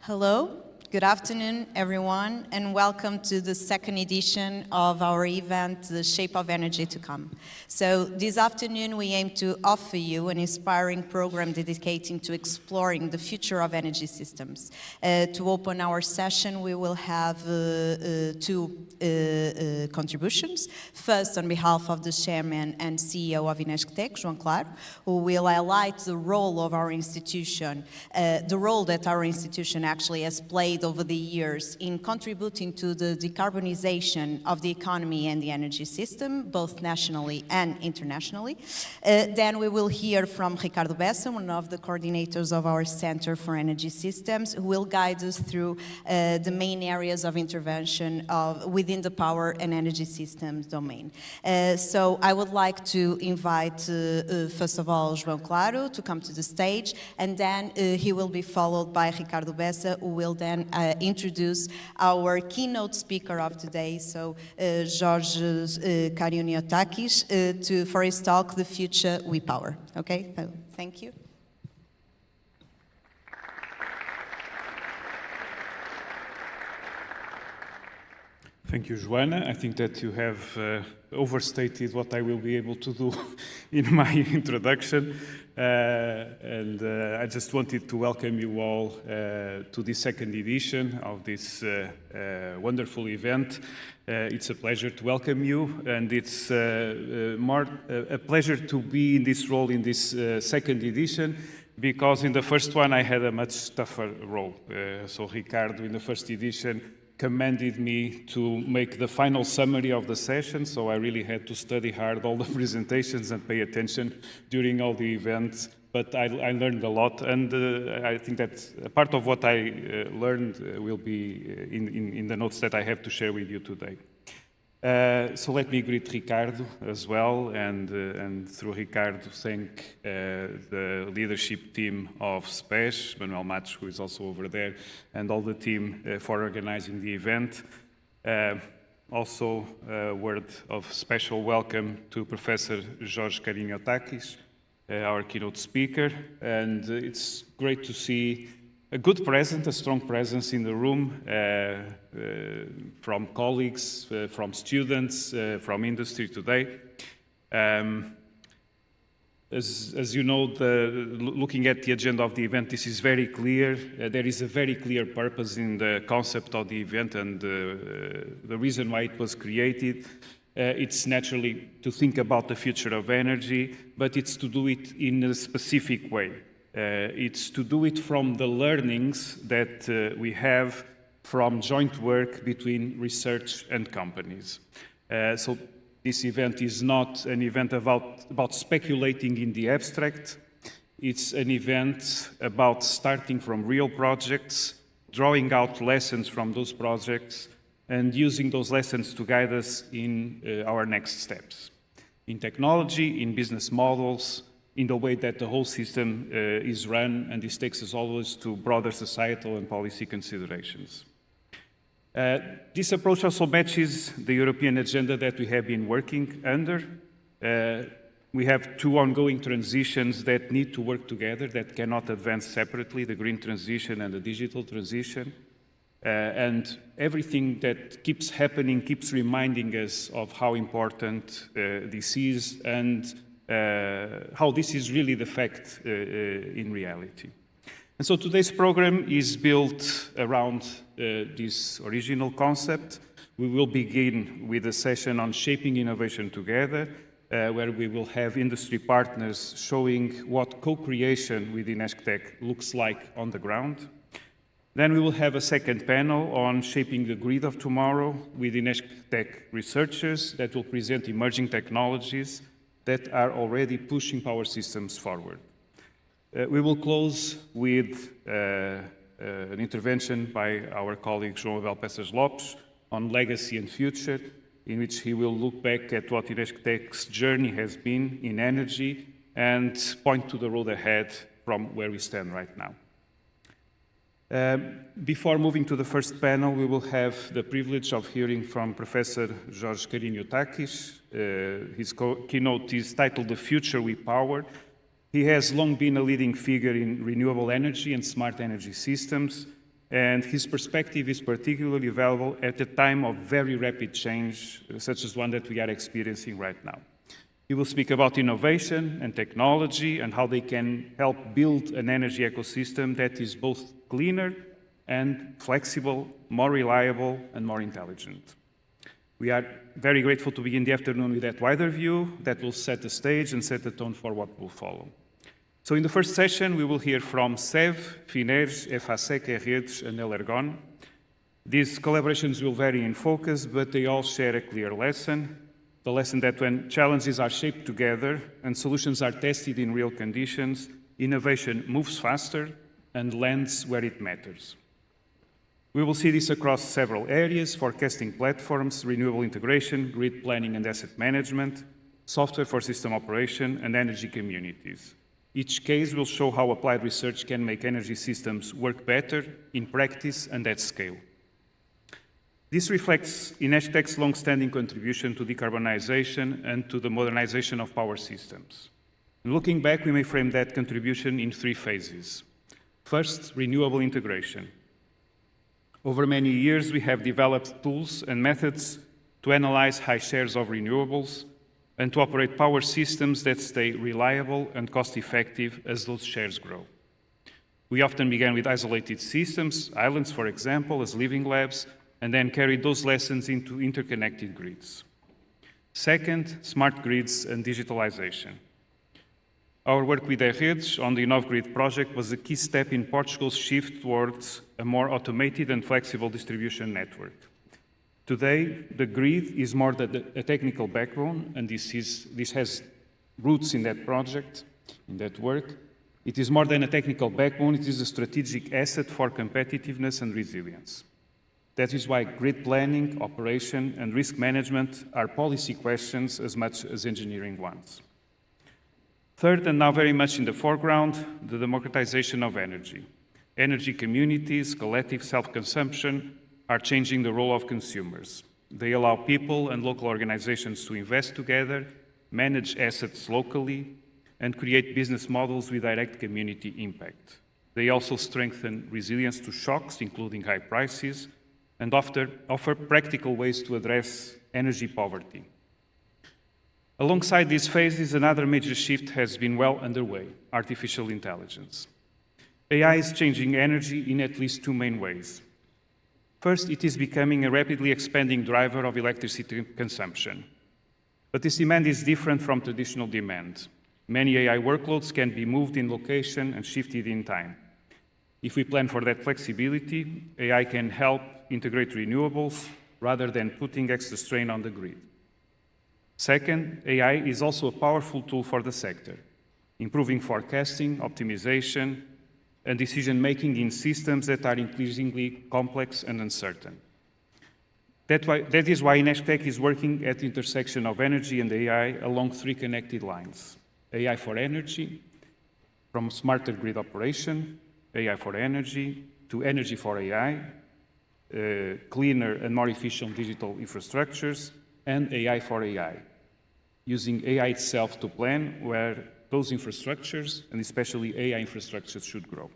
Hello, good afternoon, everyone, and welcome to the second edition of our event, The Shape of Energy to Come. So this afternoon, we aim to offer you an inspiring program dedicated to exploring the future of energy systems. To open our session, we will have two contributions. First, on behalf of the Chairman and CEO of INESC TEC, João Claro, who will highlight the role of our institution, the role that our institution actually has played over the years in contributing to the decarbonization of the economy and the energy system, both nationally and internationally. Then we will hear from Ricardo Bessa, one of the coordinators of our Center for Energy Systems, who will guide us through the main areas of intervention within the power and energy systems domain. So I would like to invite, first of all, João Claro to come to the stage, and then he will be followed by Ricardo Bessa, who will then introduce our keynote speaker of today, so Georges Kariniotakis, for his talk, The Future We Power. Okay, so thank you. Thank you, Joana. I think that you have overstated what I will be able to do in my introduction. I just wanted to welcome you all to the second edition of this wonderful event. It's a pleasure to welcome you, and it's more a pleasure to be in this role in this second edition, because in the first one I had a much tougher role. So Ricardo, in the first edition, commanded me to make the final summary of the session, so I really had to study hard all the presentations and pay attention during all the events. But I learned a lot, and I think that part of what I learned will be in the notes that I have to share with you today. So let me greet Ricardo as well, and through Ricardo thank the leadership team of SPES, Manuel Matos, who is also over there, and all the team for organizing the event. Also a word of special welcome to Professor Georges Kariniotakis, our keynote speaker, and it's great to see a good presence, a strong presence in the room from colleagues, from students, from industry today. As you know, looking at the agenda of the event, this is very clear. There is a very clear purpose in the concept of the event and the reason why it was created. It's naturally to think about the future of energy, but it's to do it in a specific way. It's to do it from the learnings that we have from joint work between research and companies. So this event is not an event about speculating in the abstract. It's an event about starting from real projects, drawing out lessons from those projects, and using those lessons to guide us in our next steps, in technology, in business models, in the way that the whole system is run, and this takes us always to broader societal and policy considerations. This approach also matches the European agenda that we have been working under. We have two ongoing transitions that need to work together, that cannot advance separately, the green transition and the digital transition. And everything that keeps happening keeps reminding us of how important this is and how this is really the fact in reality. And so today's program is built around this original concept. We will begin with a session on shaping innovation together, where we will have industry partners showing what co-creation with INESC TEC looks like on the ground. Then we will have a second panel on shaping the grid of tomorrow with INESC TEC researchers that will present emerging technologies that are already pushing power systems forward. We will close with an intervention by our colleague João Peças Lopes on legacy and future, in which he will look back at what INESC TEC's journey has been in energy and point to the road ahead from where we stand right now. Before moving to the first panel, we will have the privilege of hearing from Professor Georges Kariniotakis. His keynote is titled The Future We Power. He has long been a leading figure in renewable energy and smart energy systems. and his perspective is particularly valuable at a time of very rapid change, such as one that we are experiencing right now. He will speak about innovation and technology and how they can help build an energy ecosystem that is both cleaner and flexible, more reliable, and more intelligent. We are very grateful to begin the afternoon with that wider view that will set the stage and set the tone for what will follow. So in the first session, we will hear from SEV, FINERGE, EFASEC, Redes, and Elergon. These collaborations will vary in focus, but they all share a clear lesson, the lesson that when challenges are shaped together and solutions are tested in real conditions, innovation moves faster and lands where it matters. We will see this across several areas: forecasting platforms, renewable integration, grid planning and asset management, software for system operation, and energy communities. Each case will show how applied research can make energy systems work better in practice and at scale. This reflects INESC TEC's long-standing contribution to decarbonization and to the modernization of power systems. Looking back, we may frame that contribution in three phases. First, renewable integration. Over many years, we have developed tools and methods to analyze high shares of renewables and to operate power systems that stay reliable and cost-effective as those shares grow. We often began with isolated systems, islands, for example, as living labs, and then carried those lessons into interconnected grids. Second, smart grids and digitalization. Our work with Redes on the InnovGrid project was a key step in Portugal's shift towards a more automated and flexible distribution network. Today, the grid is more than a technical backbone, and this has roots in that project, in that work. It is more than a technical backbone, it is a strategic asset for competitiveness and resilience. That is why grid planning, operation, and risk management are policy questions as much as engineering ones. Third, and now very much in the foreground, the democratization of energy. Energy communities, collective self-consumption, are changing the role of consumers. They allow people and local organizations to invest together, manage assets locally, and create business models with direct community impact. They also strengthen resilience to shocks, including high prices, and offer practical ways to address energy poverty. Alongside these phases, another major shift has been well underway: artificial intelligence. AI is changing energy in at least two main ways. First, it is becoming a rapidly expanding driver of electricity consumption. But this demand is different from traditional demand. Many AI workloads can be moved in location and shifted in time. If we plan for that flexibility, AI can help integrate renewables rather than putting extra strain on the grid. Second, AI is also a powerful tool for the sector, improving forecasting, optimization, and decision-making in systems that are increasingly complex and uncertain. That is why INESC TEC is working at the intersection of energy and AI along three connected lines: AI for energy, from smarter grid operation, AI for energy, to energy for AI, cleaner and more efficient digital infrastructures, and AI for AI, using AI itself to plan where those infrastructures, and especially AI infrastructures, should grow.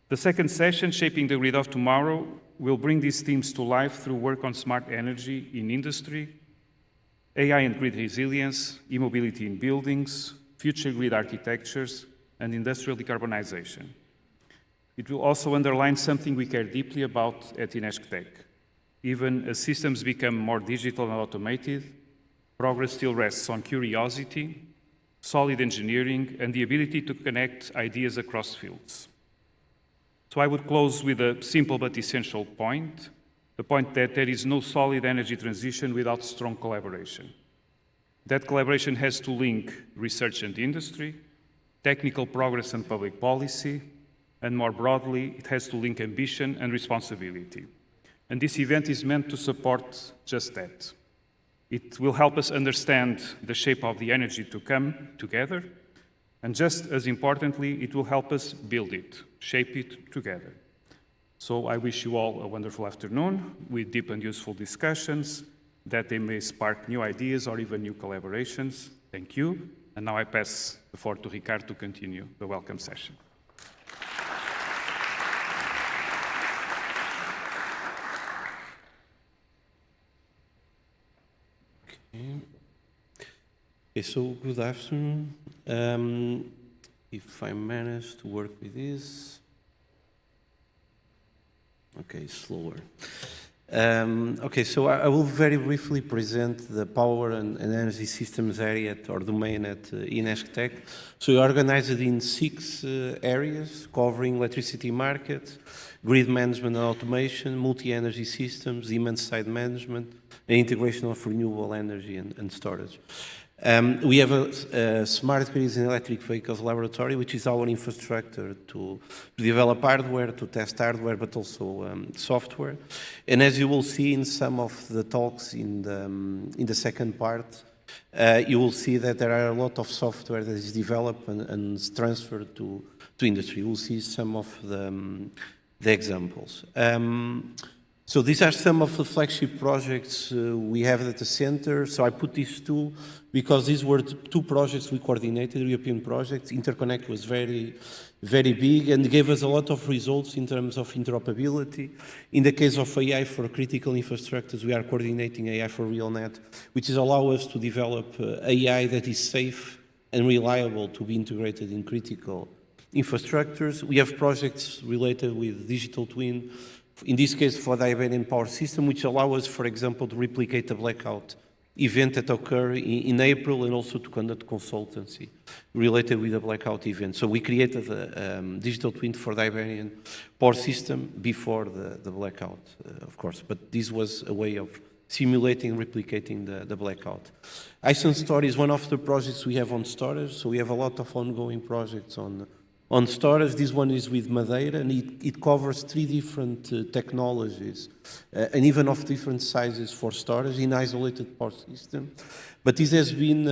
The second session, Shaping the Grid of Tomorrow, will bring these themes to life through work on smart energy in industry, AI and grid resilience, e-mobility in buildings, future grid architectures, and industrial decarbonization. It will also underline something we care deeply about at INESC TEC. Even as systems become more digital and automated, progress still rests on curiosity, solid engineering, and the ability to connect ideas across fields. So I would close with a simple but essential point, the point that there is no solid energy transition without strong collaboration. That collaboration has to link research and industry, technical progress and public policy, and more broadly, it has to link ambition and responsibility. And this event is meant to support just that. It will help us understand the shape of the energy to come together, and just as importantly, it will help us build it, shape it together. So I wish you all a wonderful afternoon with deep and useful discussions, that they may spark new ideas or even new collaborations. Thank you. And now I pass the floor to Ricardo to continue the welcome session. Okay, so good afternoon. If I manage to work with this. Okay, slower. Okay, so I will very briefly present the power and energy systems area or domain at INESC TEC. So we organize it in 6 areas covering electricity markets, grid management and automation, multi-energy systems, demand-side management, and integration of renewable energy and storage. We have a smart grids and electric vehicles laboratory, which is our infrastructure to develop hardware, to test hardware, but also software. And as you will see in some of the talks in the second part, you will see that there are a lot of software that is developed and transferred to industry. You will see some of the examples. So these are some of the flagship projects we have at the center. So I put these 2 because these were 2 projects we coordinated, European projects. Interconnect was very, very big and gave us a lot of results in terms of interoperability. In the case of AI for critical infrastructures, we are coordinating AI for RealNet, which is allow us to develop AI that is safe and reliable to be integrated in critical infrastructures. We have projects related with digital twin, in this case for the Iberian power system, which allow us, for example, to replicate a blackout event that occurred in April and also to conduct consultancy related with the blackout event. So we created a digital twin for the Iberian power system before the blackout, of course, but this was a way of simulating and replicating the blackout. Ice Storage is one of the projects we have on storage, so we have a lot of ongoing projects on storage. This one is with Madeira, and it covers 3 different technologies, and even of different sizes for storage in isolated power system. But this has been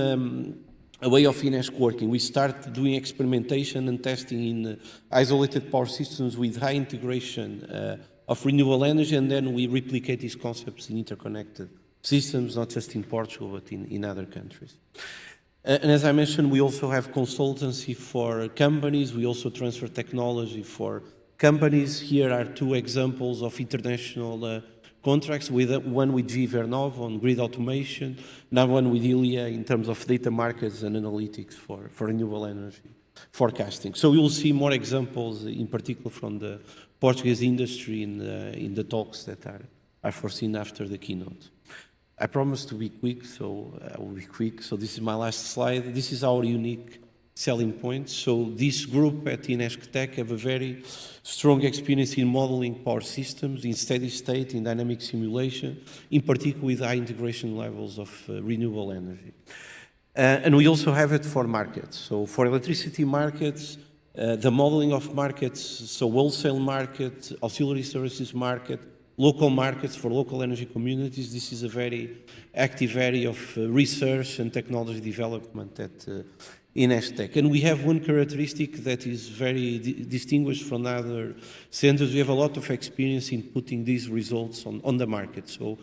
a way of INESC working. We start doing experimentation and testing in isolated power systems with high integration of renewable energy, and then we replicate these concepts in interconnected systems, not just in Portugal, but in other countries. And as I mentioned, we also have consultancy for companies. We also transfer technology for companies. Here are 2 examples of international contracts, one with GE Vernova on grid automation, another one with Ilia in terms of data markets and analytics for renewable energy forecasting. So we will see more examples, in particular from the Portuguese industry in the talks that are foreseen after the keynote. I promise to be quick, so I will be quick. So this is my last slide. This is our unique selling point. So this group at INESC TEC have a very strong experience in modeling power systems, in steady state, in dynamic simulation, in particular with high integration levels of renewable energy. And we also have it for markets. So for electricity markets, the modeling of markets, so wholesale market, auxiliary services market, local markets for local energy communities. This is a very active area of research and technology development at INESC TEC. And we have one characteristic that is very distinguished from other centers. We have a lot of experience in putting these results on the market. So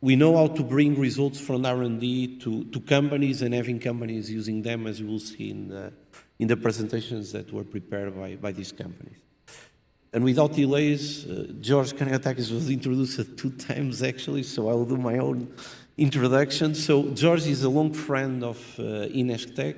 we know how to bring results from R&D to companies and having companies using them, as you will see in the presentations that were prepared by these companies. And without delays, Georges Kariniotakis was introduced 2 times actually, so I will do my own introduction. So Georges is a long friend of INESC TEC.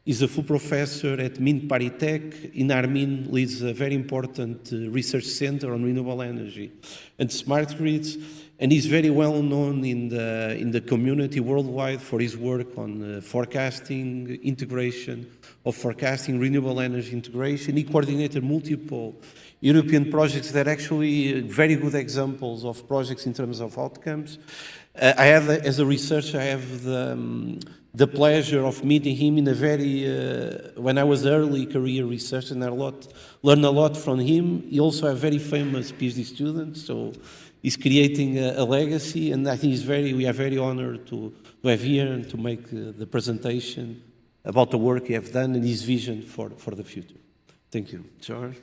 He's a full professor at Min Paritech. In Armin leads a very important research center on renewable energy and smart grids. And he's very well known in the community worldwide for his work on forecasting, integration of forecasting, renewable energy integration. He coordinated multiple European projects that are actually very good examples of projects in terms of outcomes. I have, as a researcher, I have the pleasure of meeting him in a very, when I was early career researcher, and I learned a lot from him. He also a very famous PhD student, so he's creating a legacy, and I think we are very honored to have here and to make the presentation about the work he has done and his vision for the future. Thank you. George.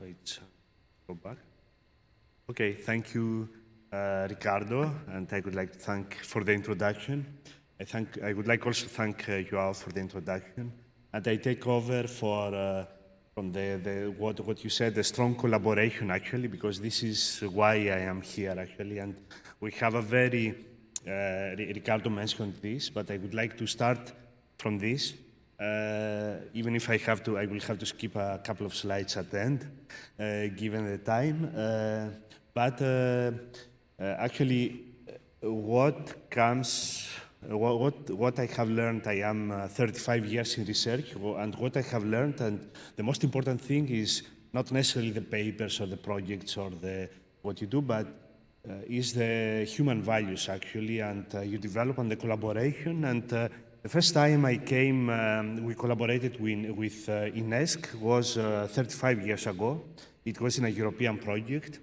Let's go back. Okay, thank you, Ricardo, and I would like to thank for the introduction. I would like also to thank João for the introduction, and I take over for from what you said, the strong collaboration actually, because this is why I am here actually, and we have a very Ricardo mentioned this, but I would like to start from this. Even if I will have to skip a couple of slides at the end, given the time. Actually, what I have learned, I am 35 years in research, and what I have learned, and the most important thing is not necessarily the papers or the projects or what you do, but is the human values actually, and you develop on the collaboration. And the first time I came, we collaborated with INESC was 35 years ago. It was in a European project.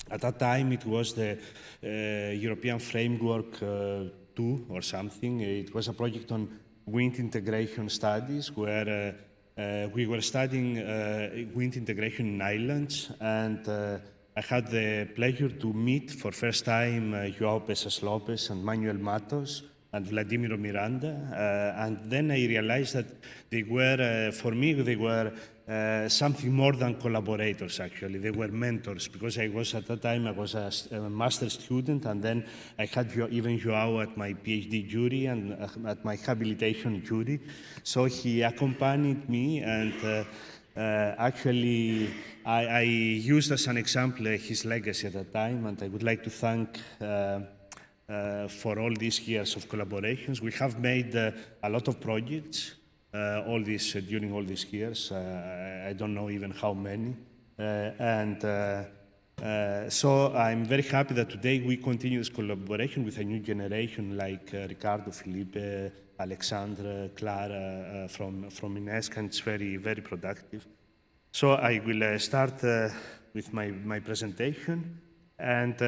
At that time, it was the European Framework 2 or something. It was a project on wind integration studies where we were studying wind integration in islands, and I had the pleasure to meet for first time João Peças Lopes and Manuel Matos and Vladimiro Miranda, and then I realized that they were, for me, they were something more than collaborators actually. They were mentors, because I was at that time, I was a master's student, and then I had even João at my PhD jury and at my habilitation jury. So he accompanied me, and actually I used as an example his legacy at that time, and I would like to thank for all these years of collaborations. We have made a lot of projects during all these years. I don't know even how many. So I'm very happy that today we continue this collaboration with a new generation like Ricardo, Felipe, Alexandra, Clara from INESC, and it's very, very productive. So I will start with my presentation, and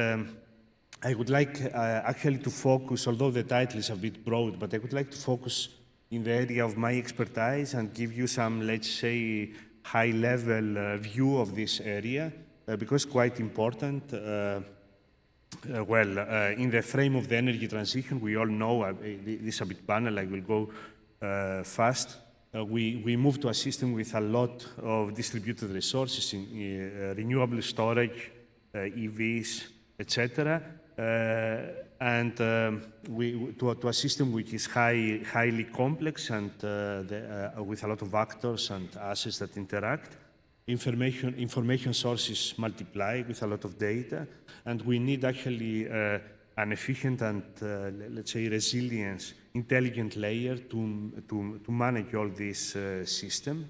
I would like actually to focus, although the title is a bit broad, but I would like to focus in the area of my expertise and give you some, let's say, high-level view of this area, because it's quite important. In the frame of the energy transition, we all know, this is a bit banal, I will go fast. We move to a system with a lot of distributed resources, in renewable storage, EVs, etc. And to a system which is highly complex and with a lot of actors and assets that interact. Information sources multiply with a lot of data, and we need actually an efficient and, let's say, resilient, intelligent layer to manage all this system.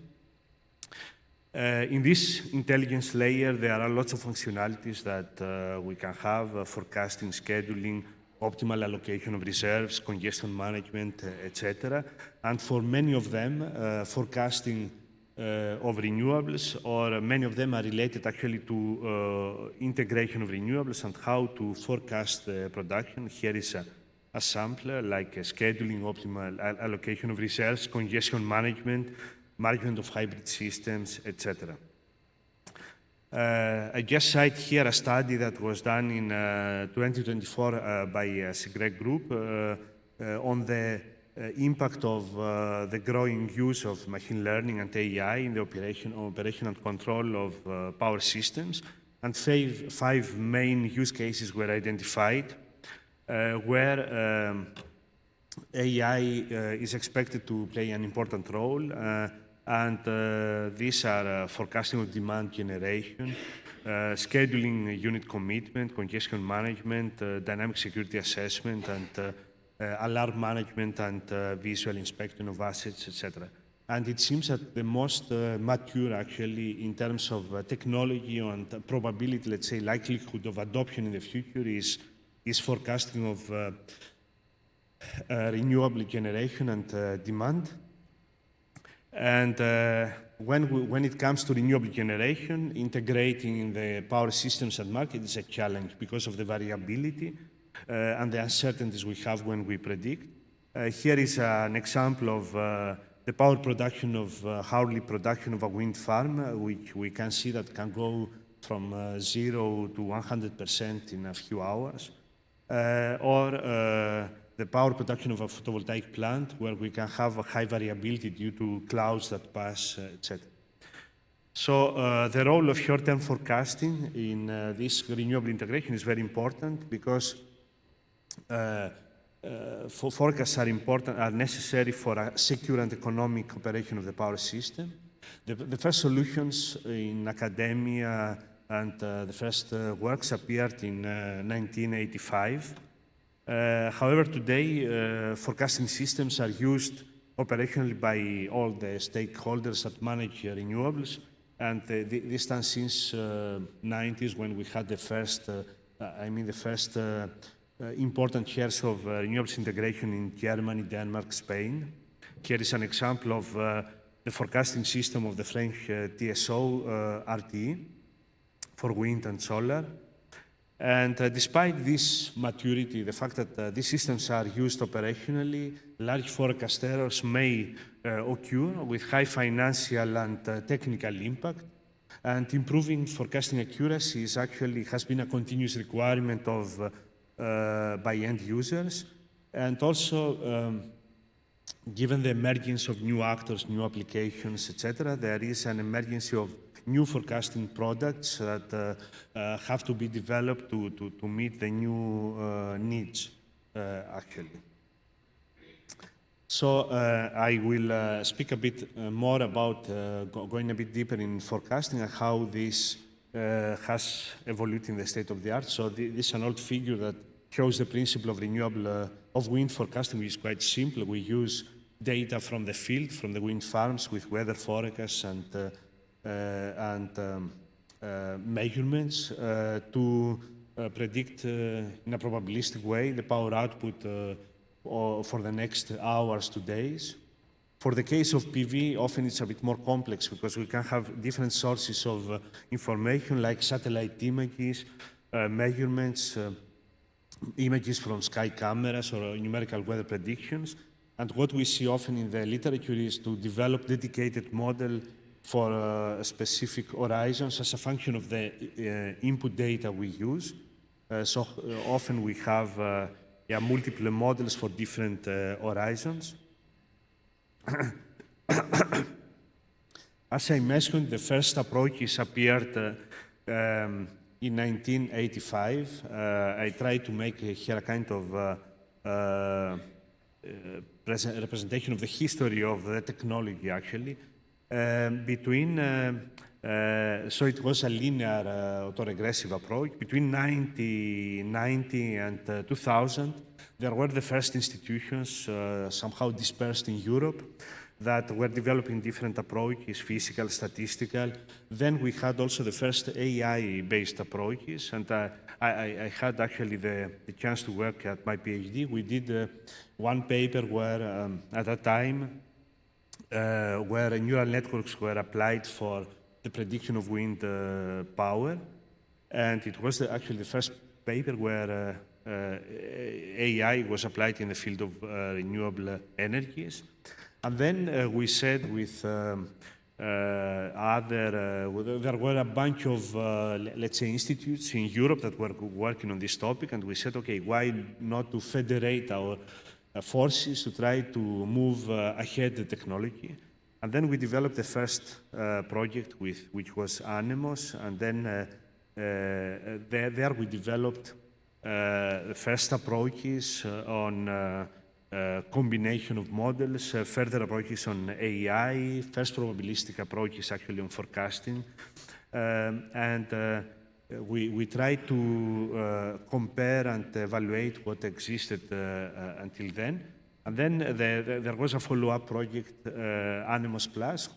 In this intelligence layer, there are lots of functionalities that we can have, forecasting, scheduling, optimal allocation of reserves, congestion management, etc. And for many of them, forecasting of renewables, or many of them are related actually to integration of renewables and how to forecast production. Here is a sampler, like scheduling, optimal allocation of reserves, congestion management, management of hybrid systems, etc. I just cite here a study that was done in 2024 by a SIGREC group on the impact of the growing use of machine learning and AI in the operation and control of power systems. And five main use cases were identified where AI is expected to play an important role. And these are forecasting of demand generation, scheduling unit commitment, congestion management, dynamic security assessment, and alarm management and visual inspection of assets, etc. And it seems that the most mature, actually, in terms of technology and probability, let's say, likelihood of adoption in the future is forecasting of renewable generation and demand. And when it comes to renewable generation, integrating in the power systems and market is a challenge because of the variability and the uncertainties we have when we predict. Here is an example of the the power production of hourly production of a wind farm, which we can see that can go from 0 to 100% in a few hours, or the power production of a photovoltaic plant, where we can have a high variability due to clouds that pass, etc. So the role of short-term forecasting in this renewable integration is very important, because forecasts are necessary for a secure and economic operation of the power system. The first solutions in academia and the first works appeared in 1985. However, today forecasting systems are used operationally by all the stakeholders that manage renewables, and this stands since 90s, when we had the first, important shares of renewables integration in Germany, Denmark, Spain. Here is an example of the forecasting system of the French TSO RTE for wind and solar. And despite this maturity, the fact that these systems are used operationally, large forecast errors may occur with high financial and technical impact. And improving forecasting accuracy has been a continuous requirement of by end users. And also, given the emergence of new actors, new applications, etc., there is an emergence of new forecasting products that have to be developed to meet the new needs, actually. So I will speak a bit more about going a bit deeper in forecasting and how this has evolved in the state of the art. So this is an old figure that shows the principle of renewable of wind forecasting, which is quite simple. We use data from the field, from the wind farms, with weather forecasts and measurements to predict in a probabilistic way the power output for the next hours to days. For the case of PV, often it's a bit more complex, because we can have different sources of information, like satellite images, measurements, images from sky cameras, or numerical weather predictions. And what we see often in the literature is to develop dedicated model for specific horizons as a function of the input data we use. So often we have multiple models for different horizons. As I mentioned, the first approaches appeared in 1985. I tried to make here a kind of representation of the history of the technology, actually. So it was a linear autoregressive approach. Between 1990 and 2000, there were the first institutions somehow dispersed in Europe that were developing different approaches, physical, statistical. Then we had also the first AI-based approaches, and I had actually the chance to work at my PhD. We did one paper where, at that time, where neural networks were applied for the prediction of wind power, and it was actually the first paper where AI was applied in the field of renewable energies. And then we said with there were a bunch of, let's say, institutes in Europe that were working on this topic, and we said, okay, why not to federate our forces to try to move ahead the technology? And then we developed the first project, which was INESC, and then there we developed the first approaches on combination of models, further approaches on AI, first probabilistic approaches actually on forecasting. We tried to compare and evaluate what existed until then. And then there was a follow-up project, INESC Plus,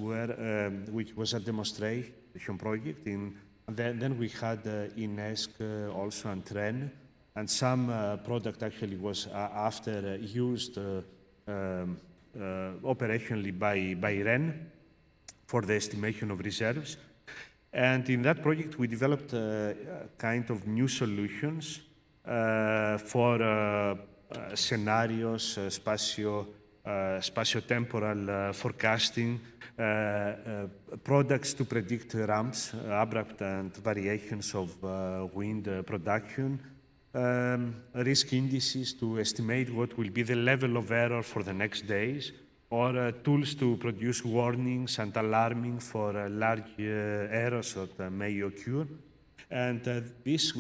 which was a demonstration project. And then we had INESC also, and REN. And some product actually was after used operationally by REN for the estimation of reserves. And in that project, we developed kind of new solutions for scenarios, spatiotemporal forecasting, products to predict ramps, abrupt and variations of wind production, risk indices to estimate what will be the level of error for the next days, or tools to produce warnings and alarming for large errors that may occur. And this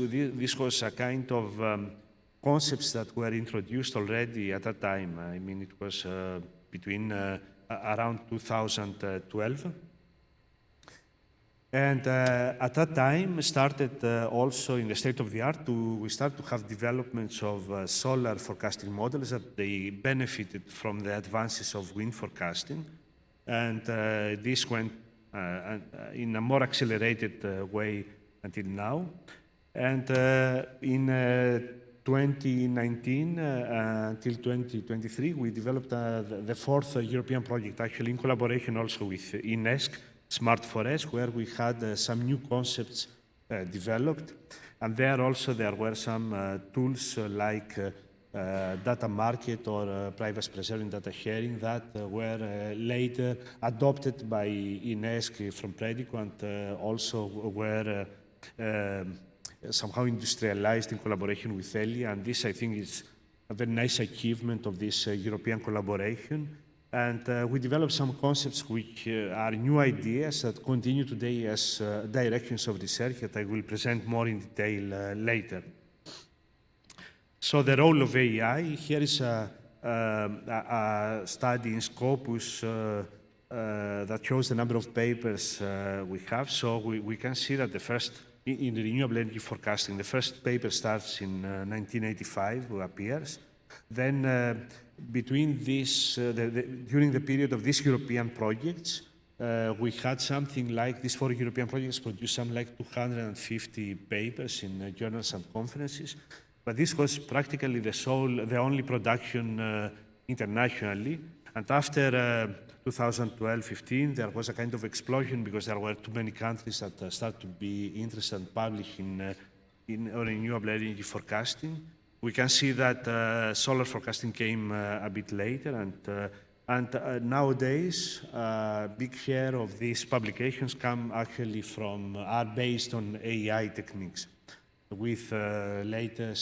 was a kind of concepts that were introduced already at that time. I mean, it was between around 2012. And at that time, started also in the state of the art we start to have developments of solar forecasting models that they benefited from the advances of wind forecasting. And this went in a more accelerated way until now. And in 2019 until 2023, we developed the fourth European project, actually in collaboration also with INESC Smart Forest, where we had some new concepts developed. And there were some tools like data market or privacy preserving data sharing that were later adopted by INESC from Predico and also were somehow industrialized in collaboration with ELIA. And this, I think, is a very nice achievement of this European collaboration. And we developed some concepts which are new ideas that continue today as directions of research that I will present more in detail later. So the role of AI, here is a study in Scopus that shows the number of papers we have. So we can see that the first, in renewable energy forecasting, the first paper starts in 1985, appears. Then between this, during the period of these European projects, we had something like, these 4 European projects produced something like 250 papers in journals and conferences. But this was practically the only production internationally. And after 2012-15, there was a kind of explosion because there were too many countries that started to be interested and publish in renewable energy forecasting. We can see that solar forecasting came a bit later, and nowadays, a big share of these publications are based on AI techniques, with later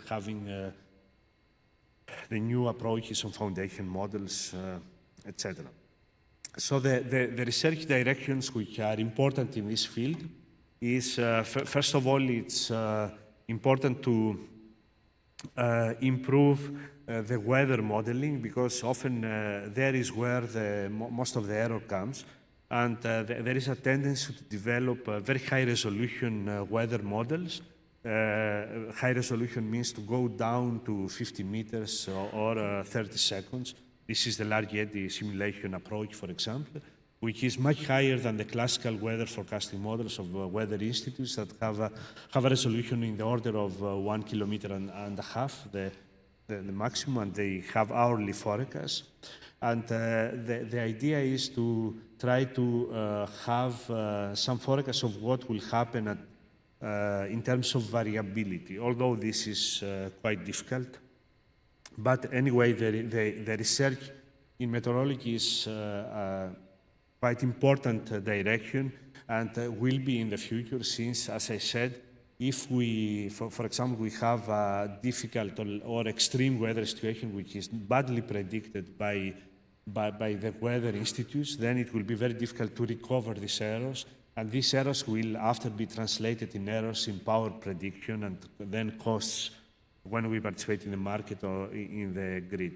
having the new approaches on foundation models, etc. So the research directions which are important in this field is, first of all, it's important to improve the weather modeling, because often there is where most of the error comes. And there is a tendency to develop very high resolution weather models. High resolution means to go down to 50 meters or 30 seconds. This is the large eddy simulation approach, for example, which is much higher than the classical weather forecasting models of weather institutes that have a resolution in the order of 1.5 kilometers, the maximum, and they have hourly forecasts. And the idea is to try to have some forecast of what will happen in terms of variability, although this is quite difficult. But anyway, the research in meteorology is quite important direction, and will be in the future, since, as I said, if we, for example, we have a difficult or extreme weather situation which is badly predicted by the weather institutes, then it will be very difficult to recover these errors, and these errors will after be translated in errors in power prediction and then costs when we participate in the market or in the grid.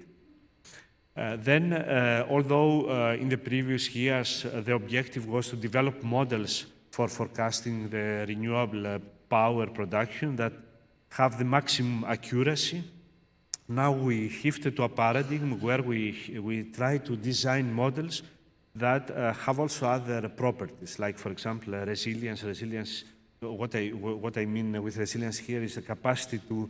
Although in the previous years the objective was to develop models for forecasting the renewable power production that have the maximum accuracy, now we shifted to a paradigm where we try to design models that have also other properties, like, for example, resilience. What I mean with resilience here is the capacity to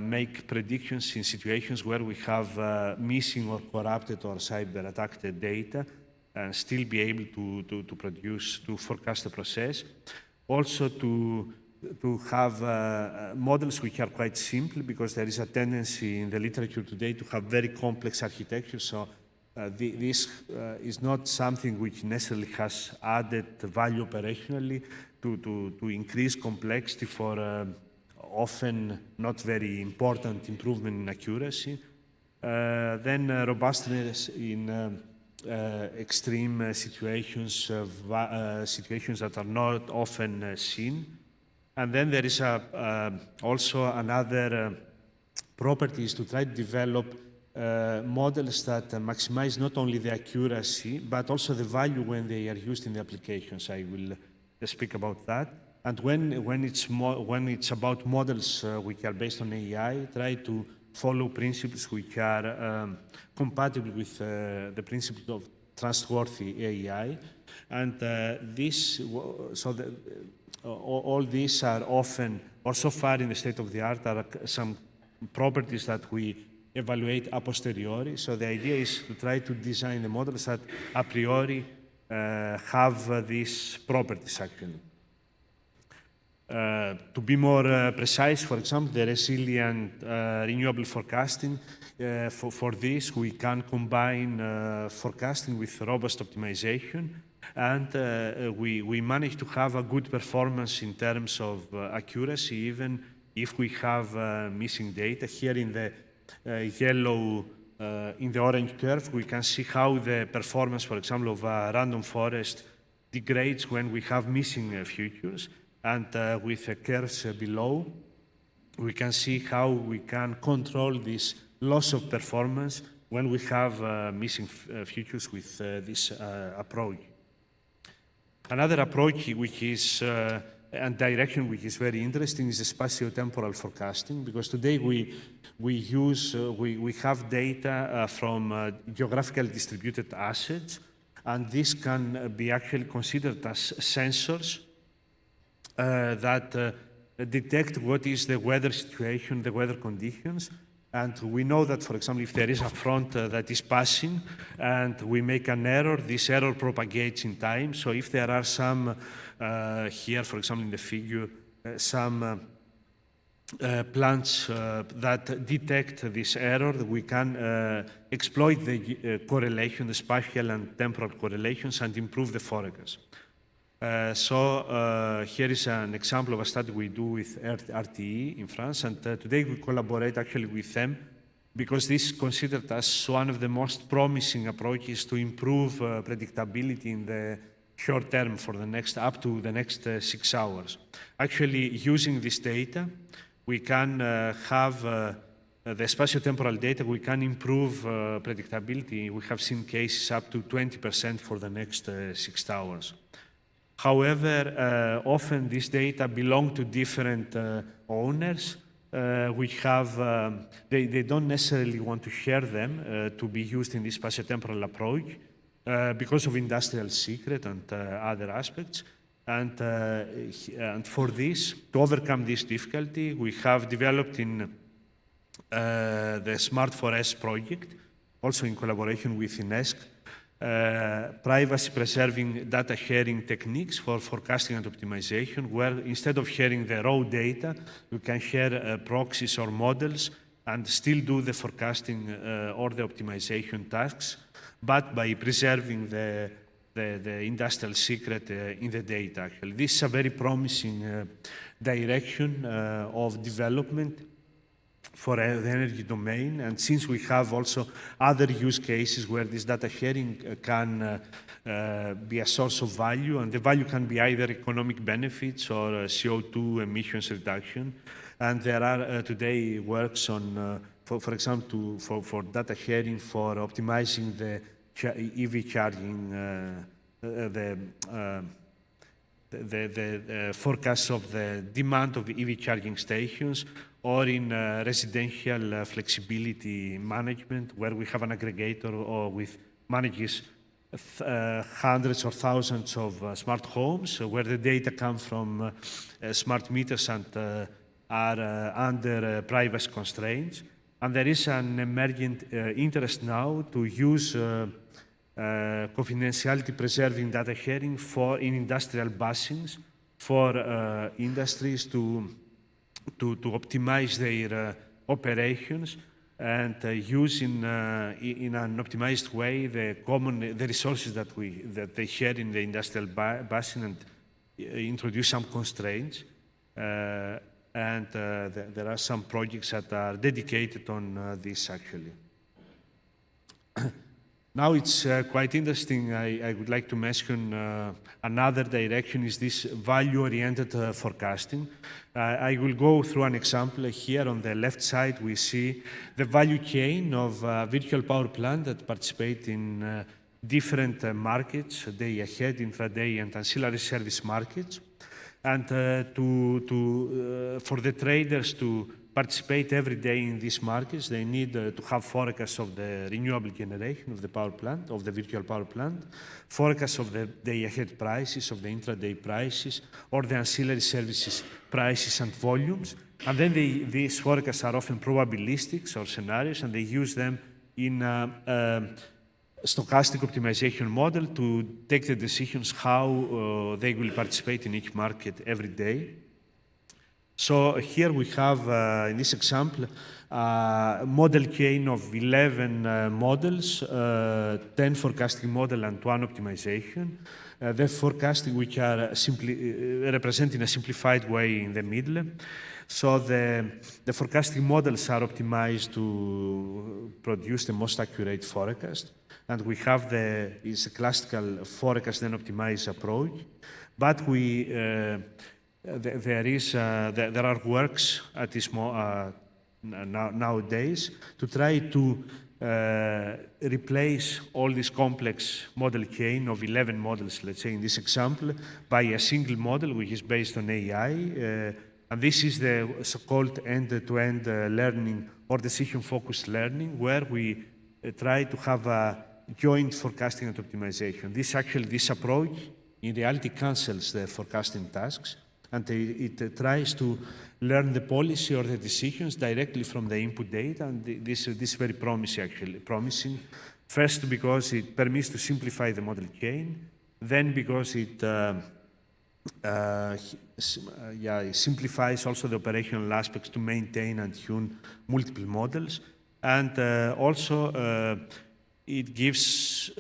make predictions in situations where we have missing or corrupted or cyber-attacked data, and still be able to forecast the process. Also to have models which are quite simple, because there is a tendency in the literature today to have very complex architecture. So this is not something which necessarily has added value operationally to increase complexity for often not very important improvement in accuracy. Then robustness in extreme situations, situations that are not often seen. And then there is also another property is to try to develop models that maximize not only the accuracy, but also the value when they are used in the applications. I will speak about that. And when it's about models which are based on AI, try to follow principles which are compatible with the principles of trustworthy AI. And all these are often, or so far in the state of the art, are some properties that we evaluate a posteriori. So the idea is to try to design the models that a priori have these properties actually. To be more precise, for example, the resilient renewable forecasting, for this we can combine forecasting with robust optimization, and we manage to have a good performance in terms of accuracy, even if we have missing data. Here in the yellow, in the orange curve, we can see how the performance, for example, of a random forest degrades when we have missing features. And with the curves below, we can see how we can control this loss of performance when we have missing features with this approach. Another approach which is and direction which is very interesting is the spatiotemporal forecasting, because today we have data from geographically distributed assets, and this can be actually considered as sensors that detect what is the weather situation, the weather conditions. And we know that, for example, if there is a front that is passing and we make an error, this error propagates in time. So if there are some, here, for example, in the figure, some plants that detect this error, we can exploit the correlation, the spatial and temporal correlations, and improve the forecast. Here is an example of a study we do with RTE in France, and today we collaborate actually with them because this is considered as one of the most promising approaches to improve predictability in the short term for the next, up to the next 6 hours. Actually, using this data, we can have the spatiotemporal data, we can improve predictability. We have seen cases up to 20% for the next 6 hours. However, often these data belong to different owners, which have, they don't necessarily want to share them to be used in this spatiotemporal approach because of industrial secret and other aspects. And for this, to overcome this difficulty, we have developed in the Smart Forest project, also in collaboration with INESC, privacy-preserving data sharing techniques for forecasting and optimization, where instead of sharing the raw data, you can share proxies or models and still do the forecasting or the optimization tasks, but by preserving the industrial secret in the data, actually. This is a very promising direction of development for the energy domain, and since we have also other use cases where this data sharing can be a source of value, and the value can be either economic benefits or CO2 emissions reduction. And there are today works on, for example, for data sharing, for optimizing the EV charging, the forecast of the demand of EV charging stations, or in residential flexibility management, where we have an aggregator or with manages hundreds or thousands of smart homes, where the data come from smart meters and are under privacy constraints. And there is an emergent interest now to use confidentiality preserving data sharing in industrial basins, for industries to optimize their operations and use in an optimized way the resources that they share in the industrial basin and introduce some constraints. There are some projects that are dedicated on this actually. Now it's quite interesting. I would like to mention another direction is this value-oriented forecasting. I will go through an example here. On the left side, we see the value chain of virtual power plant that participate in different markets, day ahead, intraday, and ancillary service markets. And for the traders to participate every day in these markets, they need to have forecasts of the renewable generation of the power plant, of the virtual power plant, forecasts of the day-ahead prices, of the intraday prices, or the ancillary services prices and volumes. And then these forecasts are often probabilistic or scenarios, and they use them in stochastic optimization model to take the decisions how they will participate in each market every day. So here we have, in this example, a model chain of 11 models, 10 forecasting model and 1 optimization. The forecasting which are represented in a simplified way in the middle. So the forecasting models are optimized to produce the most accurate forecast. And we have it's a classical forecast then optimized approach. But there are works at this nowadays to try to replace all this complex model chain of 11 models, let's say in this example, by a single model which is based on AI. And this is the so-called end-to-end learning or decision-focused learning, where we try to have a joint forecasting and optimization. This approach in reality cancels the forecasting tasks, and it tries to learn the policy or the decisions directly from the input data, and this is very promising. First, because it permits to simplify the model chain, then because it simplifies also the operational aspects to maintain and tune multiple models, and also it gives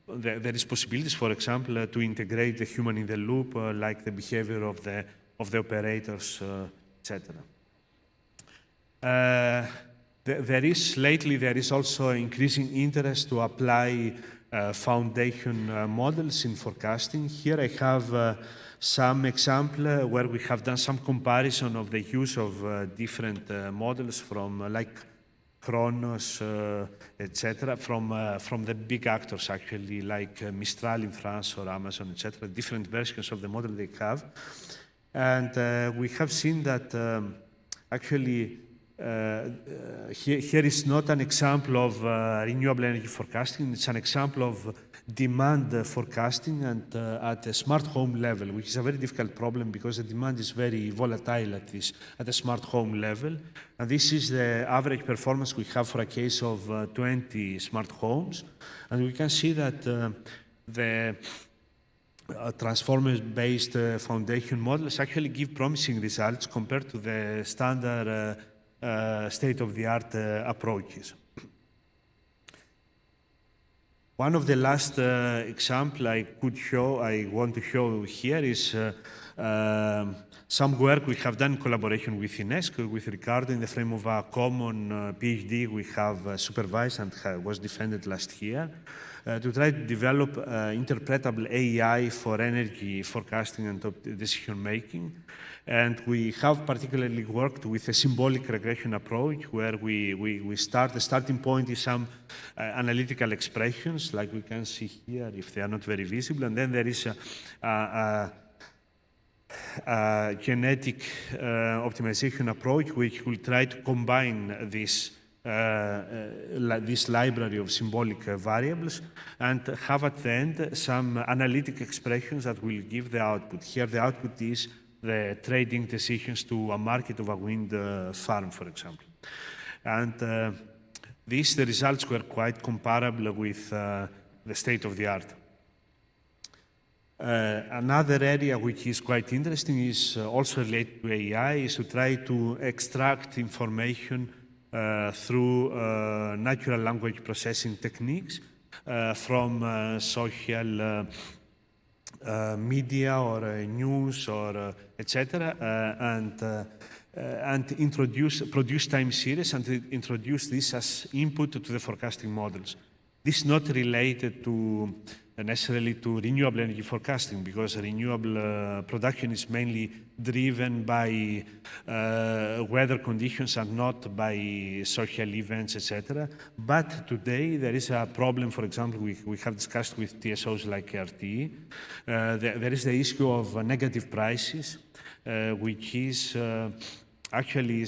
there is possibilities, for example, to integrate the human in the loop, like the behavior of the operators, etc. Lately there is also increasing interest to apply foundation models in forecasting. Here I have some example where we have done some comparison of the use of different models from like Kronos, etc., from the big actors actually, like Mistral in France or Amazon, etc., different versions of the model they have. And we have seen that actually here is not an example of renewable energy forecasting, it's an example of demand forecasting and at a smart home level, which is a very difficult problem because the demand is very volatile at the smart home level. And this is the average performance we have for a case of 20 smart homes. And we can see that the transformer-based foundation models actually give promising results compared to the standard state-of-the-art approaches. One of the last examples I want to show here is some work we have done in collaboration with INESC, with Ricardo, in the frame of a common PhD we have supervised and was defended last year, to try to develop interpretable AI for energy forecasting and decision-making. And we have particularly worked with a symbolic regression approach where the starting point is some analytical expressions, like we can see here if they are not very visible. And then there is a genetic optimization approach which will try to combine this library of symbolic variables and have at the end some analytic expressions that will give the output. Here the output is the trading decisions to a market of a wind farm, for example. And the results were quite comparable with the state of the art. Another area which is quite interesting is also related to AI, is to try to extract information through natural language processing techniques from social media or news or etc. And produce time series and introduce this as input to the forecasting models. This is not related to necessarily to renewable energy forecasting, because renewable production is mainly driven by weather conditions and not by social events, etc. But today there is a problem, for example, we have discussed with TSOs like RTE. There is the issue of negative prices, which is actually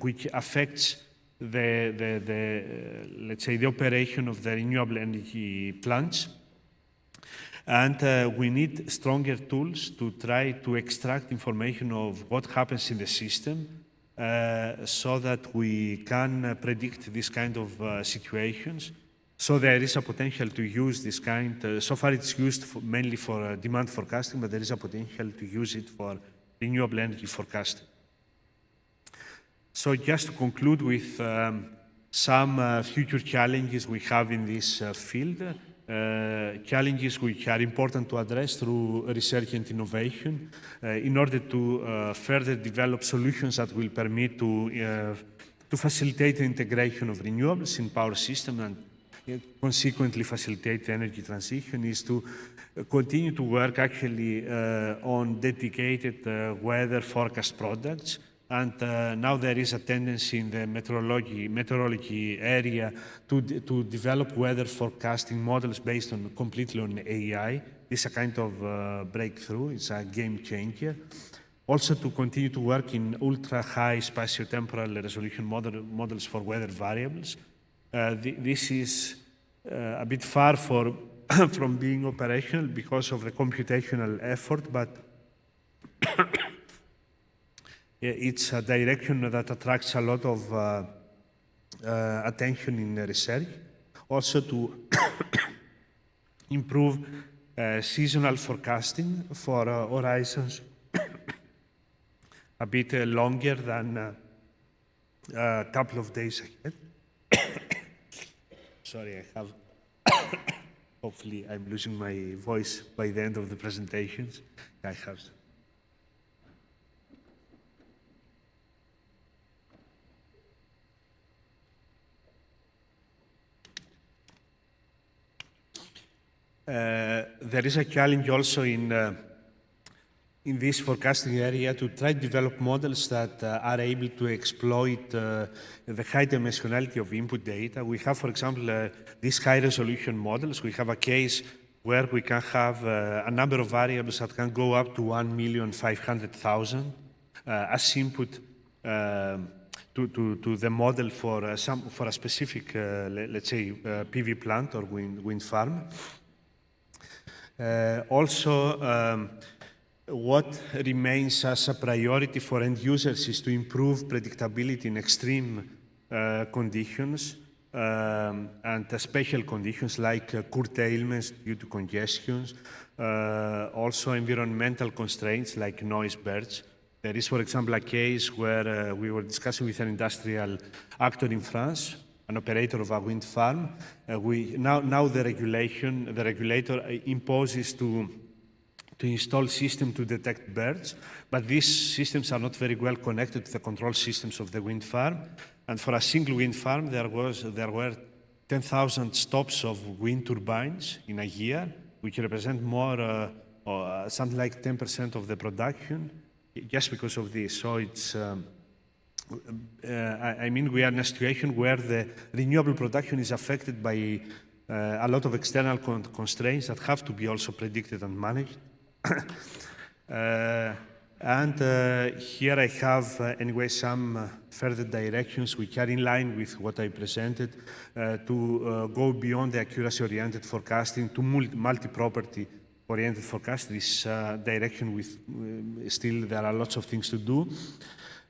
which affects let's say the operation of the renewable energy plants, and we need stronger tools to try to extract information of what happens in the system, so that we can predict this kind of situations. So there is a potential to use this kind. So far, it's used mainly for demand forecasting, but there is a potential to use it for renewable energy forecasting. So just to conclude with some future challenges we have in this field, challenges which are important to address through research and innovation in order to further develop solutions that will permit to facilitate the integration of renewables in power system and consequently facilitate the energy transition, is to continue to work actually on dedicated weather forecast products. And now there is a tendency in the meteorology area to develop weather forecasting models based completely on AI. This is a kind of breakthrough. It's a game changer. Also to continue to work in ultra-high spatiotemporal resolution models for weather variables. This is a bit far from being operational because of the computational effort, but it's a direction that attracts a lot of attention in research. Also to improve seasonal forecasting for horizons a bit longer than a couple of days ahead. Sorry, I have, hopefully I'm losing my voice by the end of the presentations. I have. There is a challenge also in this forecasting area to try to develop models that are able to exploit the high dimensionality of input data. We have, for example, these high-resolution models. We have a case where we can have a number of variables that can go up to 1,500,000 as input to the model for a specific, let's say, PV plant or wind farm. Also, what remains as a priority for end users is to improve predictability in extreme conditions and special conditions like curtailments due to congestions, also environmental constraints like noise birds. There is, for example, a case where we were discussing with an industrial actor in France, an operator of a wind farm. Now the regulator imposes to install systems to detect birds, but these systems are not very well connected to the control systems of the wind farm. And for a single wind farm, there were 10,000 stops of wind turbines in a year, which represent more, something like 10% of the production, just because of this. So it's, I mean, we are in a situation where the renewable production is affected by a lot of external constraints that have to be also predicted and managed. And here I have, anyway, some further directions which are in line with what I presented to go beyond the accuracy-oriented forecasting to multi-property oriented forecasting. This direction with still there are lots of things to do.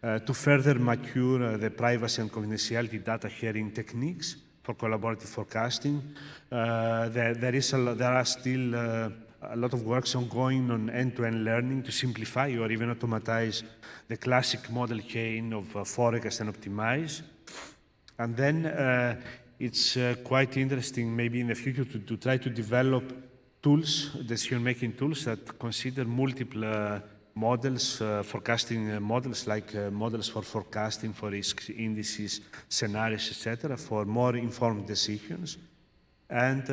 To further mature the privacy and confidentiality data sharing techniques for collaborative forecasting. There are still a lot of works ongoing on end-to-end learning to simplify or even automatize the classic model chain of forecast and optimize. And then it's quite interesting maybe in the future to try to develop tools, decision-making tools that consider multiple models, forecasting models like models for forecasting, for risk indices, scenarios, etc., for more informed decisions. And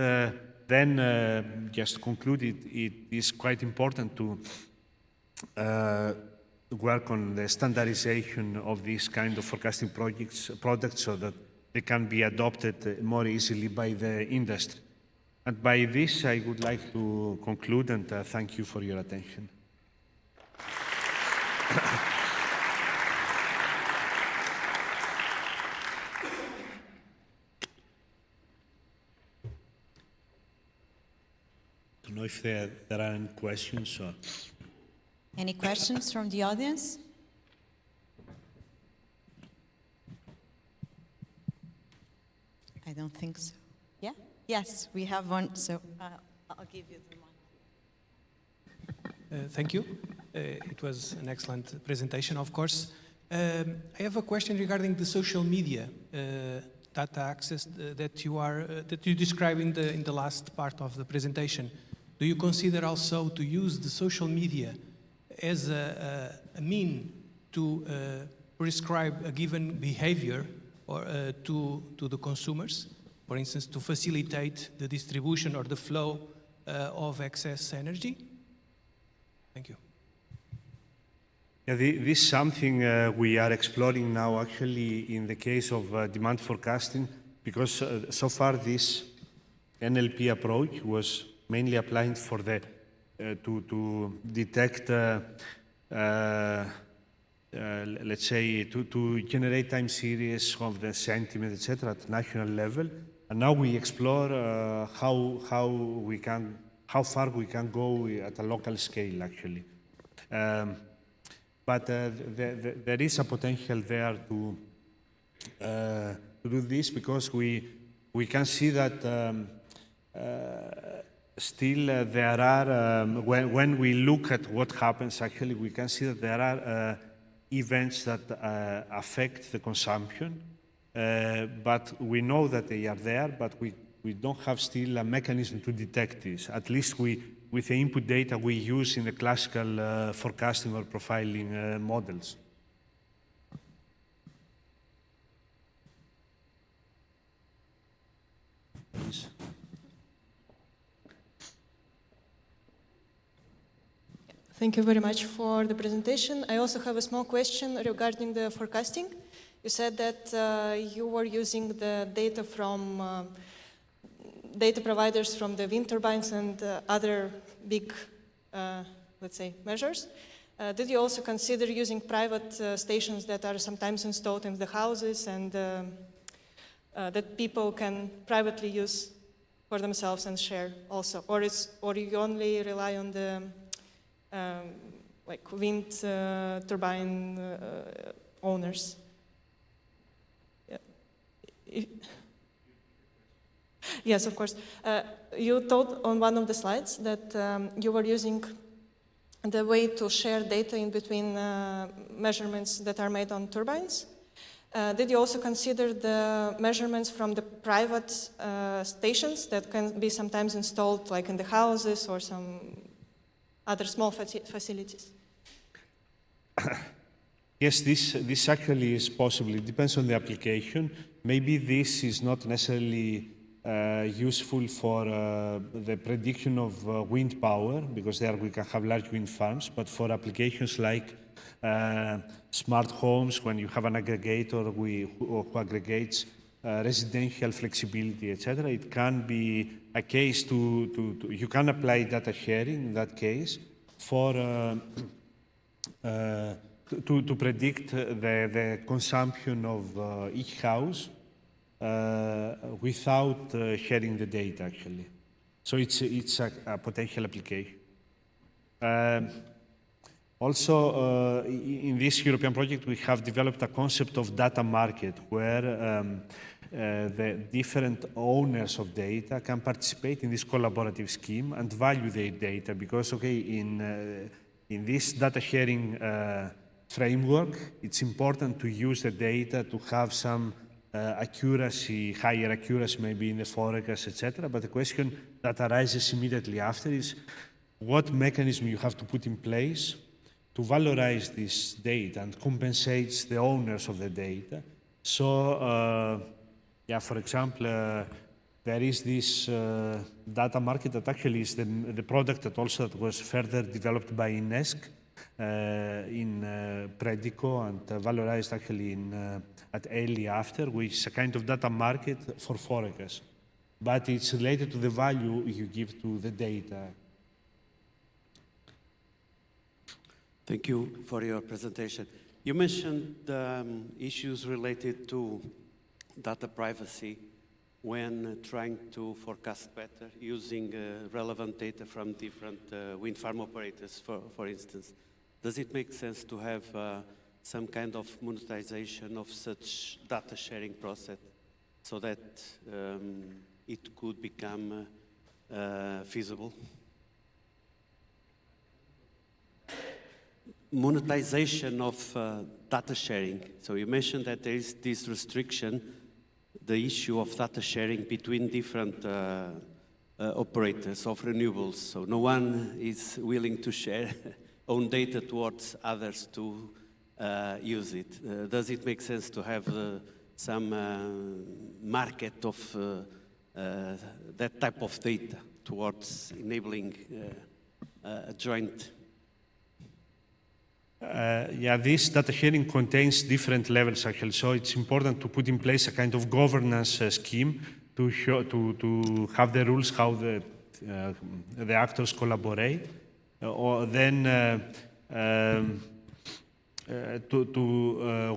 then, just to conclude, it is quite important to work on the standardization of these kind of forecasting products so that they can be adopted more easily by the industry. And by this, I would like to conclude and thank you for your attention. I don't know if there are any questions. Or... Any questions from the audience? I don't think so. Yeah? Yes, we have one, so I'll give you the mic. Thank you. It was an excellent presentation, of course. I have a question regarding the social media data access that you described in the last part of the presentation. Do you consider also to use the social media as a mean to prescribe a given behavior or to the consumers, for instance, to facilitate the distribution or the flow of excess energy? Thank you. Yeah, this is something we are exploring now, actually, in the case of demand forecasting, because so far this NLP approach was mainly applied for the to detect, let's say, to generate time series of the sentiment, etc., at national level. And now we explore how far we can go at a local scale, actually. But there is a potential there to do this, because we can see that still there are, when we look at what happens, actually, we can see that there are events that affect the consumption, but we know that they are there, but we don't have still a mechanism to detect this, at least with the input data we use in the classical forecasting or profiling models. Please. Thank you very much for the presentation. I also have a small question regarding the forecasting. You said that you were using the data from data providers from the wind turbines and other big, let's say, measures. Did you also consider using private stations that are sometimes installed in the houses and that people can privately use for themselves and share also? Or you only rely on the like wind turbine owners? Yeah. Yes, of course. You told on one of the slides that you were using the way to share data in between measurements that are made on turbines. Did you also consider the measurements from the private stations that can be sometimes installed like in the houses or some other small facilities? Yes, this actually is possible. It depends on the application. Maybe this is not necessarily useful for the prediction of wind power, because there we can have large wind farms, but for applications like smart homes, when you have an aggregator who aggregates residential flexibility, etc., it can be a case you can apply data sharing in that case for to predict the consumption of each house without sharing the data, actually. So it's a potential application. Also, in this European project, we have developed a concept of data market, where the different owners of data can participate in this collaborative scheme and value their data, because in this data sharing framework, it's important to use the data to have some accuracy, higher accuracy maybe in the forecast, etc. But the question that arises immediately after is what mechanism you have to put in place to valorize this data and compensates the owners of the data. So, for example, there is this data market that actually is the product that also was further developed by INESC in Predico and valorized actually at early after, which is a kind of data market for forecast. But it's related to the value you give to the data. Thank you for your presentation. You mentioned issues related to data privacy when trying to forecast better using relevant data from different wind farm operators, for instance. Does it make sense to have some kind of monetization of such data sharing process so that it could become feasible? Monetization of data sharing. So you mentioned that there is this restriction, the issue of data sharing between different operators of renewables. So no one is willing to share own data towards others to use it. Does it make sense to have some market of that type of data towards enabling a joint? This data sharing contains different levels actually, so it's important to put in place a kind of governance scheme to have the rules how the actors collaborate, or then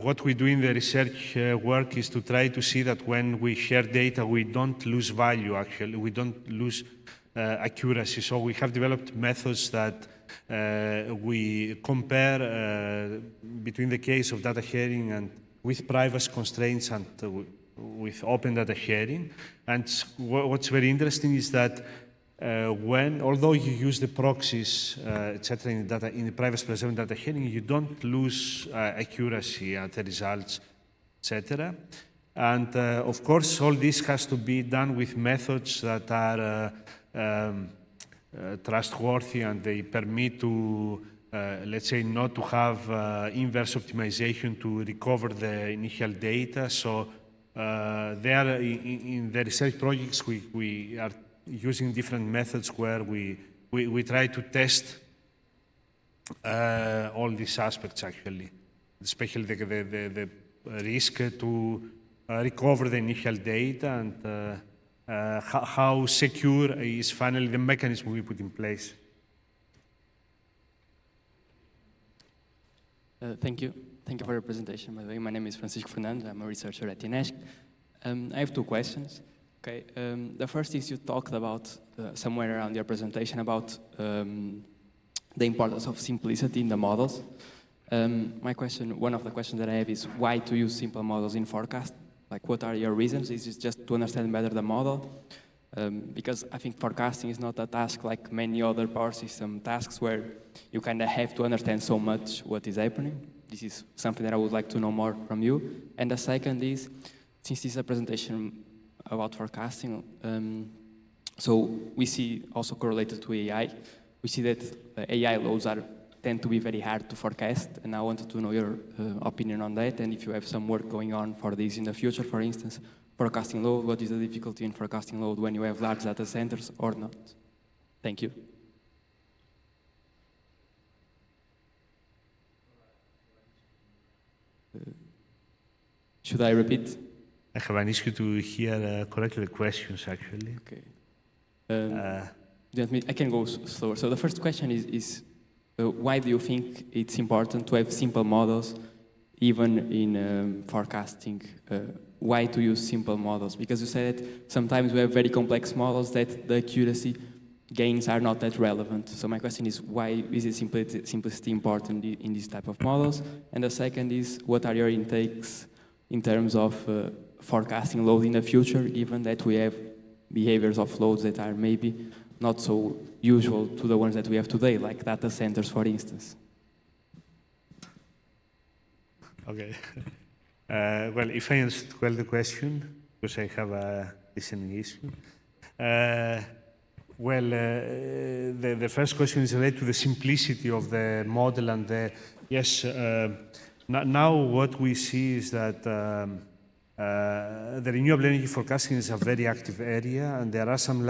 what we do in the research work is to try to see that when we share data, we don't lose value actually, we don't lose accuracy. So we have developed methods that we compare between the case of data sharing and with privacy constraints and with open data sharing. And what's very interesting is that although you use the proxies, etc., in the privacy preserving data sharing, you don't lose accuracy at the results, etc. And of course, all this has to be done with methods that are trustworthy, and they permit to, let's say, not to have inverse optimization to recover the initial data. So there, in the research projects, we are using different methods where we try to test all these aspects actually, especially the risk to recover the initial data and how secure is finally the mechanism we put in place. Thank you. Thank you for your presentation. By the way, my name is Francisco Fernando. I'm a researcher at INESC. I have two questions. Okay. The first is you talked about, somewhere around your presentation, about the importance of simplicity in the models. One of the questions that I have is why to use simple models in forecast? Like, what are your reasons? Is it just to understand better the model? Because I think forecasting is not a task like many other power system tasks where you kind of have to understand so much what is happening. This is something that I would like to know more from you. And the second is, since this is a presentation about forecasting, so we see also correlated to AI, we see that AI loads tend to be very hard to forecast, and I wanted to know your opinion on that, and if you have some work going on for this in the future. For instance, forecasting load, what is the difficulty in forecasting load when you have large data centers or not? Thank you. Should I repeat? I have an issue to hear correctly the questions actually. Okay. I can go slower. So the first question is why do you think it's important to have simple models even in forecasting? Why to use simple models? Because you said sometimes we have very complex models that the accuracy gains are not that relevant. So my question is, why is it simplicity important in this type of models? And the second is, what are your intakes in terms of forecasting load in the future, given that we have behaviors of loads that are maybe not so usual to the ones that we have today, like data centers, for instance? Okay. Well, if I understood well the question, because I have a listening issue. The first question is related to the simplicity of the model and the, yes, now what we see is that the renewable energy forecasting is a very active area, and there are some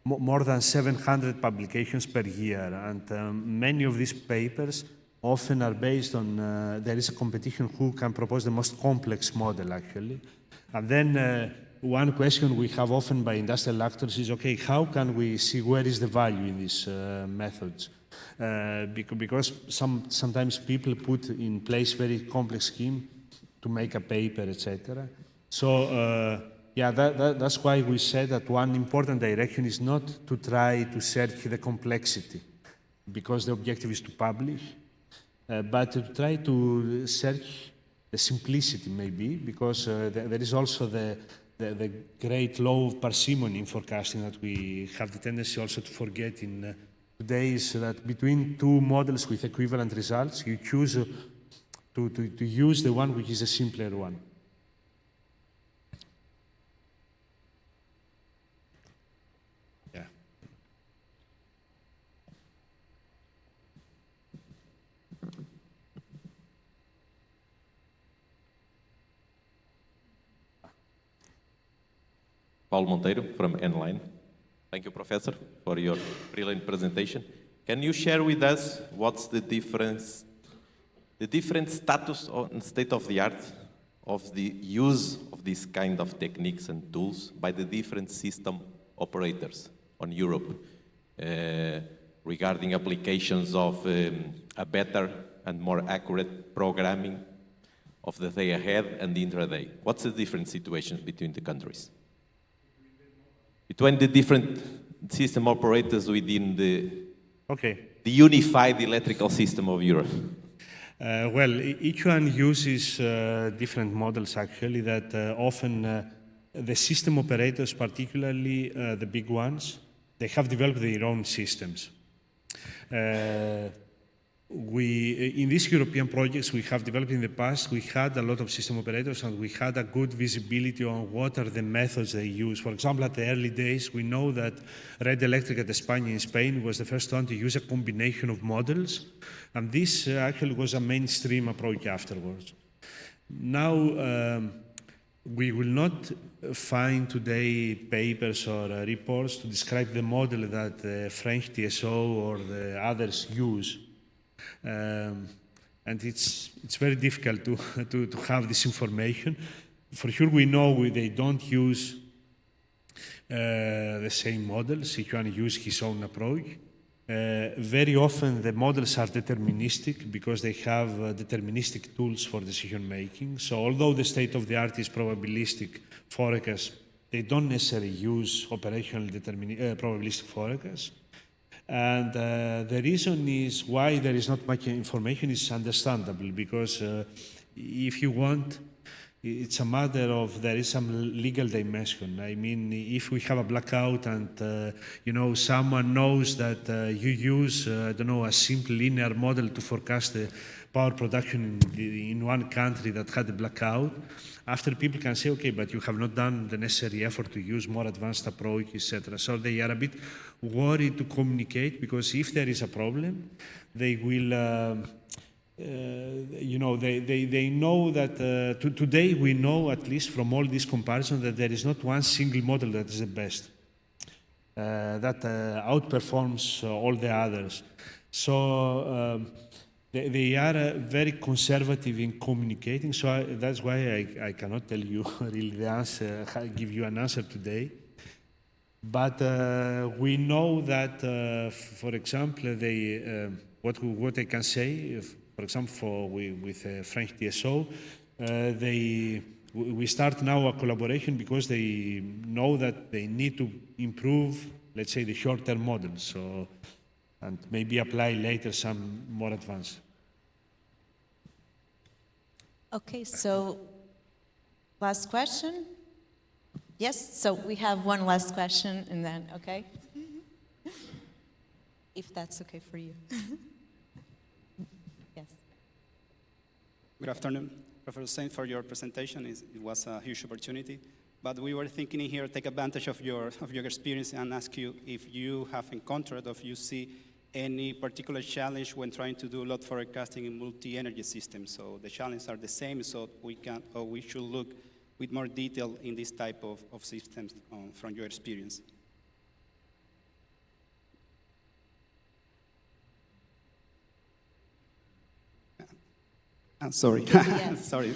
more than 700 publications per year, and many of these papers often are based on, there is a competition who can propose the most complex model, actually. And then one question we have often by industrial actors is, okay, how can we see where is the value in these methods? Because sometimes people put in place very complex scheme to make a paper, etc. So yeah, that's why we said that one important direction is not to try to search the complexity, because the objective is to publish, but to try to search the simplicity, maybe, because there is also the great law of parsimony in forecasting that we have the tendency also to forget in today, is that between two models with equivalent results, you choose to use the one which is a simpler one. Yeah. Paulo Monteiro from Nline. Thank you, Professor, for your brilliant presentation. Can you share with us what's the difference, the different status and state of the art of the use of these kind of techniques and tools by the different system operators on Europe regarding applications of a better and more accurate programming of the day ahead and the intraday? What's the different situations between the countries? Between the different system operators within the unified electrical system of Europe? Well, each one uses different models, actually, that often the system operators, particularly the big ones, they have developed their own systems. In these European projects we have developed in the past, we had a lot of system operators and we had a good visibility on what are the methods they use. For example, at the early days, we know that Red Electric at España in Spain was the first one to use a combination of models, and this actually was a mainstream approach afterwards. Now, we will not find today papers or reports to describe the model that the French TSO or the others use. And it's very difficult to have this information. For sure, we know they don't use the same models. Each one uses his own approach. Very often, the models are deterministic because they have deterministic tools for decision making. So, although the state of the art is probabilistic forecasts, they don't necessarily use operational probabilistic forecasts. And the reason is why there is not much information is understandable, because if you want, it's a matter of there is some legal dimension. I mean, if we have a blackout and you know, someone knows that you use I don't know, a simple linear model to forecast the power production in one country that had a blackout, after people can say, okay, but you have not done the necessary effort to use more advanced approach, etc. So they are a bit worried to communicate, because if there is a problem, they will, you know, they know that today we know, at least from all these comparisons, that there is not one single model that is the best, that outperforms all the others. So they are very conservative in communicating, so that's why I cannot tell you really the answer, give you an answer today. But we know that, for example, what I can say, for example, with French TSO, we start now a collaboration because they know that they need to improve, let's say, the short-term models. So, and maybe apply later some more advanced. Okay, so Last question? Yes, so we have one last question and then, okay? If that's okay for you. Yes. Good afternoon. Professor, thanks for your presentation. It was a huge opportunity. But we were thinking here, take advantage of your experience and ask you if you have encountered or if you see any particular challenge when trying to do load forecasting in multi-energy systems. So the challenges are the same, so we should look with more detail in this type of systems from your experience. I'm sorry. Yes. Sorry.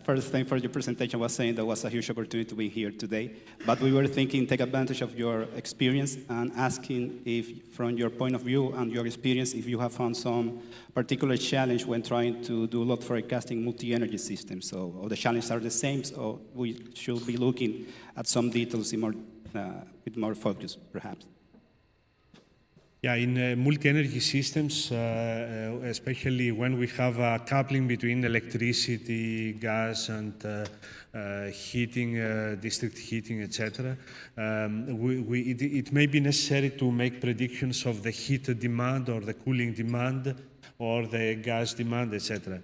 First thing for your presentation was saying there was a huge opportunity to be here today, but we were thinking take advantage of your experience and asking if, from your point of view and your experience, if you have found some particular challenge when trying to do load forecasting multi-energy systems. So all the challenges are the same, so we should be looking at some details in more, with more focus, perhaps. Yeah, in multi-energy systems, especially when we have a coupling between electricity, gas, and heating, district heating, etc., it may be necessary to make predictions of the heat demand or the cooling demand or the gas demand, etc.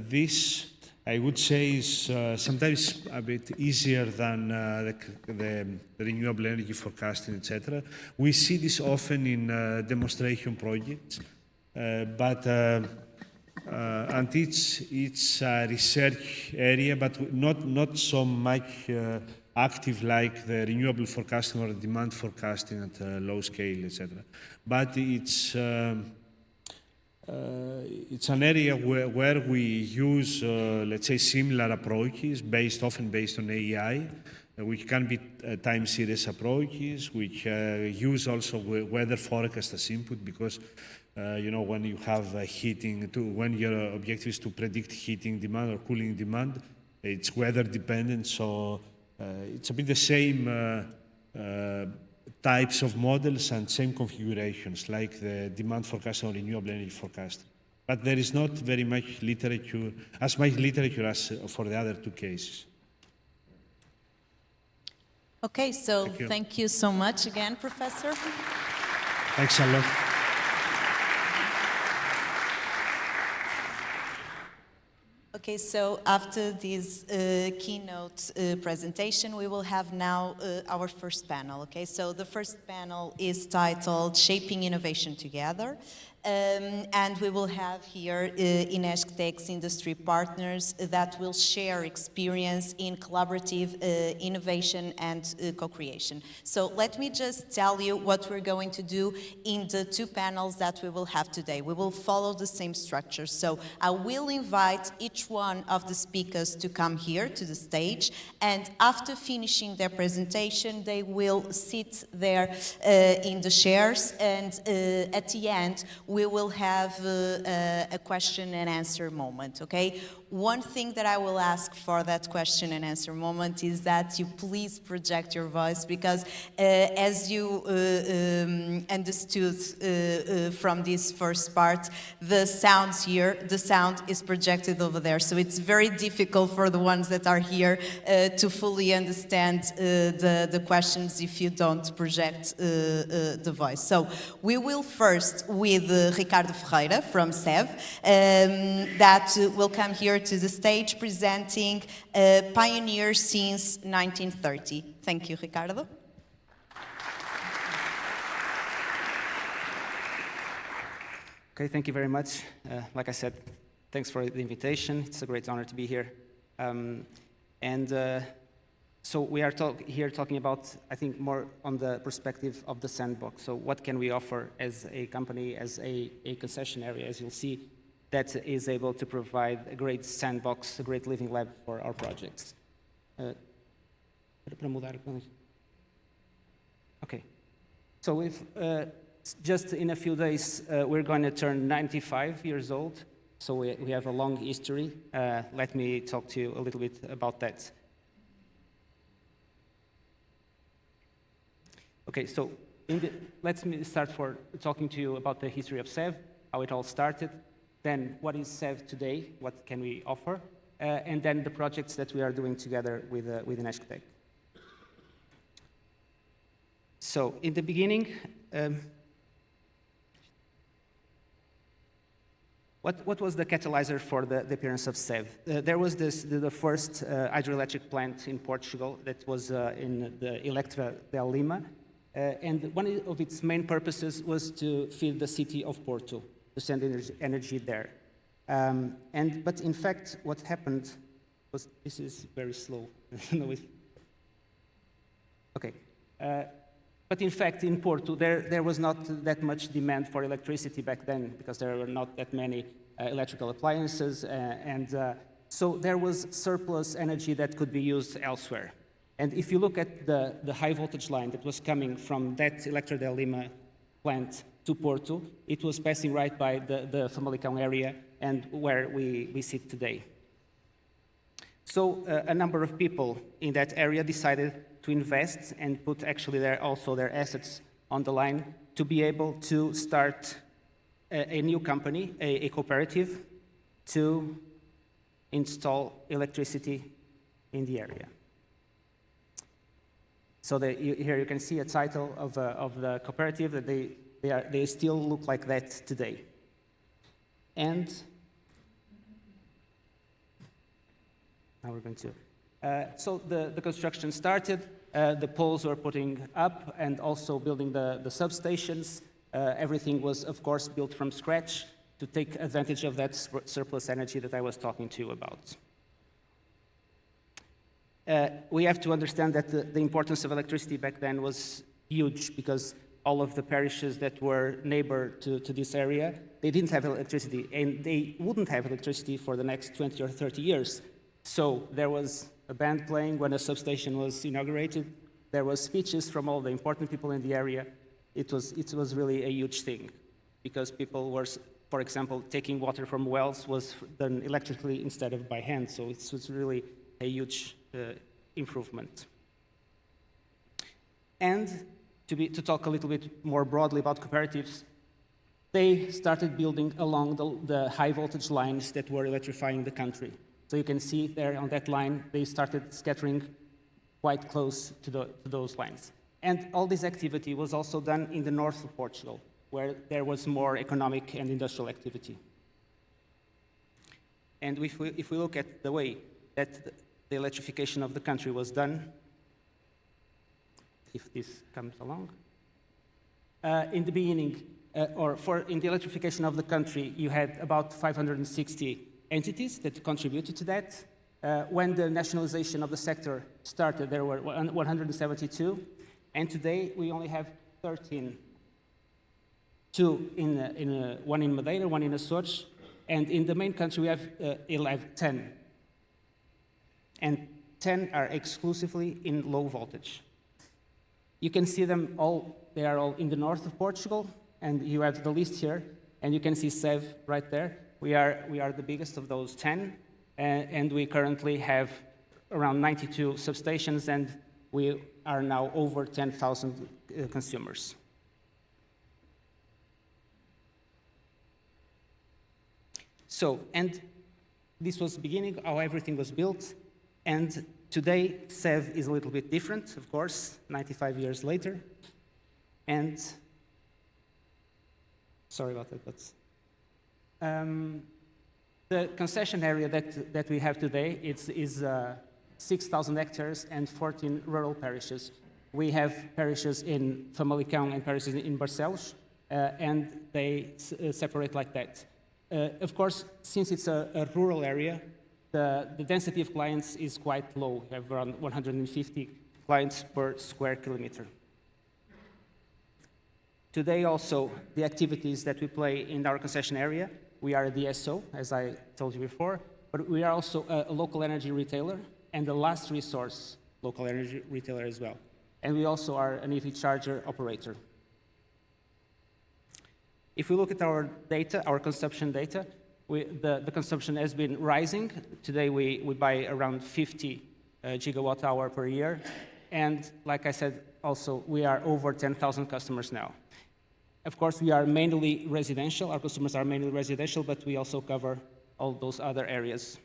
This, I would say, is sometimes a bit easier than the renewable energy forecasting, etc. We see this often in demonstration projects, and it's a research area, but not so much active like the renewable forecasting or demand forecasting at a low scale, etc. But it's an area where we use, let's say, similar approaches, often based on AI, which can be time series approaches, which use also weather forecast as input, because when you have heating, when your objective is to predict heating demand or cooling demand, it's weather dependent. So it's a bit the same types of models and same configurations like the demand forecast or renewable energy forecast. But there is not very much literature, as much literature as for the other two cases. Okay, so thank you so much again, Professor. Thanks a lot. Okay, so after this keynote presentation, we will have now our first panel, okay? So the first panel is titled Shaping Innovation Together. And we will have here INESC TEC's industry partners that will share experience in collaborative innovation and co-creation. So let me just tell you what we're going to do in the two panels that we will have today. We will follow the same structure. So I will invite each one of the speakers to come here to the stage, and after finishing their presentation, they will sit there in the chairs, and at the end, we will have a question and answer moment, okay? One thing that I will ask for that question and answer moment is that you please project your voice, because as you understood from this first part, the sounds here, the sound is projected over there. So it's very difficult for the ones that are here to fully understand the questions if you don't project the voice. So we will first with Ricardo Ferreira from SEV, that will come here to the stage presenting Pioneer since 1930. Thank you, Ricardo. Okay, thank you very much. Like I said, thanks for the invitation. It's a great honor to be here. So we are here talking about, I think, more on the perspective of the sandbox. So what can we offer as a company, as a concession area, as you'll see, that is able to provide a great sandbox, a great living lab for our projects. Okay. So if just in a few days, we're going to turn 95 years old. So we have a long history. Let me talk to you a little bit about that. Okay, so let me start for talking to you about the history of SEV, how it all started. Then what is SEV today? What can we offer? and then the projects that we are doing together with INESC TEC. So in the beginning, what was the catalyzer for the appearance of SEV? There was the first hydroelectric plant in Portugal that was in the Electra del Lima, and one of its main purposes was to feed the city of Porto, to send energy there. But in fact, what happened was, this is very slow. Okay. But in fact, in Porto, there was not that much demand for electricity back then because there were not that many electrical appliances, so there was surplus energy that could be used elsewhere. And if you look at the high voltage line that was coming from that Electra del Lima plant to Porto, it was passing right by the Famalicão area and where we sit today. So a number of people in that area decided to invest and put actually also their assets on the line to be able to start a new company, a cooperative, to install electricity in the area. So here you can see a title of the cooperative that they still look like that today. And now we're going to. So the construction started, the poles were putting up and also building the substations. Everything was, of course, built from scratch to take advantage of that surplus energy that I was talking to you about. We have to understand that the importance of electricity back then was huge because all of the parishes that were neighbor to this area, they didn't have electricity and they wouldn't have electricity for the next 20 or 30 years. So there was a band playing when a substation was inaugurated. There was speeches from all the important people in the area. It was really a huge thing because people were, for example, taking water from wells was done electrically instead of by hand. So it was really a huge improvement. And to talk a little bit more broadly about cooperatives, they started building along the high voltage lines that were electrifying the country. So you can see there on that line, they started scattering quite close to those lines. And all this activity was also done in the north of Portugal, where there was more economic and industrial activity. And if we look at the way that the electrification of the country was done, if this comes along, in the beginning, in the electrification of the country, you had about 560 entities that contributed to that. When the nationalization of the sector started, there were 172, and today we only have 13. One in Madeira, one in Açores, and in the main country we have 10. And 10 are exclusively in low voltage. You can see them all, they are all in the north of Portugal, and you have the list here, and you can see SEV right there. We are the biggest of those 10, and we currently have around 92 substations, and we are now over 10,000 consumers. So, and this was the beginning, how everything was built, and today SEV is a little bit different, of course, 95 years later, and sorry about that, but the concession area that we have today is 6,000 hectares and 14 rural parishes. We have parishes in Famalicão and parishes in Barcelos, and they separate like that. Of course, since it's a rural area, the density of clients is quite low. We have around 150 clients per square kilometer. Today also, the activities that we play in our concession area, we are a DSO, as I told you before, but we are also a local energy retailer and a last resource local energy retailer as well. And we also are an EV charger operator. If we look at our data, our consumption data, the consumption has been rising. Today we buy around 50 gigawatt hour per year. And like I said, also we are over 10,000 customers now. Of course, we are mainly residential. Our customers are mainly residential, but we also cover all those other areas.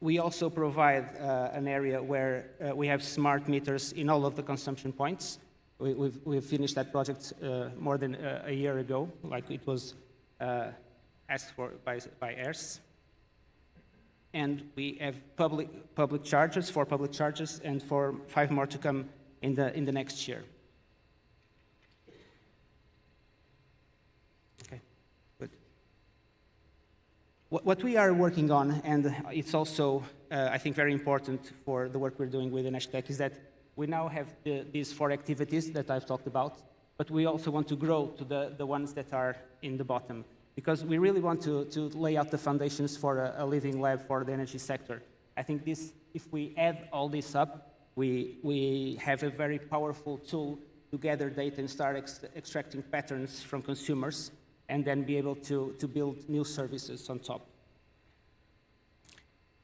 we also provide an area where we have smart meters in all of the consumption points. We've finished that project more than a year ago, like it was asked for by INESC. And we have public chargers, 4 public chargers, and 5 more to come in the next year. Okay, good. What we are working on, and it's also, I think, very important for the work we're doing with INESC TEC, is that we now have these 4 activities that I've talked about, but we also want to grow to the ones that are in the bottom, because we really want to lay out the foundations for a living lab for the energy sector. I think if we add all this up, we have a very powerful tool to gather data and start extracting patterns from consumers, and then be able to build new services on top.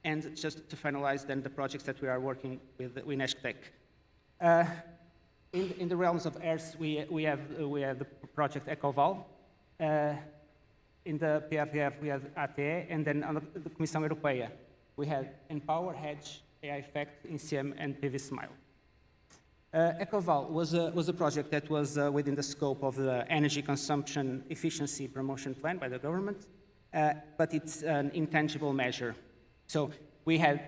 And just to finalize then the projects that we are working with INESC TEC. In the realms of ERS, we have the project EcoVal. In the PRPR, we have ATE, and then on the Comissão Europeia, we have Empower, Hedge, AI Effect, INCM, and PV Smile. EcoVal was a project that was within the scope of the Energy Consumption Efficiency Promotion Plan by the government, but it's an intangible measure. So it had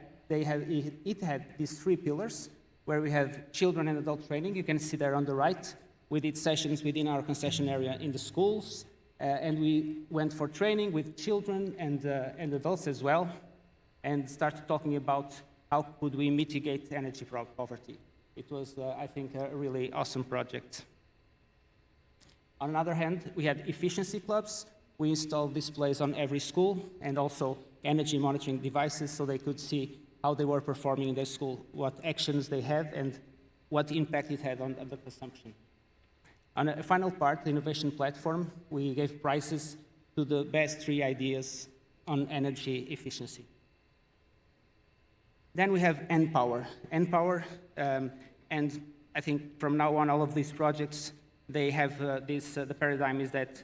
these 3 pillars, where we have children and adult training. You can see there on the right. We did sessions within our concession area in the schools, and we went for training with children and adults as well, and started talking about how could we mitigate energy poverty. It was, I think, a really awesome project. On the other hand, we had efficiency clubs. We installed displays on every school, and also energy monitoring devices, so they could see how they were performing in their school, what actions they had, and what impact it had on the consumption. On a final part, the innovation platform, we gave prizes to the best 3 ideas on energy efficiency. Then we have Empower. Empower, and I think from now on, all of these projects, they have the paradigm is that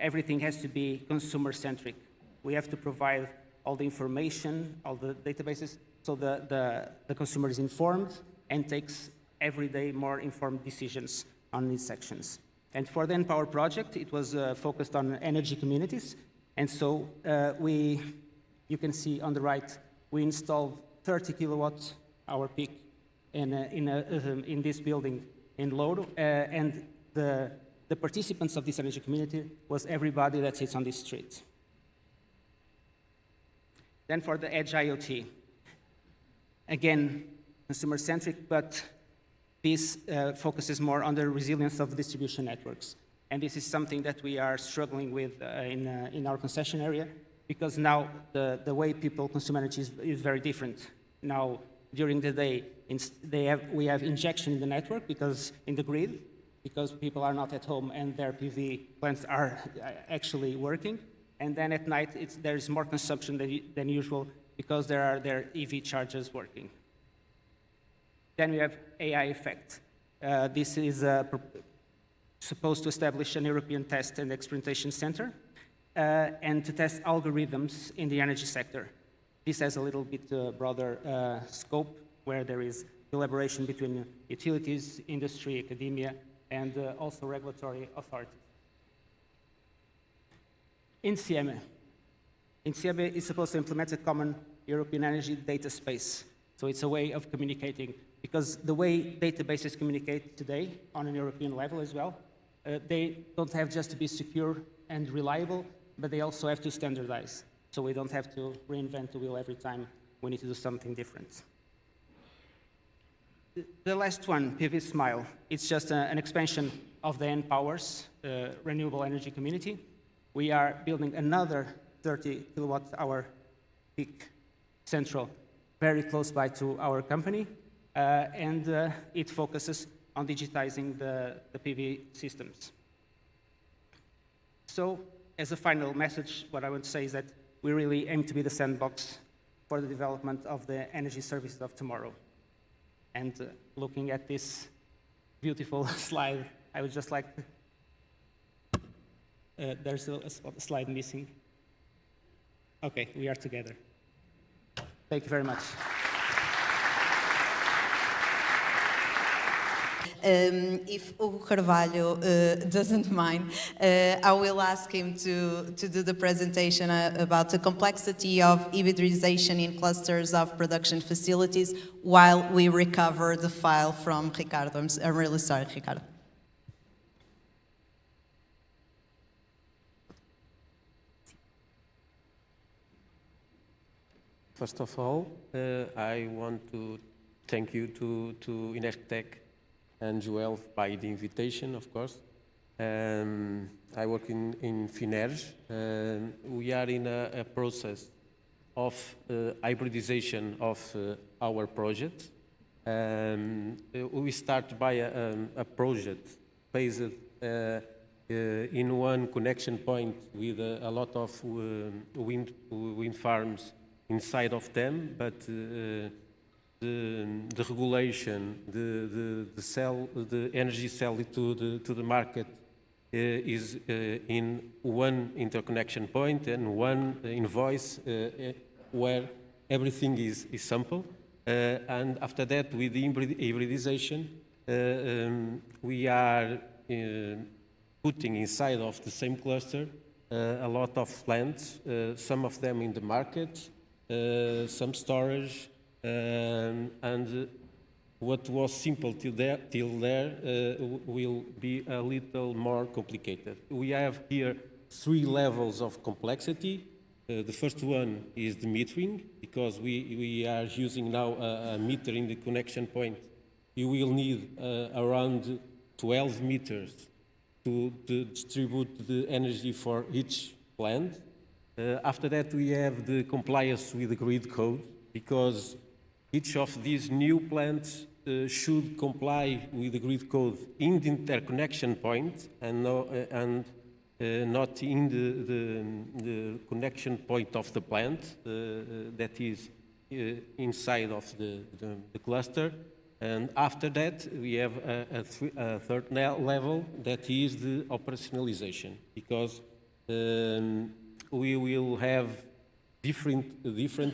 everything has to be consumer-centric. We have to provide all the information, all the databases, so the consumer is informed and takes every day more informed decisions on these sections. And for the Empower project, it was focused on energy communities. And so you can see on the right, we installed 30 kilowatt hour peak in this building in Louro. And the participants of this energy community was everybody that sits on this street. Then for the Edge IoT, again, consumer-centric, but this focuses more on the resilience of distribution networks. And this is something that we are struggling with in our concession area, because now the way people consume energy is very different. Now, during the day, we have injection in the network, because in the grid, because people are not at home and their PV plants are actually working. And then at night, there's more consumption than usual, because there are their EV chargers working. Then we have AI Effect. This is supposed to establish an European test and experimentation center and to test algorithms in the energy sector. This has a little bit broader scope, where there is collaboration between utilities, industry, academia, and also regulatory authorities. INCM is supposed to implement a common European energy data space. So it's a way of communicating, because the way databases communicate today on a European level as well, they don't have just to be secure and reliable, but they also have to standardize. So we don't have to reinvent the wheel every time we need to do something different. The last one, PV Smile, it's just an expansion of the Empower's renewable energy community. We are building another 30 kilowatt hour peak central very close by to our company, and it focuses on digitizing the PV systems. So as a final message, what I want to say is that we really aim to be the sandbox for the development of the energy services of tomorrow. And looking at this beautiful slide, I would just like to, there's a slide missing. Okay, we are together. Thank you very much. If Hugo Carvalho doesn't mind, I will ask him to do the presentation about the complexity of hybridization in clusters of production facilities while we recover the file from Ricardo. I'm really sorry, Ricardo. First of all, I want to thank you to INESC TEC and Joel by the invitation, of course. I work in FINERG. We are in a process of hybridization of our project. We start by a project based in one connection point with a lot of wind farms inside of them, but the regulation, the energy sell to the market is in one interconnection point and one invoice where everything is simple. And after that, with the hybridization, we are putting inside of the same cluster a lot of plants, some of them in the market, some storage, and what was simple till there will be a little more complicated. We have here 3 levels of complexity. The first one is the metering, because we are using now a meter in the connection point. You will need around 12 meters to distribute the energy for each plant. After that, we have the compliance with the grid code, because each of these new plants should comply with the grid code in the interconnection point and not in the connection point of the plant that is inside of the cluster. And after that, we have a third level that is the operationalization, because we will have different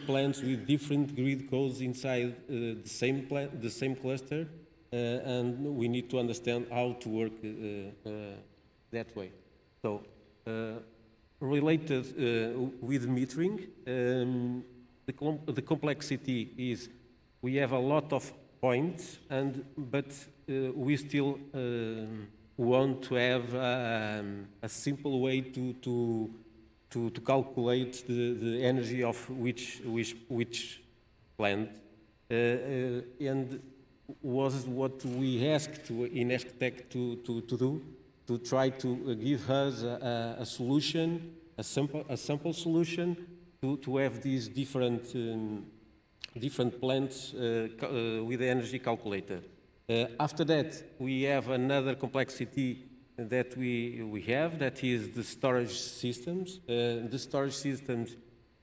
plants with different grid codes inside the same cluster, and we need to understand how to work that way. So, related with metering, the complexity is we have a lot of points, but we still want to have a simple way to calculate the energy of which plant, and was what we asked to INESC TEC to do, to try to give us a solution, a sample solution to have these different plants with the energy calculator. After that, we have another complexity that we have, that is the storage systems. The storage systems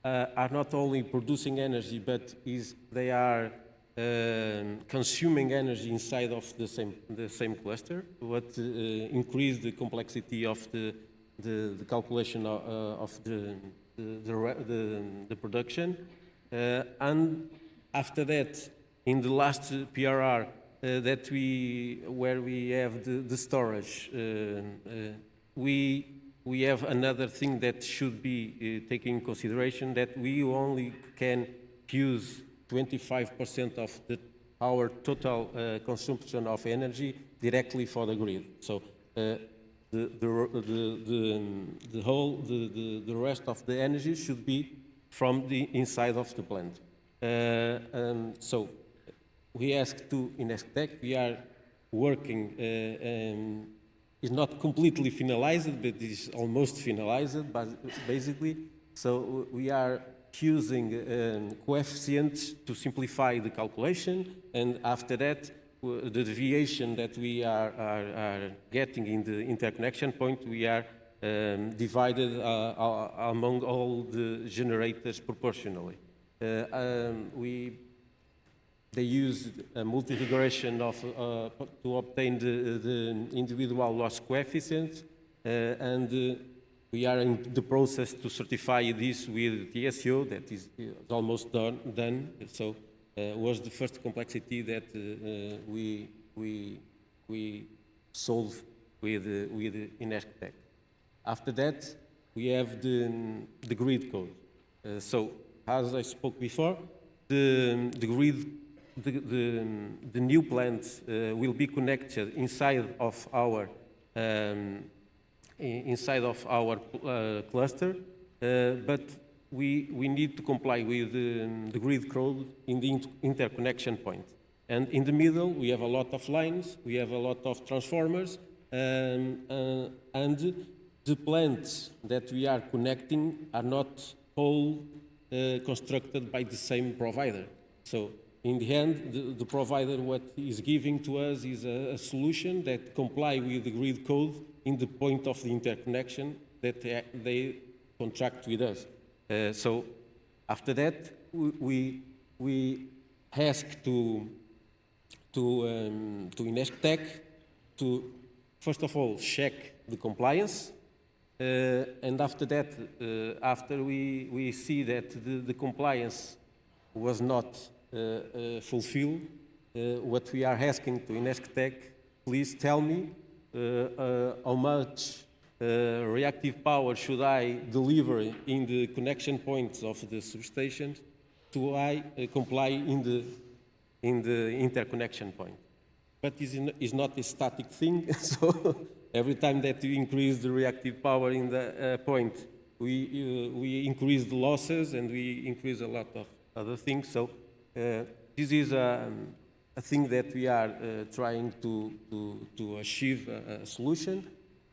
are not only producing energy, but they are consuming energy inside of the same cluster, what increase the complexity of the calculation of the production. And after that, in the last PRR, where we have the storage, we have another thing that should be taken in consideration, that we only can use 25% of our total consumption of energy directly for the grid. So the rest of the energy should be from the inside of the plant. So we asked to INESC TEC, we are working, it's not completely finalized, but it's almost finalized, basically. So we are using coefficients to simplify the calculation, and after that, the deviation that we are getting in the interconnection point, we are divided among all the generators proportionally. They used a multi-regression to obtain the individual loss coefficients, and We are in the process to certify this with the SEO, that is almost done. So was the first complexity that we solved with INESC TEC. After that, we have the grid code. So as I spoke before, the new plants will be connected inside of our cluster, but we need to comply with the grid code in the interconnection point. And in the middle, we have a lot of lines, we have a lot of transformers, and the plants that we are connecting are not all constructed by the same provider. So in the end, the provider, what is giving to us is a solution that comply with the grid code in the point of the interconnection that they contract with us. So after that, we ask to INESC TEC to, first of all, check the compliance. And after that, after we see that the compliance was not fulfilled, what we are asking to INESC TEC, please tell me how much reactive power should I deliver in the connection points of the substations to I comply in the interconnection point. But it's not a static thing, so every time that you increase the reactive power in the point, we increase the losses and we increase a lot of other things. So this is a thing that we are trying to achieve a solution.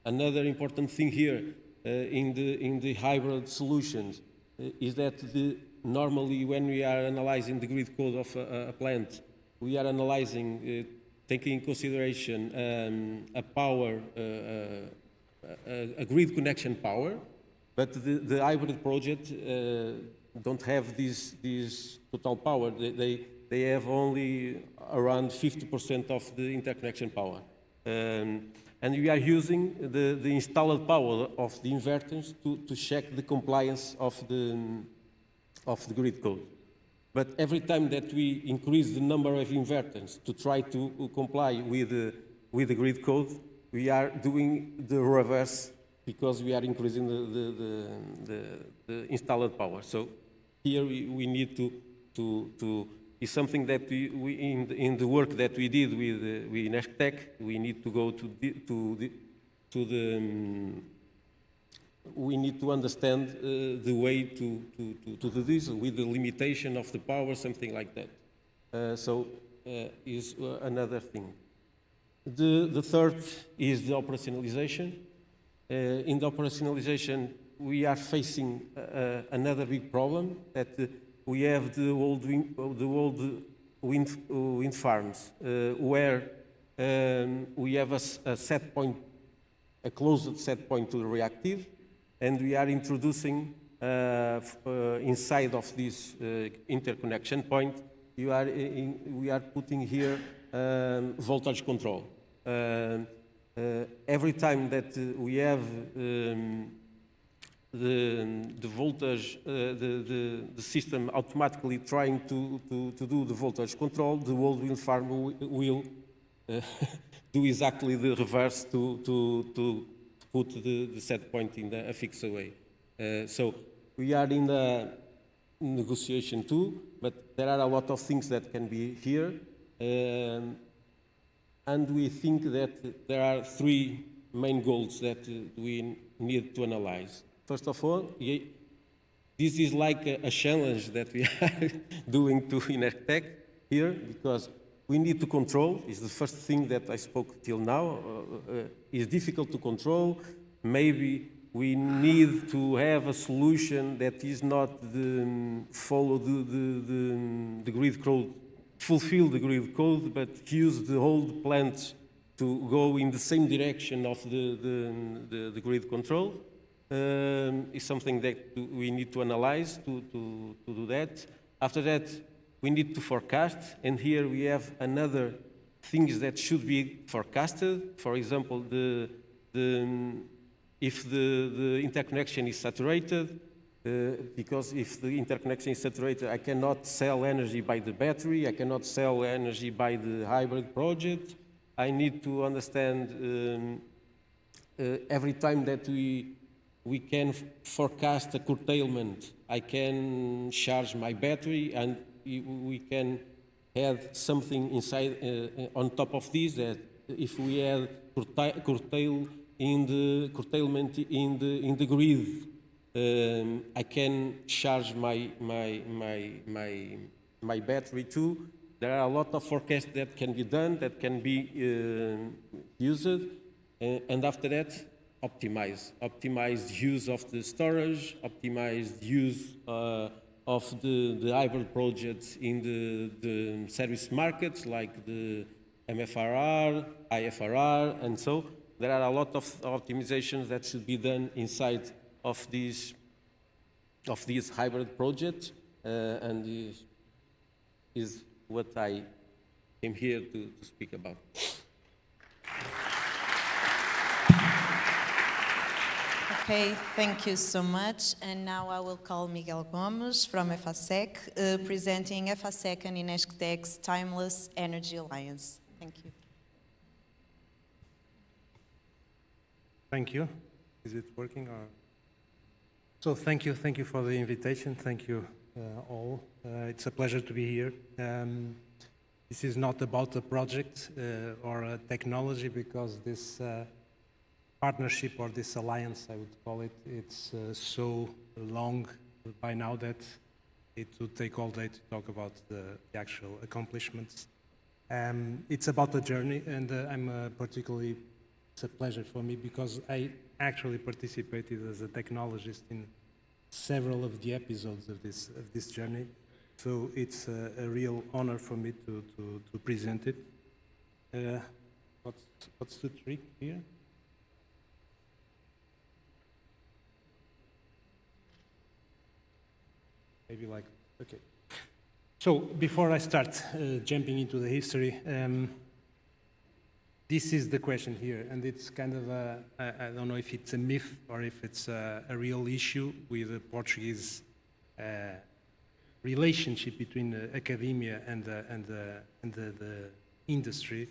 Another important thing here in the hybrid solutions is that normally when we are analyzing the grid code of a plant, we are analyzing, taking in consideration a grid connection power, but the hybrid project don't have this total power. They have only around 50% of the interconnection power. And we are using the installed power of the inverters to check the compliance of the grid code. But every time that we increase the number of inverters to try to comply with the grid code, we are doing the reverse because we are increasing the installed power. So here we need to is something that we in the work that we did with INESC TEC, we need to go we need to understand the way to do this with the limitation of the power, something like that. So is another thing. The third is the operationalization. In the operationalization, we are facing another big problem that we have the old wind farms where we have a set point, a closed set point to the reactive, and we are introducing inside of this interconnection point, we are putting here voltage control. Every time that we have the voltage, the system automatically trying to do the voltage control, the old wind farm will do exactly the reverse to put the set point in a fixed way. So we are in the negotiation too, but there are a lot of things that can be here. And we think that there are three main goals that we need to analyze. First of all, this is like a challenge that we are doing to INESC TEC here, because we need to control. It's the first thing that I spoke till now. It's difficult to control. Maybe we need to have a solution that is not follow the grid code, fulfill the grid code, but use the old plants to go in the same direction of the grid control. Is something that we need to analyze to do that. After that, we need to forecast, and here we have another things that should be forecasted. For example, if the interconnection is saturated, because if the interconnection is saturated, I cannot sell energy by the battery, I cannot sell energy by the hybrid project. I need to understand every time that we can forecast a curtailment, I can charge my battery, and we can add something inside on top of this, that if we add curtailment in the grid, I can charge my battery too. There are a lot of forecasts that can be done, that can be used, and after that, optimize the use of the storage, optimize the use of the hybrid projects in the service markets like the MFRR, IFRR, and so there are a lot of optimizations that should be done inside of these hybrid projects, and this is what I came here to speak about. Okay, thank you so much. And now I will call Miguel Gomes from FASEC, presenting FASEC and INESC TEC's Timeless Energy Alliance. Thank you. Thank you. Is it working? So thank you for the invitation. Thank you all. It's a pleasure to be here. This is not about a project or a technology, because this partnership, or this alliance, I would call it, it's so long by now that it would take all day to talk about the actual accomplishments. It's about the journey, and it's a pleasure for me, because I actually participated as a technologist in several of the episodes of this journey. So it's a real honor for me to present it. What's the trick here? Maybe like, okay. So before I start jumping into the history, this is the question here, and it's kind of I don't know if it's a myth or if it's a real issue with the Portuguese relationship between academia and the industry.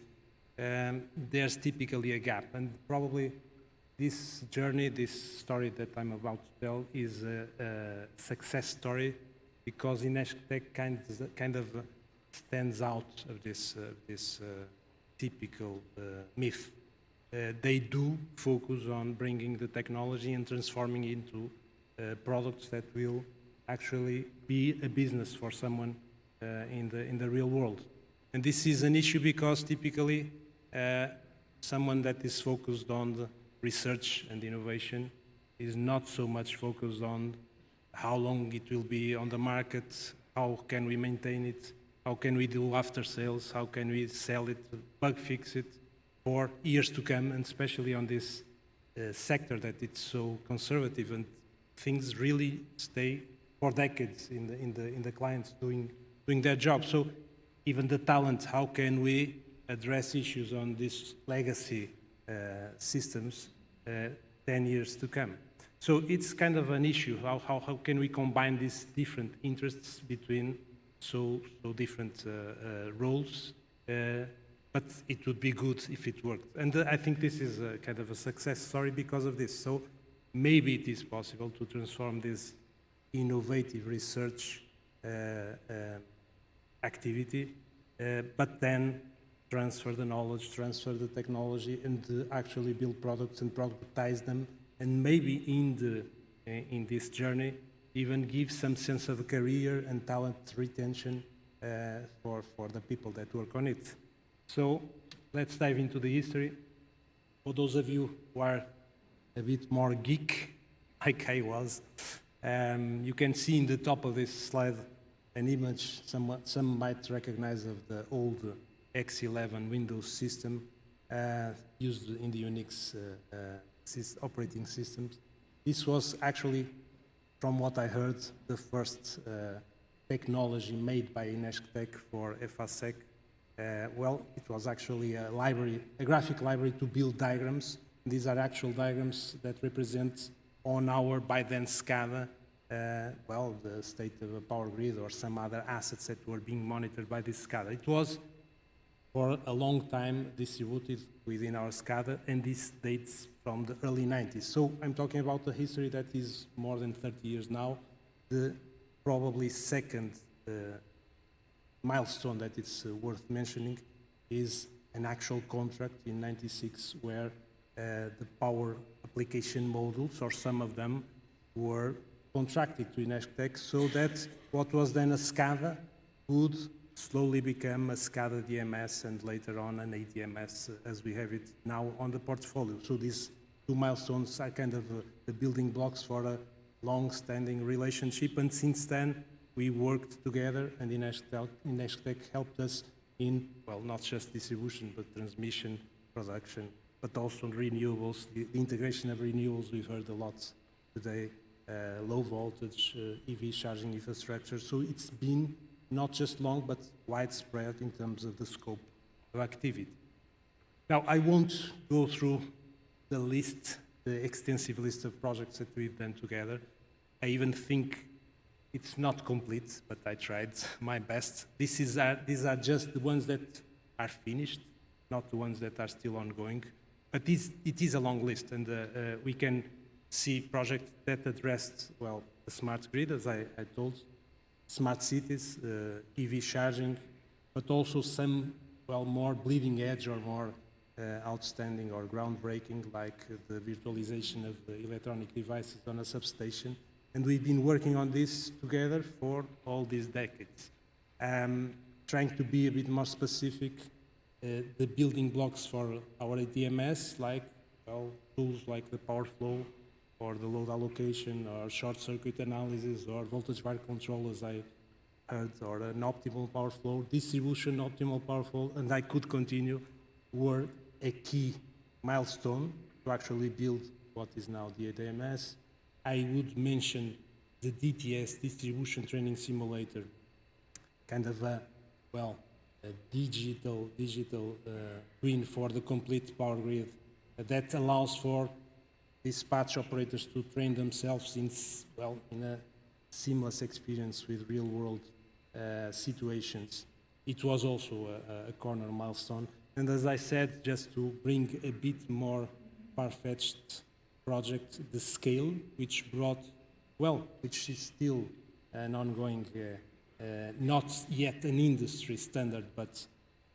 There's typically a gap, and probably this journey, this story that I'm about to tell, is a success story, because INESC TEC kind of stands out of this typical myth. They do focus on bringing the technology and transforming into products that will actually be a business for someone in the real world. And this is an issue because typically someone that is focused on the research and innovation is not so much focused on how long it will be on the market, how can we maintain it, how can we do after sales, how can we sell it, bug fix it for years to come, and especially on this sector that it's so conservative and things really stay for decades in the clients doing their job. So even the talent, how can we address issues on these legacy systems 10 years to come? So it's kind of an issue. How can we combine these different interests between so different roles? But it would be good if it worked. And I think this is a kind of a success story because of this. So maybe it is possible to transform this innovative research activity, but then transfer the knowledge, transfer the technology, and actually build products and productize them, and maybe in this journey even give some sense of career and talent retention for the people that work on it. So let's dive into the history. For those of you who are a bit more geek, like I was, you can see in the top of this slide an image some might recognize of the old X11 Windows system used in the Unix operating systems. This was actually, from what I heard, the first technology made by INESC TEC for FASEC. Well, it was actually a library, a graphic library to build diagrams These are actual diagrams that represent on our, by then, SCADA, well, the state of a power grid or some other assets that were being monitored by this SCADA. It was for a long time distributed within our SCADA, and this dates from the early 90s. So I'm talking about a history that is more than 30 years now. The probably second milestone that it's worth mentioning is an actual contract in 96 where the power application modules, or some of them, were contracted to INESC TEC so that what was then a SCADA would slowly become a SCADA DMS and later on an ADMS as we have it now on the portfolio. So these two milestones are kind of the building blocks for a long-standing relationship, and since then we worked together, and INESC TEC helped us in, well, not just distribution, but transmission, production, but also renewables, the integration of renewables we've heard a lot today, low voltage, EV charging infrastructure. So it's been not just long, but widespread in terms of the scope of activity. Now, I won't go through the list, the extensive list of projects that we've done together. I even think it's not complete, but I tried my best. These are just the ones that are finished, not the ones that are still ongoing. But it is a long list, and we can see projects that addressed, well, the smart grid, as I told, smart cities, EV charging, but also some, well, more bleeding edge or more outstanding or groundbreaking, like the virtualization of the electronic devices on a substation. And we've been working on this together for all these decades. Trying to be a bit more specific, the building blocks for our ADMS, like, well, tools like the power flow, or the load allocation, or short circuit analysis, or voltage bar control, as I heard, or an optimal power flow, distribution optimal power flow, and I could continue, were a key milestone to actually build what is now the ADMS. I would mention the DTS, Distribution Training Simulator, kind of a, well, a digital twin for the complete power grid that allows for dispatch operators to train themselves in, well, in a seamless experience with real-world situations. It was also a corner milestone. And as I said, just to bring a bit more far-fetched project, the scale, which brought, well, which is still an ongoing, not yet an industry standard, but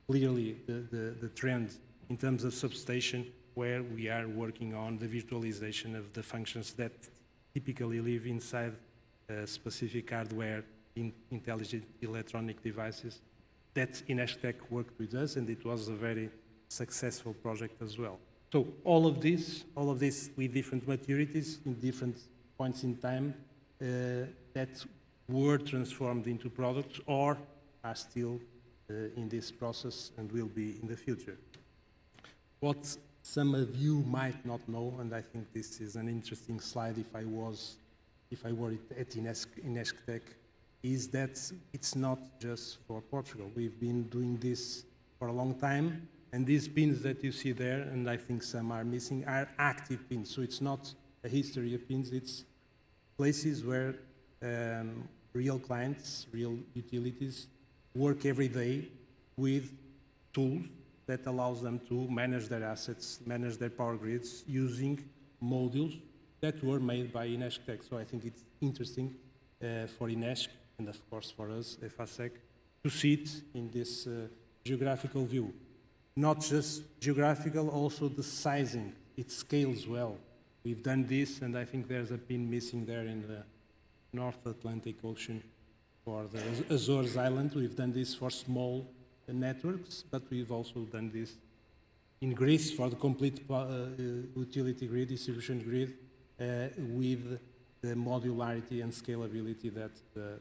clearly the trend in terms of substation, where we are working on the virtualization of the functions that typically live inside specific hardware in intelligent electronic devices. That INESC TEC worked with us, and it was a very successful project as well. So all of this with different maturities in different points in time that were transformed into products or are still in this process and will be in the future. What some of you might not know, and I think this is an interesting slide if I were at INESC TEC, is that it's not just for Portugal. We've been doing this for a long time, and these pins that you see there, and I think some are missing, are active pins. So it's not a history of pins, it's places where real clients, real utilities work every day with tools that allows them to manage their assets, manage their power grids using modules that were made by INESC TEC. So I think it's interesting for INESC, and of course for us, EFASEC, to see it in this geographical view. Not just geographical, also the sizing. It scales well. We've done this, and I think there's a pin missing there in the North Atlantic Ocean for the Azores Island. We've done this for small networks, but we've also done this in Greece for the complete utility grid, distribution grid, with the modularity and scalability that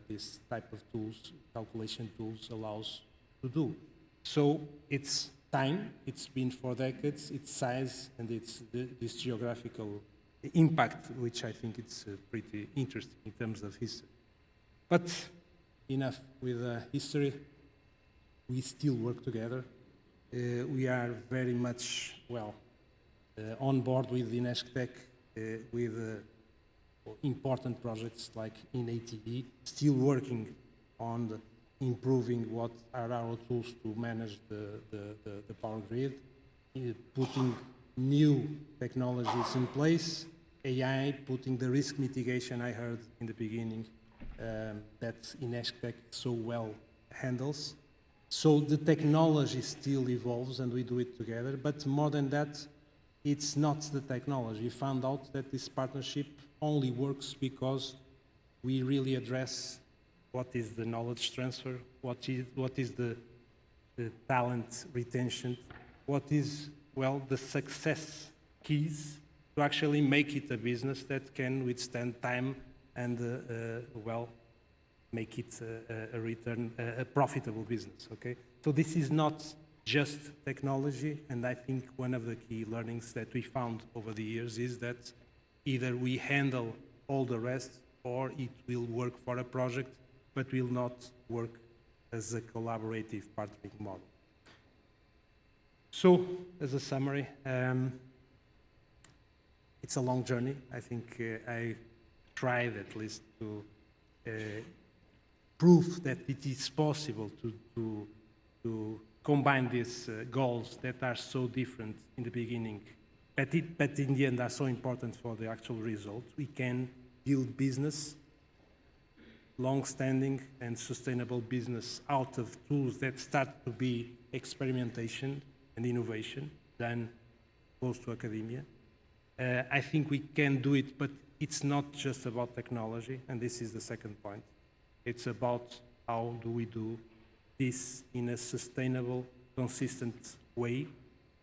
this type of tools, calculation tools, allows to do. So it's time, it's been for decades, its size, and it's this geographical impact, which I think it's pretty interesting in terms of history. But enough with history. We still work together. We are very much, well, on board with INESC TEC with important projects like INETE, still working on improving what are our tools to manage the power grid, putting new technologies in place, AI, putting the risk mitigation I heard in the beginning that INESC TEC so well handles. So the technology still evolves and we do it together, but more than that, it's not the technology. We found out that this partnership only works because we really address what is the knowledge transfer, what is the talent retention, what is, well, the success keys to actually make it a business that can withstand time and, well, make it a profitable business, okay? So this is not just technology, and I think one of the key learnings that we found over the years is that either we handle all the rest or it will work for a project, but will not work as a collaborative partnering model. So, as a summary, it's a long journey. I think I tried at least to prove that it is possible to combine these goals that are so different in the beginning, but in the end are so important for the actual result. We can build business, long-standing and sustainable business out of tools that start to be experimentation and innovation done close to academia. I think we can do it, but it's not just about technology, and this is the second point. It's about how do we do this in a sustainable, consistent way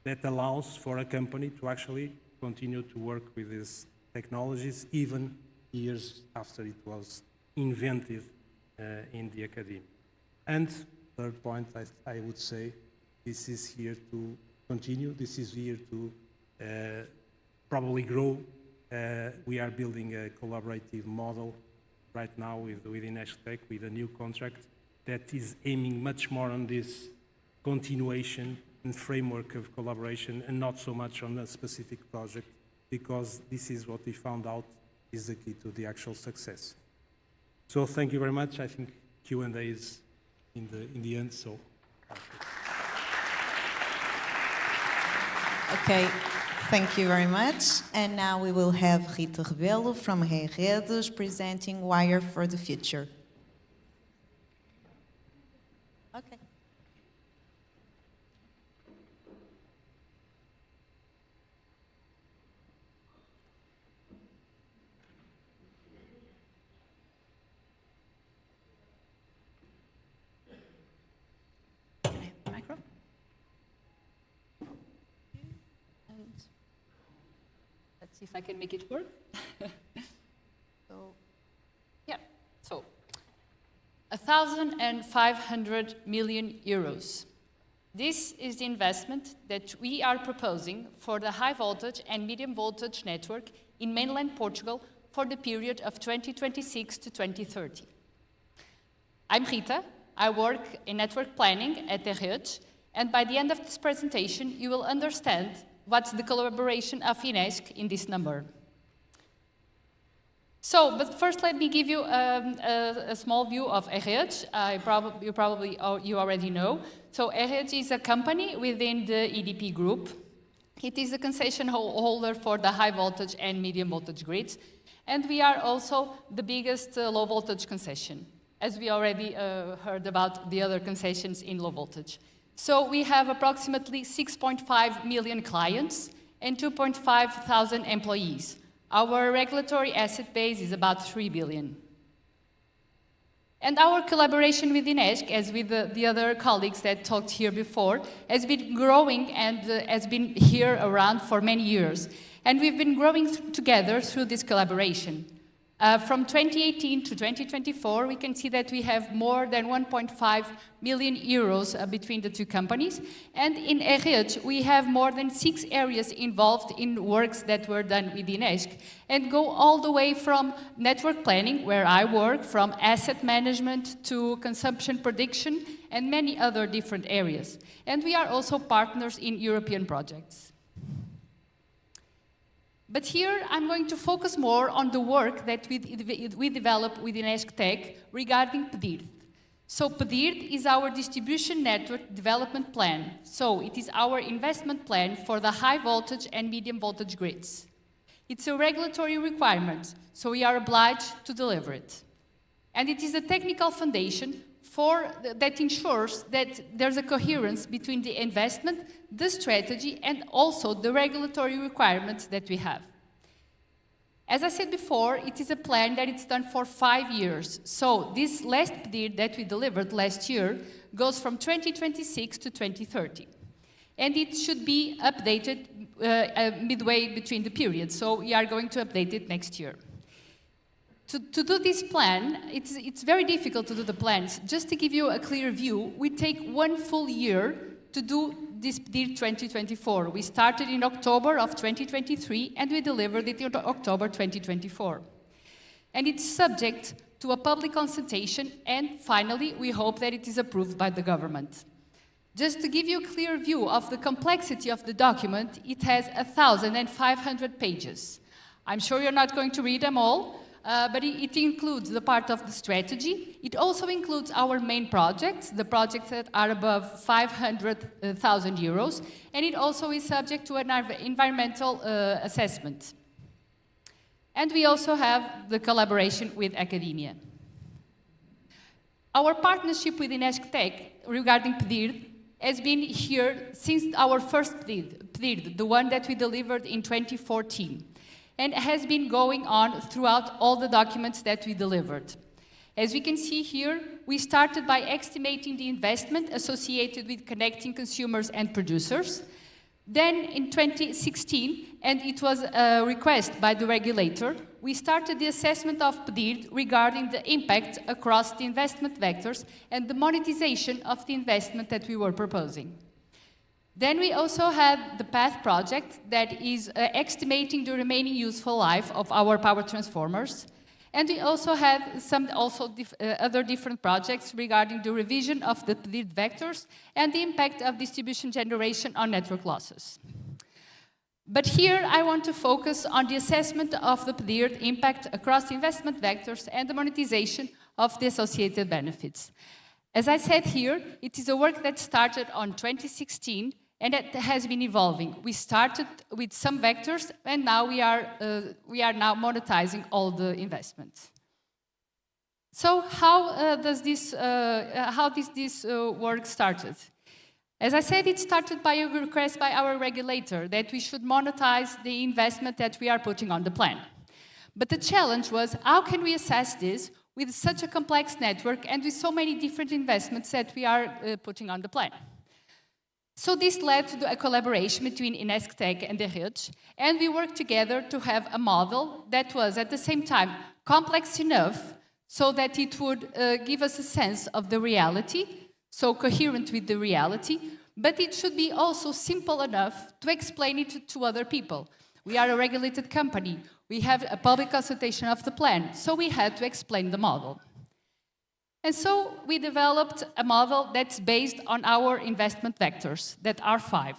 that allows for a company to actually continue to work with these technologies even years after it was invented in the academy. And third point, I would say, this is here to continue. This is here to probably grow. We are building a collaborative model right now with INESC TEC with a new contract that is aiming much more on this continuation and framework of collaboration and not so much on a specific project, because this is what we found out is the key to the actual success. So thank you very much. I think Q&A is in the end, so. Okay, thank you very much. And now we will have Rita Rebelo from Redes presenting Wire for the Future. Okay. Micro. And let's see if I can make it work. So, yeah. So, 1,500 million euros. This is the investment that we are proposing for the high voltage and medium voltage network in mainland Portugal for the period of 2026 to 2030. I'm Rita. I work in network planning at Redes, and by the end of this presentation, you will understand what's the collaboration of INESC in this number. So, but first let me give you a small view of Redes. You already know. So Redes is a company within the EDP group. It is a concession holder for the high voltage and medium voltage grids. And we are also the biggest low voltage concession, as we already heard about the other concessions in low voltage. So we have approximately 6.5 million clients and 2.5 thousand employees. Our regulatory asset base is about 3 billion. And our collaboration with INESC, as with the other colleagues that talked here before, has been growing and has been here around for many years. And we've been growing together through this collaboration. From 2018 to 2024, we can see that we have more than 1.5 million euros between the two companies. And in Redes, we have more than 6 areas involved in works that were done with INESC, and go all the way from network planning, where I work, from asset management to consumption prediction, and many other different areas. And we are also partners in European projects. But here I'm going to focus more on the work that we develop with INESC TEC regarding PDIRT. So PDIRT is our distribution network development plan. So it is our investment plan for the high voltage and medium voltage grids. It's a regulatory requirement, so we are obliged to deliver it. And it is a technical foundation that ensures that there's a coherence between the investment, the strategy, and also the regulatory requirements that we have. As I said before, it is a plan that it's done for 5 years. So this last PDIRT that we delivered last year goes from 2026 to 2030. And it should be updated midway between the periods. So we are going to update it next year. To do this plan, it's very difficult to do the plans. Just to give you a clear view, we take 1 full year to do this PDIRT 2024. We started in October of 2023, and we delivered it in October 2024. And it's subject to a public consultation, and finally, we hope that it is approved by the government. Just to give you a clear view of the complexity of the document, it has 1,500 pages. I'm sure you're not going to read them all, but it includes the part of the strategy. It also includes our main projects, the projects that are above 500,000 euros, and it also is subject to an environmental assessment. And we also have the collaboration with academia. Our partnership with INESC TEC regarding PDIRT has been here since our first PDIRT, the one that we delivered in 2014. And has been going on throughout all the documents that we delivered. As we can see here, we started by estimating the investment associated with connecting consumers and producers. Then in 2016, and it was a request by the regulator, we started the assessment of PDIRT regarding the impact across the investment vectors and the monetization of the investment that we were proposing. Then we also had the PATH project that is estimating the remaining useful life of our power transformers. And we also had some other different projects regarding the revision of the PDIRT vectors and the impact of distribution generation on network losses. But here I want to focus on the assessment of the PDIRT impact across the investment vectors and the monetization of the associated benefits. As I said here, it is a work that started on 2016 and it has been evolving. We started with some vectors, and now we are now monetizing all the investments. So how does this work started? As I said, it started by a request by our regulator that we should monetize the investment that we are putting on the plan. But the challenge was, how can we assess this with such a complex network and with so many different investments that we are putting on the plan? So this led to a collaboration between INESC TEC and the REDES, and we worked together to have a model that was at the same time complex enough so that it would give us a sense of the reality, so coherent with the reality, but it should be also simple enough to explain it to other people. We are a regulated company. We have a public consultation of the plan, so we had to explain the model. And so we developed a model that's based on our investment vectors that are 5: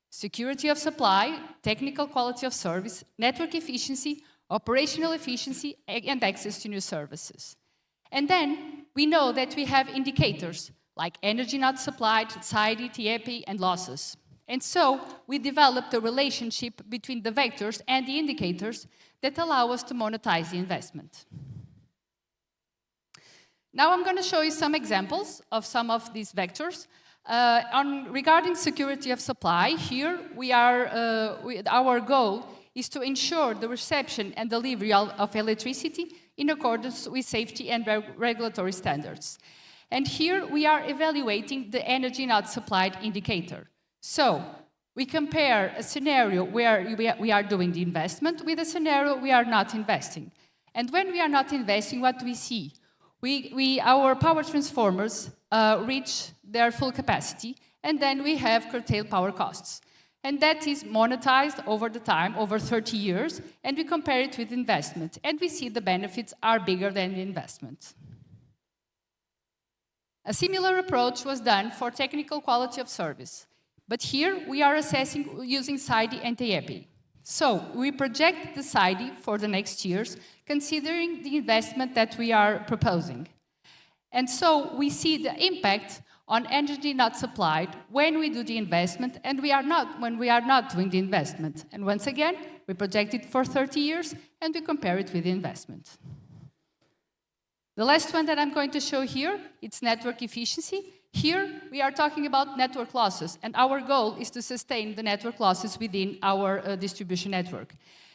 security of supply, technical quality of service, network efficiency, operational efficiency, and access to new services. And then we know that we have indicators like energy not supplied, SAIDI, TIEPI, and losses. And so we developed a relationship between the vectors and the indicators that allow us to monetize the investment. Now I'm going to show you some examples of some of these vectors. Regarding security of supply, here our goal is to ensure the reception and delivery of electricity in accordance with safety and regulatory standards. And here we are evaluating the energy not supplied indicator. So we compare a scenario where we are doing the investment with a scenario we are not investing. And when we are not investing, what do we see? Our power transformers reach their full capacity, and then we have curtailed power costs. And that is monetized over the time, over 30 years, and we compare it with investment, and we see the benefits are bigger than the investment. A similar approach was done for technical quality of service, but here we are assessing using SAIDI and TIEPI. So we project the SIDI for the next years, considering the investment that we are proposing. And so we see the impact on energy not supplied when we do the investment and when we are not doing the investment. And once again, we project it for 30 years and we compare it with the investment. The last one that I'm going to show here, it's network efficiency. Here, we are talking about network losses, and our goal is to sustain the network losses within our distribution network.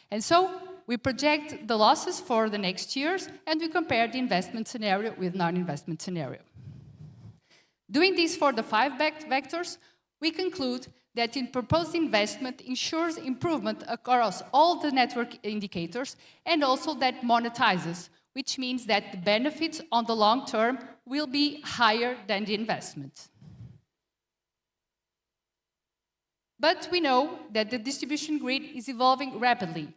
And so, we project the losses for the next years, and we compare the investment scenario with non-investment scenario. Doing this for the 5 vectors, we conclude that in proposed investment ensures improvement across all the network indicators, and also that monetizes, which means that the benefits on the long term will be higher than the investment. But we know that the distribution grid is evolving rapidly.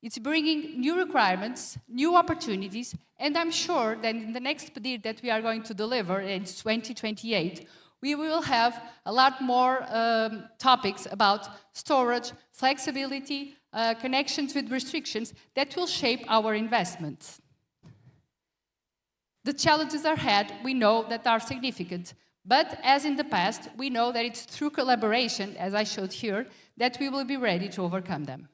It's bringing new requirements, new opportunities, and I'm sure that in the next PDIR that we are going to deliver in 2028, we will have a lot more topics about storage, flexibility, connections with restrictions that will shape our investments. The challenges ahead, we know that are significant, but as in the past, we know that it's through collaboration, as I showed here, that we will be ready to overcome them.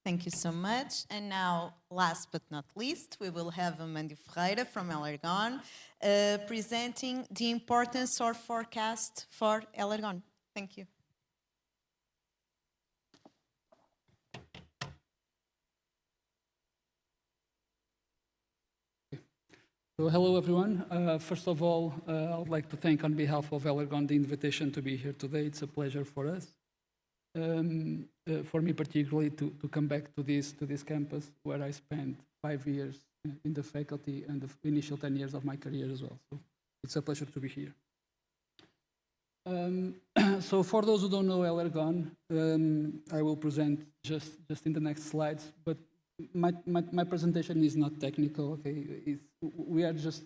Thank you so much. And now, last but not least, we will have Amanda Ferreira from Elergon presenting the importance of forecast for Elergon. Thank you. So hello, everyone. First of all, I would like to thank on behalf of Elergon the invitation to be here today. It's a pleasure for us. For me particularly to come back to this campus where I spent 5 years in the faculty and the initial 10 years of my career as well. So it's a pleasure to be here. So for those who don't know Elergon, I will present just in the next slides, but my presentation is not technical. Okay, we are just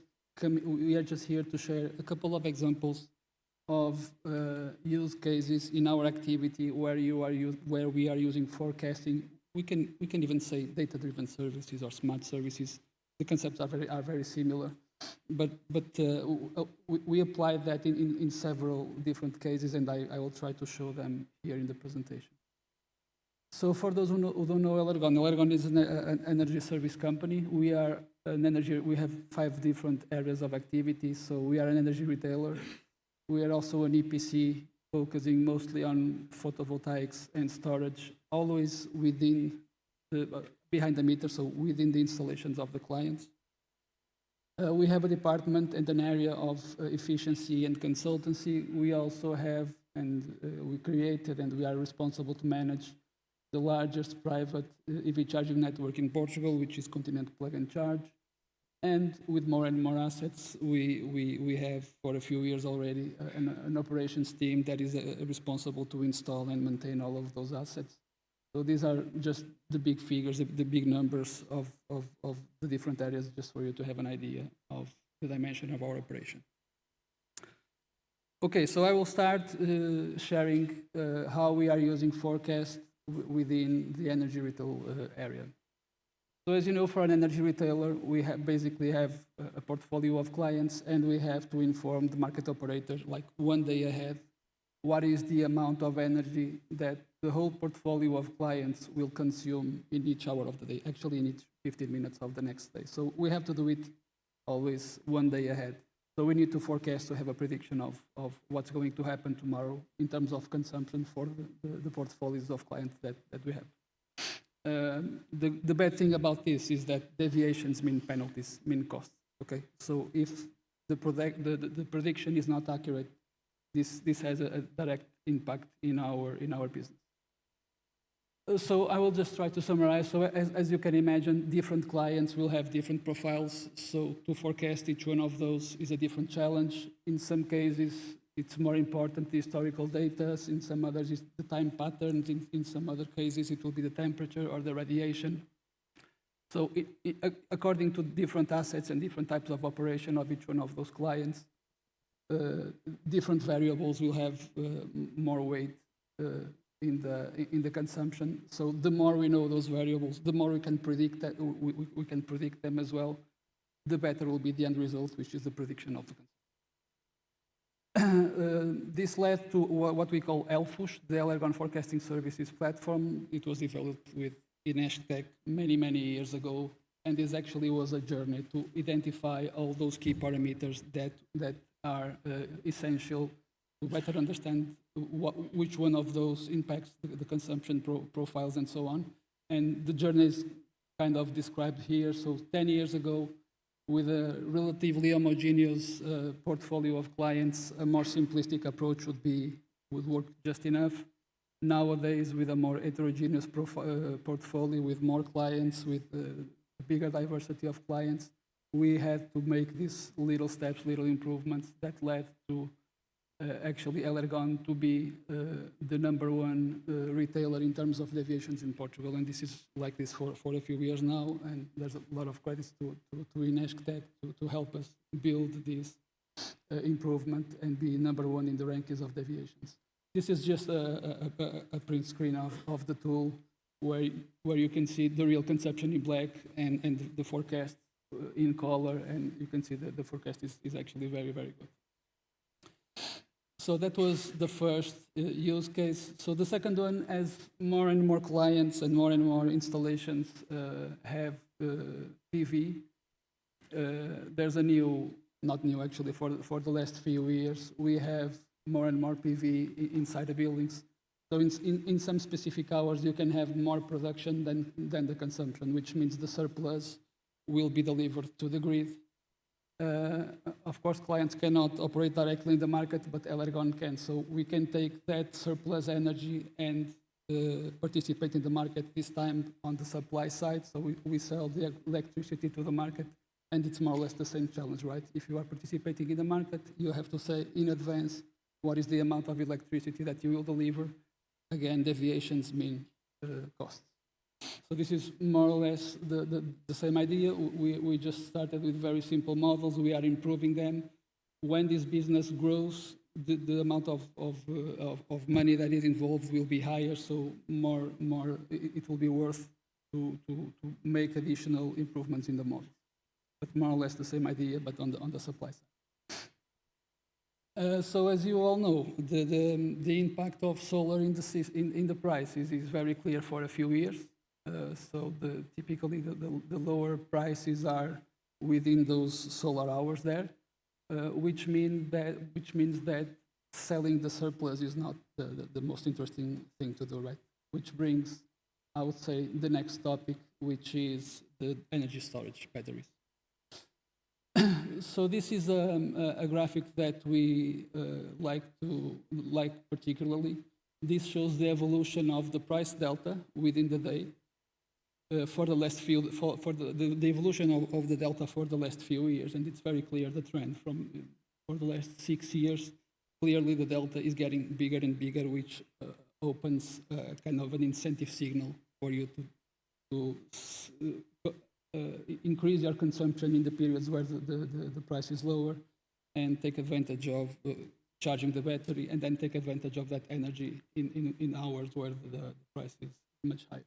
here to share a couple of examples of use cases in our activity where we are using forecasting. We can even say data-driven services or smart services. The concepts are very similar, but we apply that in several different cases, and I will try to show them here in the presentation. So for those who don't know Elergon is an energy service company. We have 5 different areas of activity. So we are an energy retailer. We are also an EPC focusing mostly on photovoltaics and storage, always within behind the meter, so within the installations of the clients. We have a department and an area of efficiency and consultancy. We also have, and we created, and we are responsible to manage the largest private EV charging network in Portugal, which is Continental Plug and Charge. And with more and more assets, we have for a few years already an operations team that is responsible to install and maintain all of those assets. So these are just the big figures, the big numbers of the different areas, just for you to have an idea of the dimension of our operation. Okay, so I will start sharing how we are using forecast within the energy retail area. So as you know, for an energy retailer, we basically have a portfolio of clients, and we have to inform the market operator, like 1 day ahead, what is the amount of energy that the whole portfolio of clients will consume in each hour of the day, actually in each 15 minutes of the next day. So we have to do it always 1 day ahead. So we need to forecast to have a prediction of what's going to happen tomorrow in terms of consumption for the portfolios of clients that we have. The bad thing about this is that deviations mean penalties, mean costs. Okay, so if the prediction is not accurate, this has a direct impact in our business. So I will just try to summarize. So as you can imagine, different clients will have different profiles. So to forecast each one of those is a different challenge. In some cases, it's more important the historical data. In some others, it's the time patterns. In some other cases, it will be the temperature or the radiation. So according to different assets and different types of operation of each one of those clients, different variables will have more weight in the consumption. So the more we know those variables, the more we can predict that we can predict them as well, the better will be the end result, which is the prediction of the consumption. This led to what we call ELFUS, the Elergon Forecasting Services Platform. It was developed with INESC TEC many years ago, and this actually was a journey to identify all those key parameters that are essential to better understand which one of those impacts the consumption profiles and so on. And the journey is kind of described here. So 10 years ago, with a relatively homogeneous portfolio of clients, a more simplistic approach would work just enough. Nowadays, with a more heterogeneous portfolio, with more clients, with a bigger diversity of clients, we had to make these little steps, little improvements that led to actually Elergon to be the #1 retailer in terms of deviations in Portugal. And this is like this for a few years now, and there's a lot of credits to INESC TEC to help us build this improvement and be #1 in the rankings of deviations. This is just a print screen of the tool where you can see the real consumption in black and the forecast in color, and you can see that the forecast is actually very good. So that was the first use case. So the second one, as more and more clients and more installations have PV, there's a new, not new actually, for the last few years, we have more and more PV inside the buildings. So in some specific hours, you can have more production than the consumption, which means the surplus will be delivered to the grid. Of course, clients cannot operate directly in the market, but Elergon can. So we can take that surplus energy and participate in the market, this time on the supply side. So we sell the electricity to the market, and it's more or less the same challenge, right? If you are participating in the market, you have to say in advance what is the amount of electricity that you will deliver. Again, deviations mean costs. So this is more or less the same idea. We just started with very simple models. We are improving them. When this business grows, the amount of money that is involved will be higher, so it will be worth to make additional improvements in the model. But more or less the same idea, but on the supply side. So as you all know, the impact of solar in the price is very clear for a few years. So typically the lower prices are within those solar hours there, which means that selling the surplus is not the most interesting thing to do, right? Which brings, I would say, the next topic, which is the energy storage batteries. So this is a graphic that we like particularly. This shows the evolution of the price delta within the day for the last few, for the evolution of the delta for the last few years, and it's very clear the trend for the last 6 years. Clearly, the delta is getting bigger and bigger, which opens kind of an incentive signal for you to increase your consumption in the periods where the price is lower, and take advantage of charging the battery, and then take advantage of that energy in hours where the price is much higher.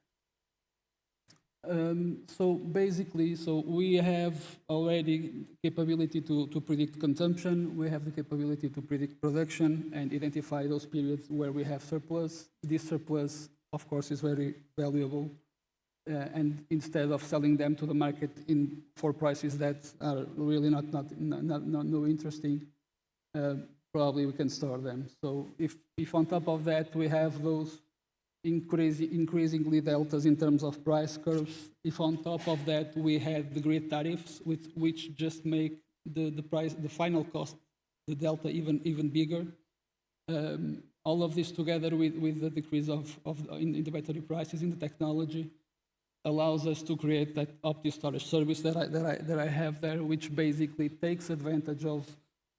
So basically, we have already capability to predict consumption. We have the capability to predict production and identify those periods where we have surplus. This surplus, of course, is very valuable. And instead of selling them to the market for prices that are really not interesting, probably we can store them. So if on top of that we have those increasingly deltas in terms of price curves, if on top of that we have the grid tariffs, which just make the final cost, the delta even bigger, all of this together with the decrease in the battery prices, in the technology, allows us to create that OptiStorage service that I have there, which basically takes advantage of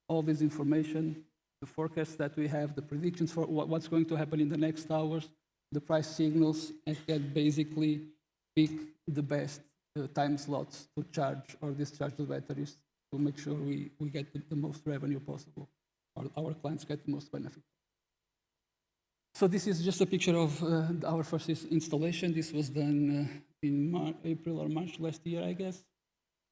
all this information, the forecasts that we have, the predictions for what's going to happen in the next hours, the price signals, and can basically pick the best time slots to charge or discharge the batteries to make sure we get the most revenue possible, or our clients get the most benefit. So this is just a picture of our first installation. This was done in April or March last year, I guess.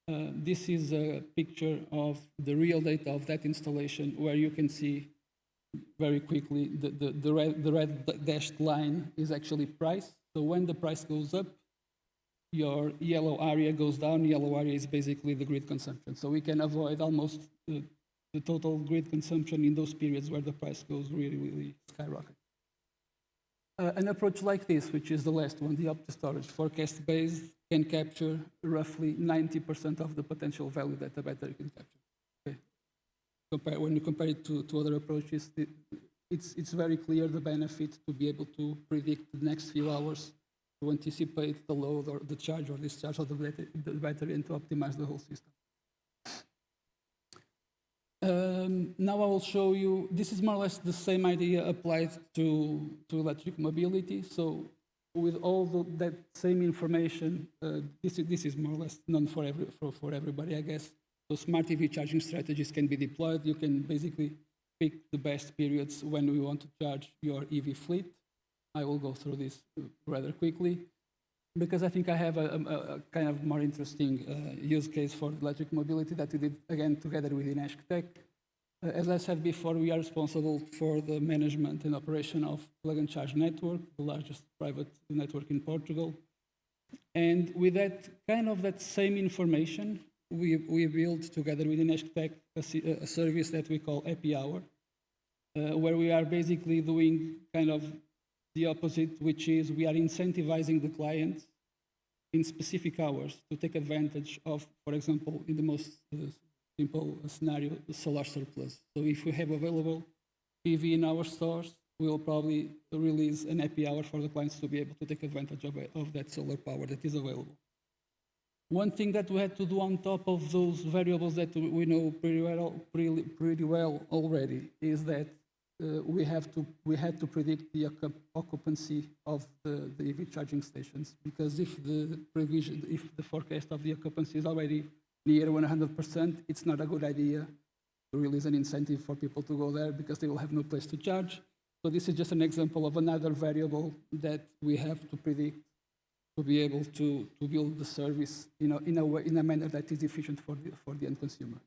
This is a picture of the real data of that installation, where you can see very quickly the red dashed line is actually price. So when the price goes up, your yellow area goes down. Yellow area is basically the grid consumption. So we can avoid almost the total grid consumption in those periods where the price goes really, really skyrocket. An approach like this, which is the last one, the OptiStorage forecast-based, can capture roughly 90% of the potential value that the battery can capture. Okay. When you compare it to other approaches, it's very clear the benefit to be able to predict the next few hours, to anticipate the load or the charge or discharge of the battery and to optimize the whole system. Now I will show you, this is more or less the same idea applied to electric mobility. So with all that same information, this is more or less known for everybody, I guess. So smart EV charging strategies can be deployed. You can basically pick the best periods when we want to charge your EV fleet. I will go through this rather quickly, because I think I have a kind of more interesting use case for electric mobility that we did, again, together with INESC TEC. As I said before, we are responsible for the management and operation of Plug and Charge Network, the largest private network in Portugal. And with that that same information, we built together with INESC TEC a service that we call Happy Hour, where we are basically doing kind of the opposite, which is we are incentivizing the clients in specific hours to take advantage of, for example, in the most simple scenario, the solar surplus. So if we have available PV in our stores, we will probably release an happy hour for the clients to be able to take advantage of that solar power that is available. One thing that we had to do on top of those variables that we know pretty well already is that we had to predict the occupancy of the EV charging stations, because if the forecast of the occupancy is already near 100%, it's not a good idea to release an incentive for people to go there because they will have no place to charge. So this is just an example of another variable that we have to predict to be able to build the service in a manner that is efficient for the end consumer.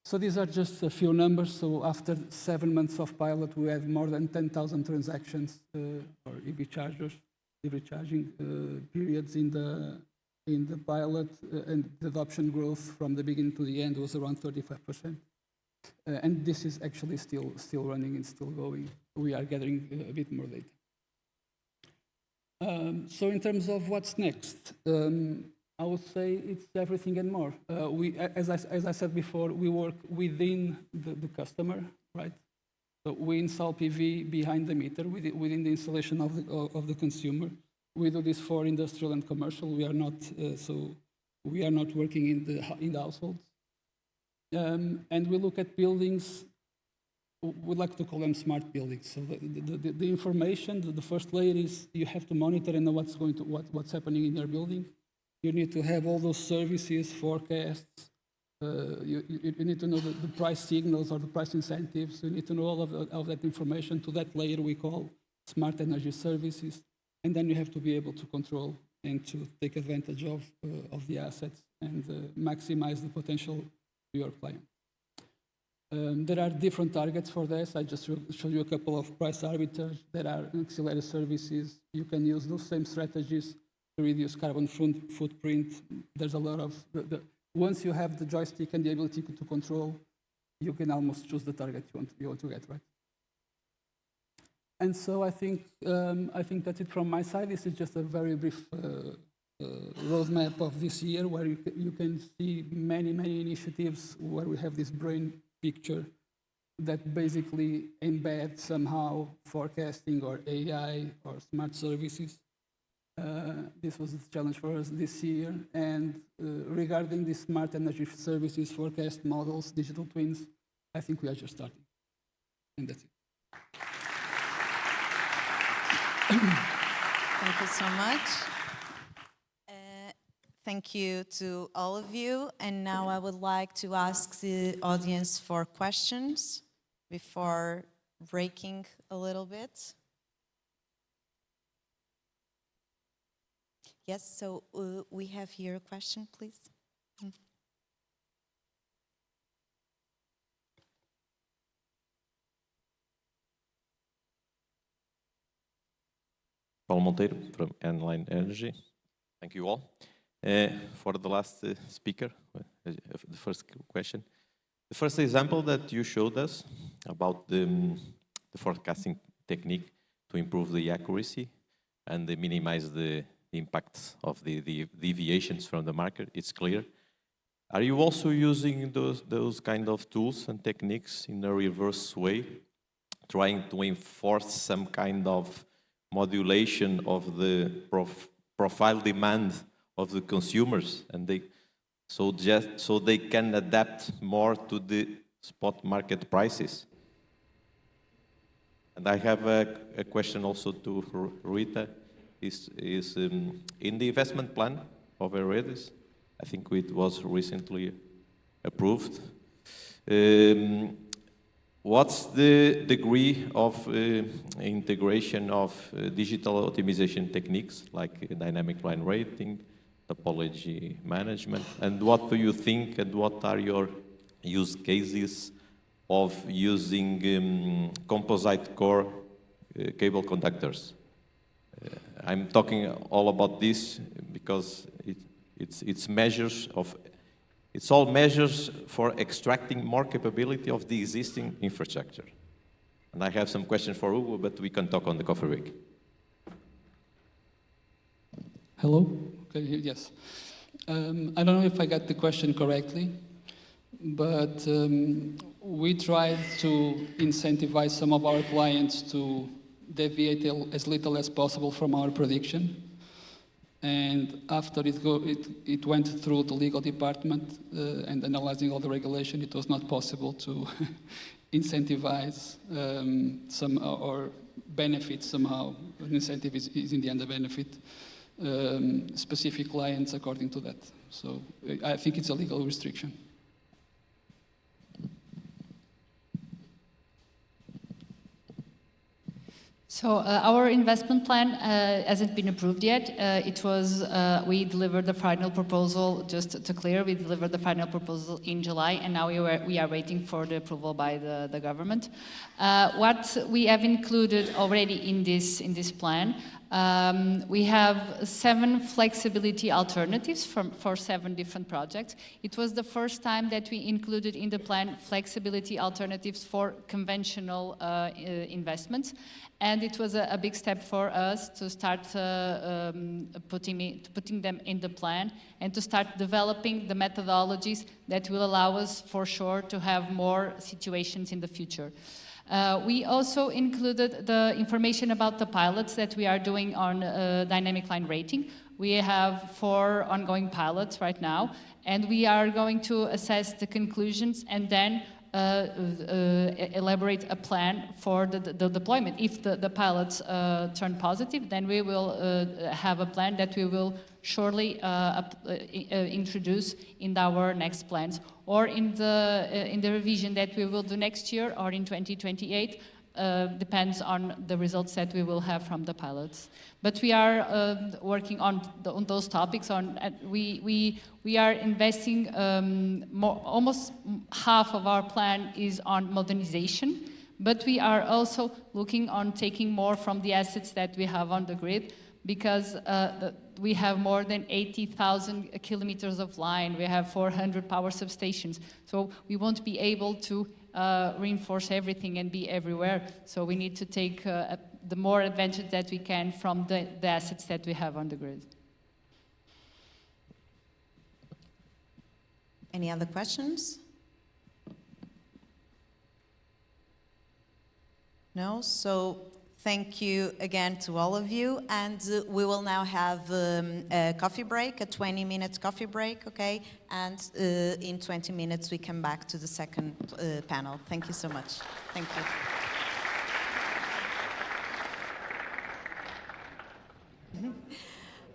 So these are just a few numbers. So after 7 months of pilot, we have more than 10,000 transactions or EV charging periods in the pilot, and the adoption growth from the beginning to the end was around 35%. And this is actually still running and still going. We are gathering a bit more data. So in terms of what's next, I would say it's everything and more. As I said before, we work within the customer, right? So we install PV behind the meter within the installation of the consumer. We do this for industrial and commercial. We are not working in the households. And we look at buildings. We like to call them smart buildings. So the information, the first layer is you have to monitor and know what's happening in your building. You need to have all those services, forecasts. You need to know the price signals or the price incentives. You need to know all of that information. To that layer we call smart energy services. And then you have to be able to control and to take advantage of the assets and maximize the potential to your client. There are different targets for this. I just showed you a couple of price arbitrage. There are ancillary services. You can use those same strategies to reduce carbon footprint. There's a lot of, once you have the joystick and the ability to control, you can almost choose the target you want to get, right? And so I think that's it from my side. This is just a very brief roadmap of this year, where you can see many initiatives where we have this brain picture that basically embed somehow forecasting or AI or smart services. This was the challenge for us this year. And regarding the smart energy services, forecast models, digital twins, I think we are just starting. And that's it. Thank you so much. Thank you to all of you. And now I would like to ask the audience for questions before breaking a little bit. Yes, so we have here a question, please. Paulo Monteiro from Online Energy. Thank you all. For the last speaker, the first question. The first example that you showed us about the forecasting technique to improve the accuracy and minimize the impacts of the deviations from the market, it's clear. Are you also using those kind of tools and techniques in a reverse way, trying to enforce some kind of modulation of the profile demand of the consumers, and so they can adapt more to the spot market prices? And I have a question also to Rita. Is in the investment plan of Aeroedis, I think it was recently approved. What's the degree of integration of digital optimization techniques like dynamic line rating, topology management, and what do you think and what are your use cases of using composite core cable conductors? I'm talking all about this because it's measures of. It's all measures for extracting more capability of the existing infrastructure. And I have some questions for Hugo, but we can talk on the coffee break. Hello? Okay, yes. I don't know if I got the question correctly, but we tried to incentivize some of our clients to deviate as little as possible from our prediction. And after it went through the legal department and analyzing all the regulation, it was not possible to incentivize some or benefit somehow. An incentive is in the end a benefit specific clients according to that. So I think it's a legal restriction. So our investment plan hasn't been approved yet. We delivered the final proposal, just to clear, we delivered the final proposal in July, and now we are waiting for the approval by the government. What we have included already in this plan, we have 7 flexibility alternatives for 7 different projects. It was the first time that we included in the plan flexibility alternatives for conventional investments. And it was a big step for us to start putting them in the plan and to start developing the methodologies that will allow us for sure to have more situations in the future. We also included the information about the pilots that we are doing on dynamic line rating. We have 4 ongoing pilots right now, and we are going to assess the conclusions and then elaborate a plan for the deployment. If the pilots turn positive, then we will have a plan that we will surely introduce in our next plans, or in the revision that we will do next year or in 2028. Depends on the results that we will have from the pilots. But we are working on those topics. We are investing almost half of our plan is on modernization, but we are also looking on taking more from the assets that we have on the grid, because we have more than 80,000 kilometers of line. We have 400 power substations. So we won't be able to reinforce everything and be everywhere. So we need to take the more advantage that we can from the assets that we have on the grid. Any other questions? No? So thank you again to all of you. And we will now have a coffee break, a 20-minute coffee break, okay? And in 20 minutes, we come back to the second panel. Thank you so much. Thank you.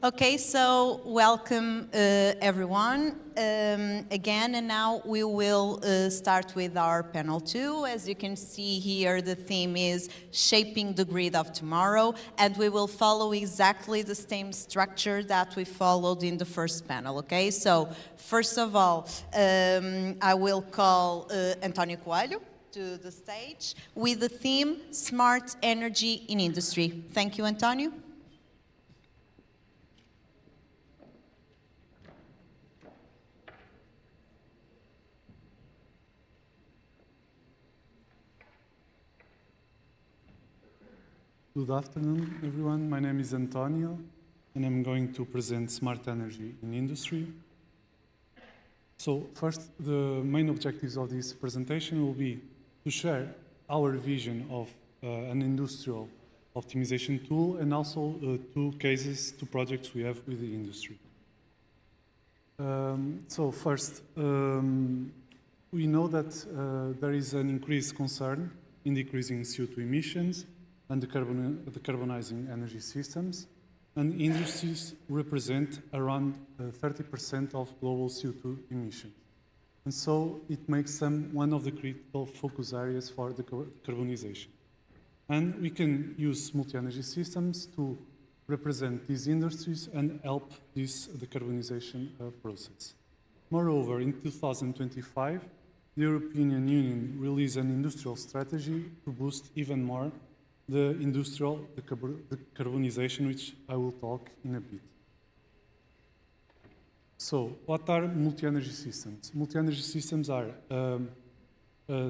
Okay, so welcome everyone again, and now we will start with our panel 2. As you can see here, the theme is Shaping the Grid of Tomorrow, and we will follow exactly the same structure that we followed in the first panel, okay? So, first of all, I will call António Coelho to the stage with the theme Smart Energy in Industry. Thank you, António. Good afternoon, everyone. My name is Antonio, and I'm going to present Smart Energy in Industry. So first, the main objectives of this presentation will be to share our vision of an industrial optimization tool and also two projects we have with the industry. So first, we know that there is an increased concern in decreasing CO2 emissions and decarbonizing energy systems, and industries represent around 30% of global CO2 emissions. And so it makes them one of the critical focus areas for decarbonization. And we can use multi-energy systems to represent these industries and help this decarbonization process. Moreover, in 2025, the European Union released an industrial strategy to boost even more the industrial decarbonization, which I will talk in a bit. So, what are multi-energy systems? Multi-energy systems are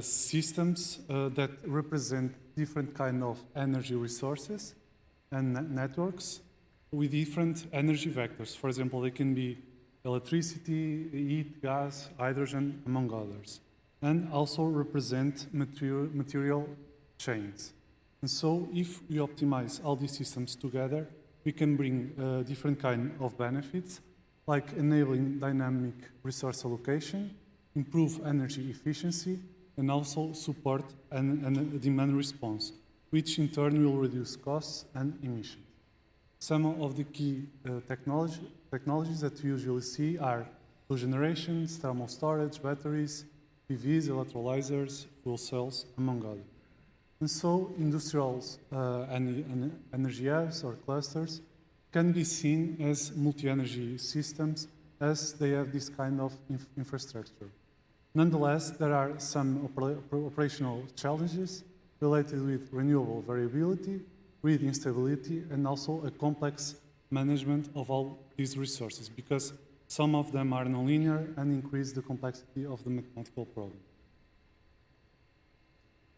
systems that represent different kind of energy resources and networks with different energy vectors. For example, they can be electricity, heat, gas, hydrogen, among others, and also represent material chains. And so if we optimize all these systems together, we can bring different kind of benefits, like enabling dynamic resource allocation, improve energy efficiency, and also support a demand response, which in turn will reduce costs and emissions. Some of the key technologies that we usually see are cogeneration, thermal storage, batteries, PVs, electrolyzers, fuel cells, among others. And so industrials and energy hubs or clusters can be seen as multi-energy systems as they have this kind of infrastructure. Nonetheless, there are some operational challenges related with renewable variability, grid instability, and also a complex management of all these resources, because some of them are nonlinear and increase the complexity of the mathematical problem.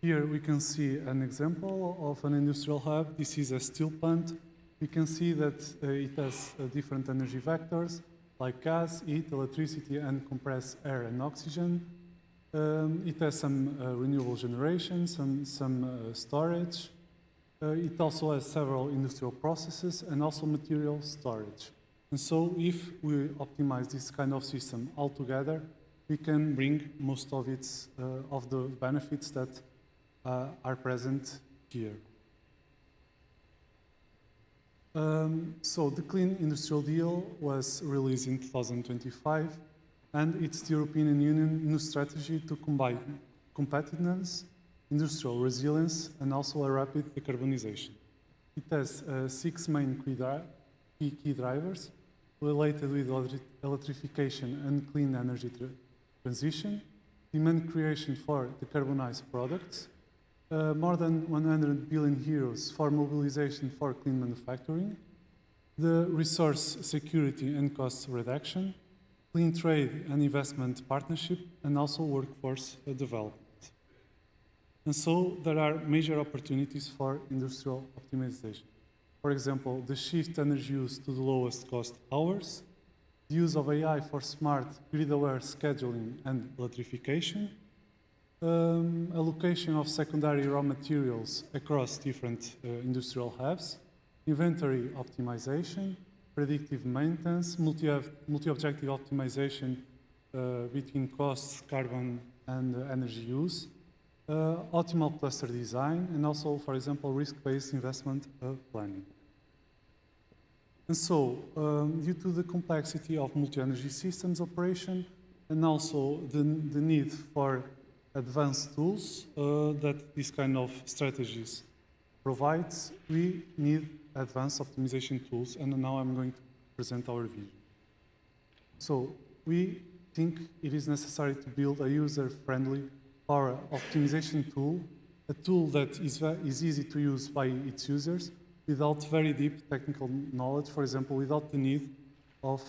Here we can see an example of an industrial hub. This is a steel plant. We can see that it has different energy vectors like gas, heat, electricity, and compressed air and oxygen. It has some renewable generation, some storage. It also has several industrial processes and also material storage. And so if we optimize this kind of system altogether, we can bring most of the benefits that are present here. So the Clean Industrial Deal was released in 2025, and it's the European Union new strategy to combine competitiveness, industrial resilience, and also a rapid decarbonization. It has 6 main key drivers related with electrification and clean energy transition, demand creation for decarbonized products, more than 100 billion euros for mobilization for clean manufacturing, the resource security and cost reduction, clean trade and investment partnership, and also workforce development. And so there are major opportunities for industrial optimization. For example, the shift energy use to the lowest cost hours, the use of AI for smart grid-aware scheduling and electrification, allocation of secondary raw materials across different industrial hubs, inventory optimization, predictive maintenance, multi-objective optimization between costs, carbon, and energy use, optimal cluster design, and also, for example, risk-based investment planning. And so, due to the complexity of multi-energy systems operation and also the need for advanced tools that this kind of strategies provides, we need advanced optimization tools, and now I'm going to present our vision. So, we think it is necessary to build a user-friendly power optimization tool, a tool that is easy to use by its users without very deep technical knowledge, for example, without the need of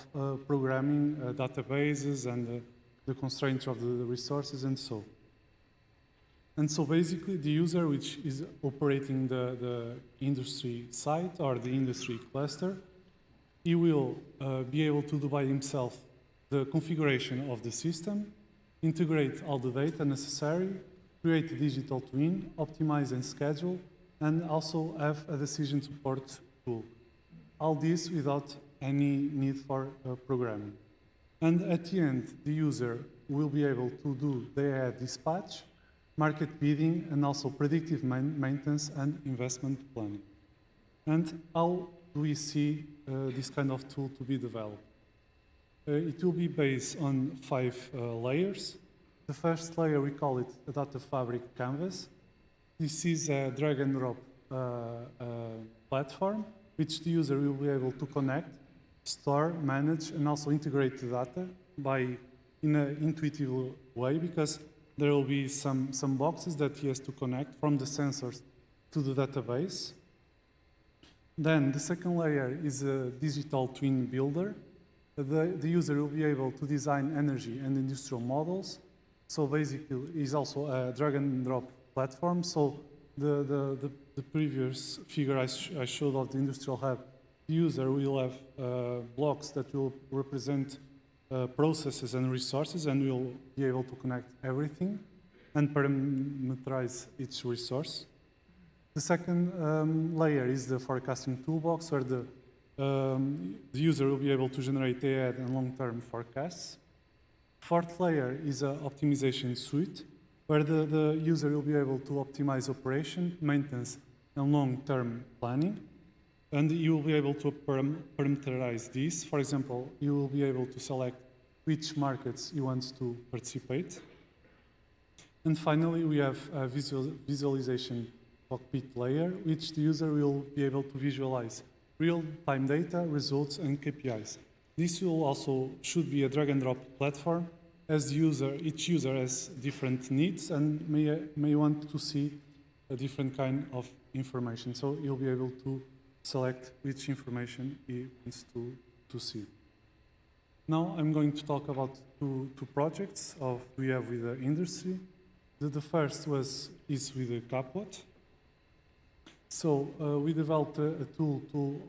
programming databases and the constraints of the resources and so. And so basically the user which is operating the industry site or the industry cluster, he will be able to do by himself the configuration of the system, integrate all the data necessary, create a digital twin, optimize and schedule, and also have a decision support tool. All this without any need for programming. And at the end, the user will be able to do day-ahead dispatch, market bidding, and also predictive maintenance and investment planning. And how do we see this kind of tool to be developed? It will be based on 5 layers. The first layer, we call it a data fabric canvas. This is a drag and drop platform, which the user will be able to connect, store, manage, and also integrate the data in an intuitive way, because there will be some boxes that he has to connect from the sensors to the database. Then the second layer is a digital twin builder. The user will be able to design energy and industrial models. So basically, it's also a drag and drop platform. So the previous figure I showed of the industrial hub, the user will have blocks that will represent processes and resources, and will be able to connect everything and parameterize each resource. The second layer is the forecasting toolbox, where the user will be able to generate day-ahead and long-term forecasts. Fourth layer is an optimization suite, where the user will be able to optimize operation, maintenance, and long-term planning. And you will be able to parameterize this. For example, you will be able to select which markets you want to participate. And finally, we have a visualization cockpit layer, which the user will be able to visualize real-time data, results, and KPIs. This will also should be a drag-and-drop platform, as each user has different needs and may want to see a different kind of information. So you'll be able to select which information he wants to see. Now I'm going to talk about two projects we have with the industry. The first is with the Capot. So we developed a tool to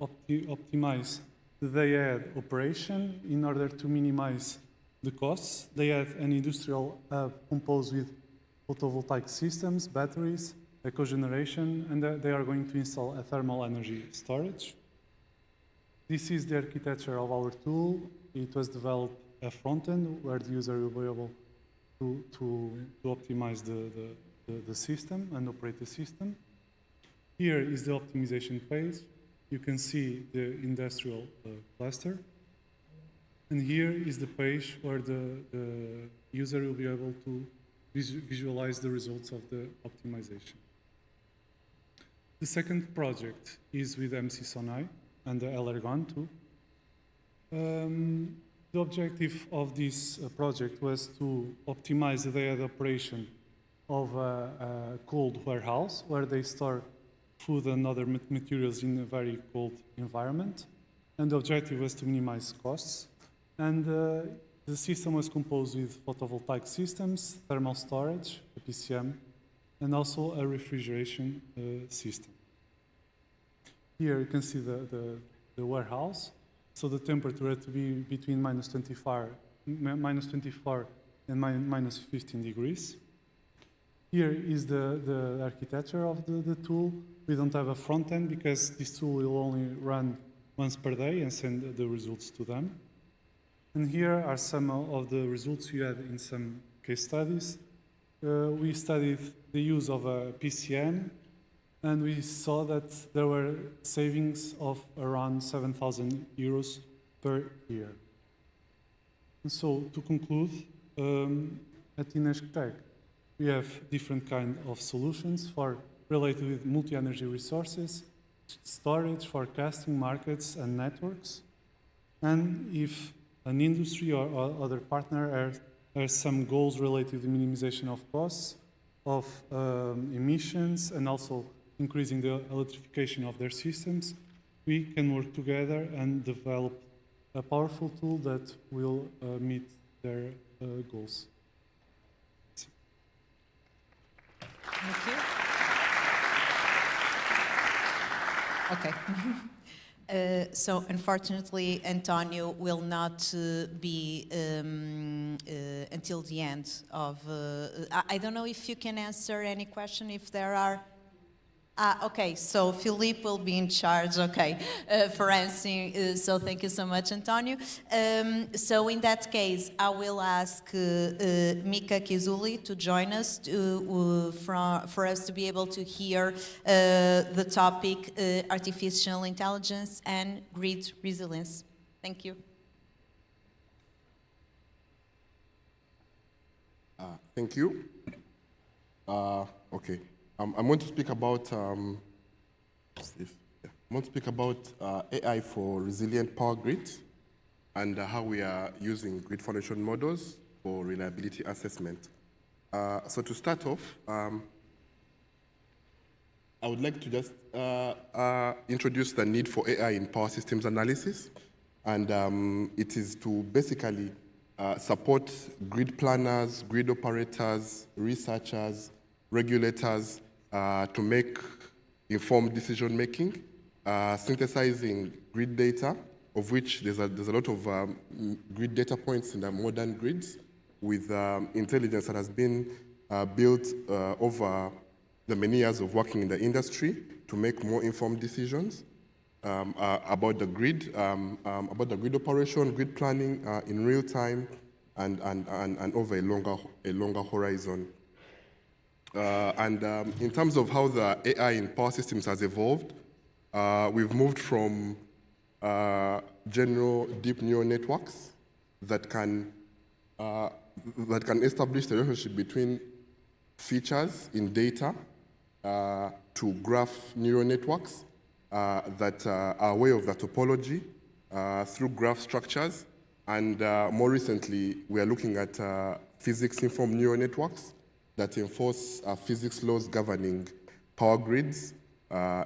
optimize the day-ahead operation in order to minimize the costs. They have an industrial hub composed with photovoltaic systems, batteries, cogeneration, and they are going to install a thermal energy storage. This is the architecture of our tool. It was developed a front-end where the user will be able to optimize the system and operate the system. Here is the optimization page. You can see the industrial cluster. And here is the page where the user will be able to visualize the results of the optimization. The second project is with MC Sonai and the Elergon too. The objective of this project was to optimize the day-ahead operation of a cold warehouse where they store food and other materials in a very cold environment. And the objective was to minimize costs. And the system was composed with photovoltaic systems, thermal storage, a PCM, and also a refrigeration system. Here you can see the warehouse. So the temperature had to be between minus 24 and minus 15 degrees. Here is the architecture of the tool. We don't have a front end because this tool will only run once per day and send the results to them. And here are some of the results we had in some case studies. We studied the use of a PCM and we saw that there were savings of around 7,000 euros per year. And so, to conclude, at INESC TEC, we have different kind of solutions for related with multi-energy resources, storage, forecasting, markets, and networks. And if an industry or other partner has some goals related to minimization of costs, of emissions, and also increasing the electrification of their systems, we can work together and develop a powerful tool that will meet their goals. Thank you. Okay. So unfortunately, Antonio will not be until the end of... I don't know if you can answer any question, if there are... okay, so Philippe will be in charge, okay, for answering, so thank you so much, Antonio. So in that case, I will ask Mika Kizuli to join us for us to be able to hear the topic artificial intelligence and grid resilience. Thank you. Thank you. Okay. I'm going to speak about AI for resilient power grid and how we are using grid foundation models for reliability assessment. So to start off, I would like to just introduce the need for AI in power systems analysis, and it is to basically support grid planners, grid operators, researchers, regulators, to make informed decision-making, synthesizing grid data, of which there's a lot of grid data points in the modern grids, with intelligence that has been built over the many years of working in the industry to make more informed decisions about the grid operation, grid planning in real time, and over a longer horizon. In terms of how the AI in power systems has evolved, we've moved from general deep neural networks that can establish the relationship between features in data to graph neural networks that are aware of the topology through graph structures. And more recently, we are looking at physics-informed neural networks that enforce physics laws governing power grids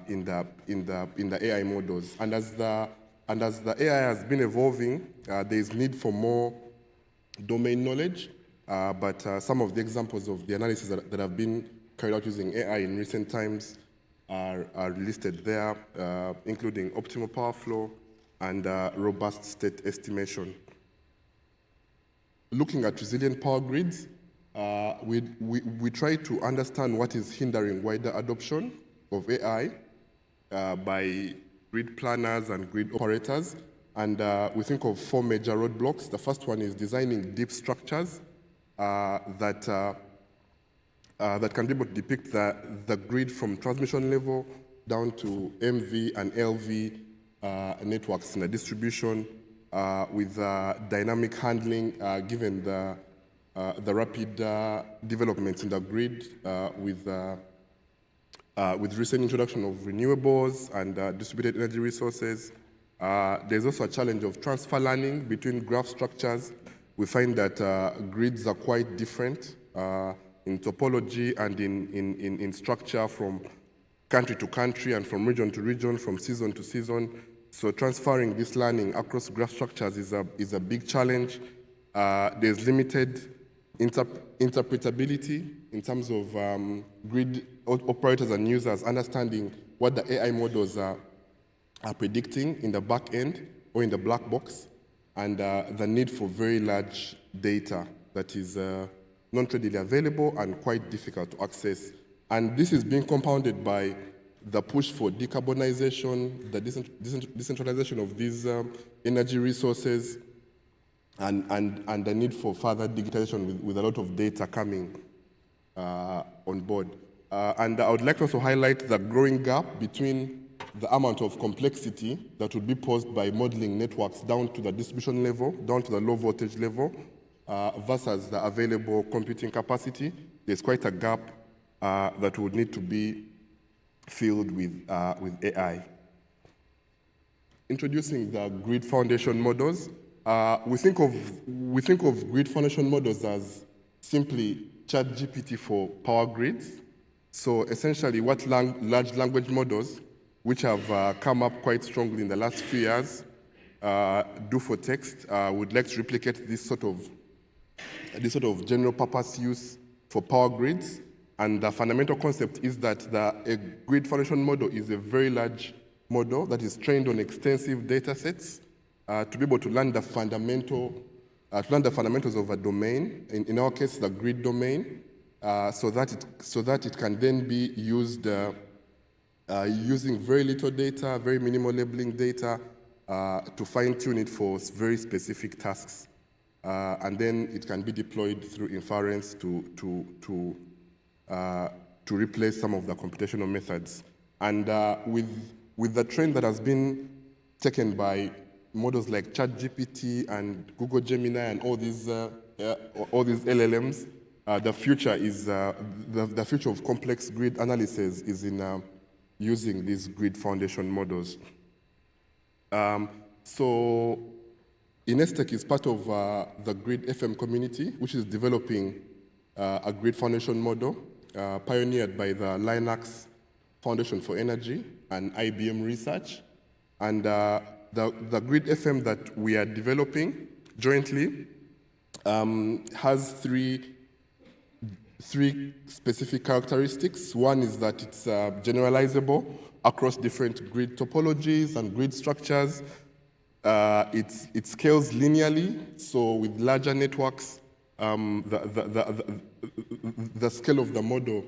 in the AI models. And as the AI has been evolving, there is need for more domain knowledge. But some of the examples of the analysis that have been carried out using AI in recent times are listed there, including optimal power flow and robust state estimation. Looking at resilient power grids, we try to understand what is hindering wider adoption of AI by grid planners and grid operators. And we think of 4 major roadblocks. The first one is designing deep structures that can be able to depict the grid from transmission level down to MV and LV networks in a distribution with dynamic handling given the rapid developments in the grid with recent introduction of renewables and distributed energy resources. There's also a challenge of transfer learning between graph structures. We find that grids are quite different in topology and in structure from country to country and from region to region, from season to season. So transferring this learning across graph structures is a big challenge. There's limited interpretability in terms of grid operators and users understanding what the AI models are predicting in the back end or in the black box, and the need for very large data that is not readily available and quite difficult to access. And this is being compounded by the push for decarbonization, the decentralization of these energy resources, and the need for further digitalization with a lot of data coming on board. And I would like to also highlight the growing gap between the amount of complexity that would be posed by modeling networks down to the distribution level, down to the low voltage level, versus the available computing capacity. There's quite a gap that would need to be filled with AI. Introducing the grid foundation models, we think of grid foundation models as simply ChatGPT for power grids. So essentially what large language models, which have come up quite strongly in the last few years, do for text, would like to replicate this sort of general purpose use for power grids. And the fundamental concept is that a grid foundation model is a very large model that is trained on extensive data sets to be able to learn the fundamentals of a domain, in our case, the grid domain, so that it can then be used using very little data, very minimal labeling data, to fine-tune it for very specific tasks. And then it can be deployed through inference to replace some of the computational methods. And with the trend that has been taken by models like ChatGPT and Google Gemini and all these LLMs, the future is the future of complex grid analysis is in using these grid foundation models. So INESC TEC is part of the Grid FM community, which is developing a grid foundation model pioneered by the Linux Foundation for Energy and IBM Research. And the Grid FM that we are developing jointly has three specific characteristics. One is that it's generalizable across different grid topologies and grid structures. It scales linearly, so with larger networks, the scale of the model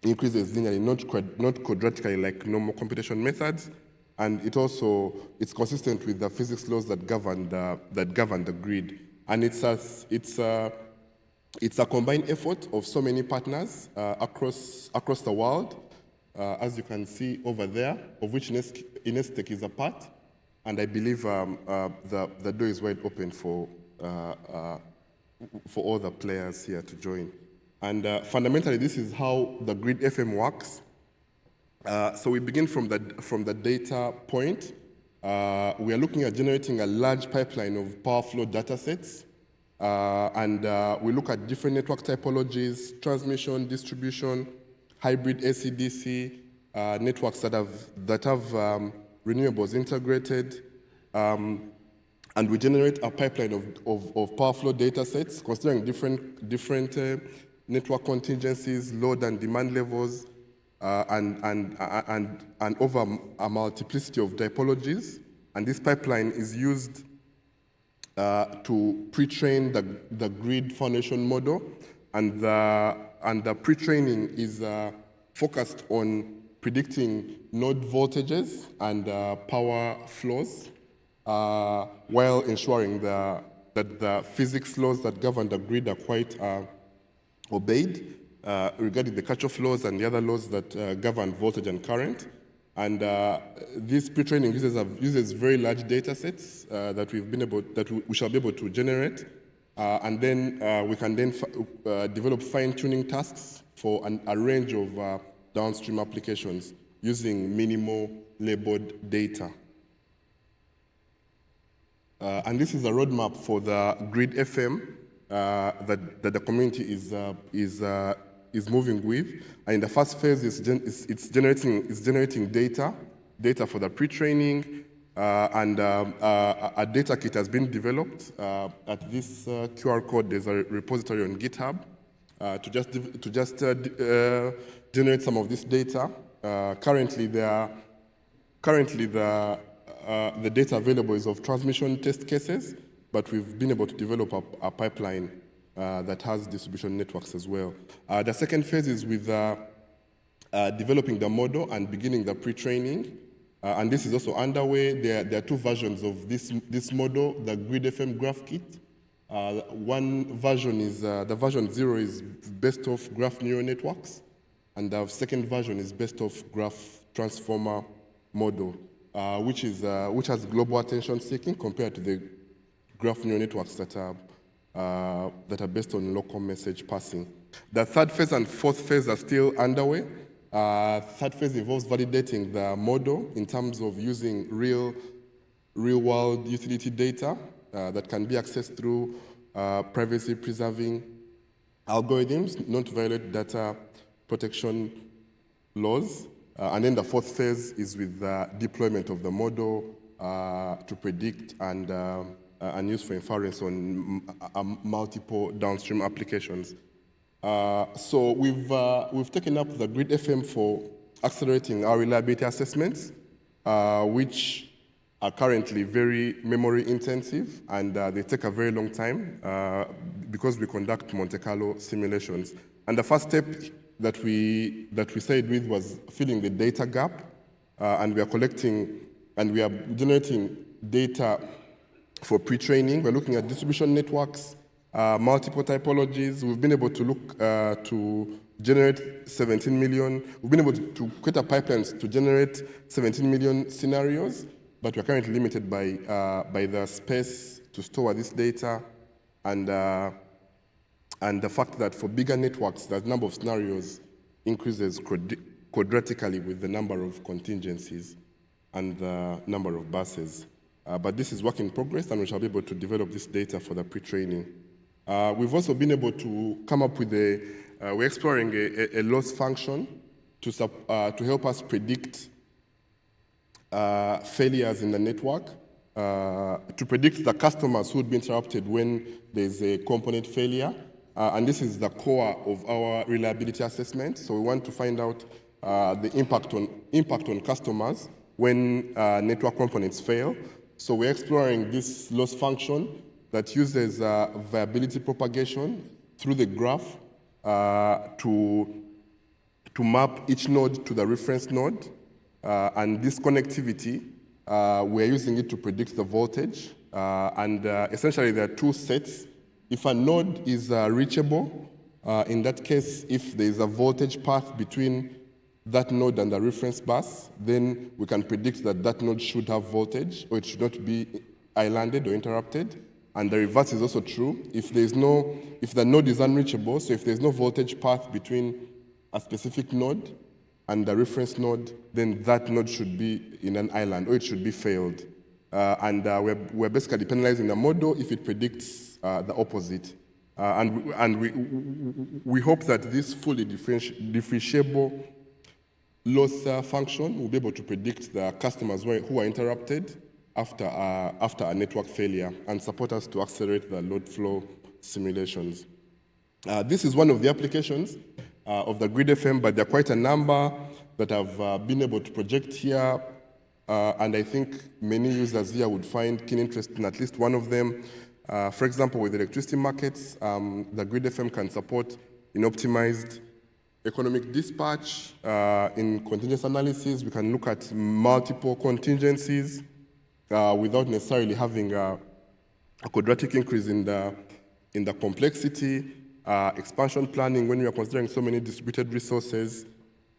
increases linearly, not quadratically like normal computation methods. And it's consistent with the physics laws that govern the grid. And it's a combined effort of so many partners across the world, as you can see over there, of which INESC TEC is a part. And I believe the door is wide open for all the players here to join. And fundamentally, this is how the Grid FM works. So we begin from the data point. We are looking at generating a large pipeline of power flow data sets. And we look at different network typologies, transmission, distribution, hybrid AC-DC, networks that have renewables integrated. And we generate a pipeline of power flow data sets considering different network contingencies, load and demand levels, and over a multiplicity of typologies. And this pipeline is used to pre-train the grid foundation model. And the pre-training is focused on predicting node voltages and power flows, while ensuring that the physics laws that govern the grid are quite obeyed regarding the Kirchhoff laws and the other laws that govern voltage and current. And this pre-training uses very large data sets that we shall be able to generate, and then we can then develop fine-tuning tasks for a range of downstream applications using minimal labeled data. And this is a roadmap for the Grid FM that the community is moving with. And in the first phase, it's generating data for the pre-training, and a data kit has been developed. At this QR code, there's a repository on GitHub to just generate some of this data. Currently, the data available is of transmission test cases, but we've been able to develop a pipeline that has distribution networks as well. The second phase is with developing the model and beginning the pre-training. And this is also underway. There are two versions of this model, the Grid FM Graph Kit. One version is, the version 0 is based off graph neural networks. and the second version is based off graph transformer model, which has global attention seeking compared to the graph neural networks that are based on local message passing. The third phase and fourth phase are still underway. Third phase involves validating the model in terms of using real-world utility data that can be accessed through privacy-preserving algorithms, not to violate data protection laws. And then the fourth phase is with the deployment of the model to predict and use for inference on multiple downstream applications. So we've taken up the Grid FM for accelerating our reliability assessments, which are currently very memory intensive, and they take a very long time because we conduct Monte Carlo simulations. And the first step that we started with was filling the data gap, and we are collecting and we are generating data for pre-training. We're looking at distribution networks, multiple typologies. We've been able to look to generate 17 million. We've been able to create a pipelines to generate 17 million scenarios, but we're currently limited by the space to store this data and the fact that for bigger networks, the number of scenarios increases quadratically with the number of contingencies and the number of buses. But this is work in progress, and we shall be able to develop this data for the pre-training. We've also been able to come up with we're exploring a loss function to help us predict failures in the network, to predict the customers who would be interrupted when there's a component failure. And this is the core of our reliability assessment. So we want to find out the impact on customers when network components fail. So we're exploring this loss function that uses viability propagation through the graph to map each node to the reference node. And this connectivity, we're using it to predict the voltage. And essentially, there are two sets. If a node is reachable, in that case, if there is a voltage path between that node and the reference bus, then we can predict that that node should have voltage, or it should not be islanded or interrupted. And the reverse is also true. If the node is unreachable, so if there's no voltage path between a specific node and the reference node, then that node should be in an island, or it should be failed. And we're basically penalizing the model if it predicts the opposite. And we hope that this fully differentiable loss function will be able to predict the customers who are interrupted after a network failure and support us to accelerate the load flow simulations. This is one of the applications of the Grid FM, but there are quite a number that have been able to project here, and I think many users here would find keen interest in at least one of them. For example, with electricity markets, the Grid FM can support in optimized economic dispatch. In contingency analysis, we can look at multiple contingencies without necessarily having a quadratic increase in the complexity. Expansion planning, when we are considering so many distributed resources,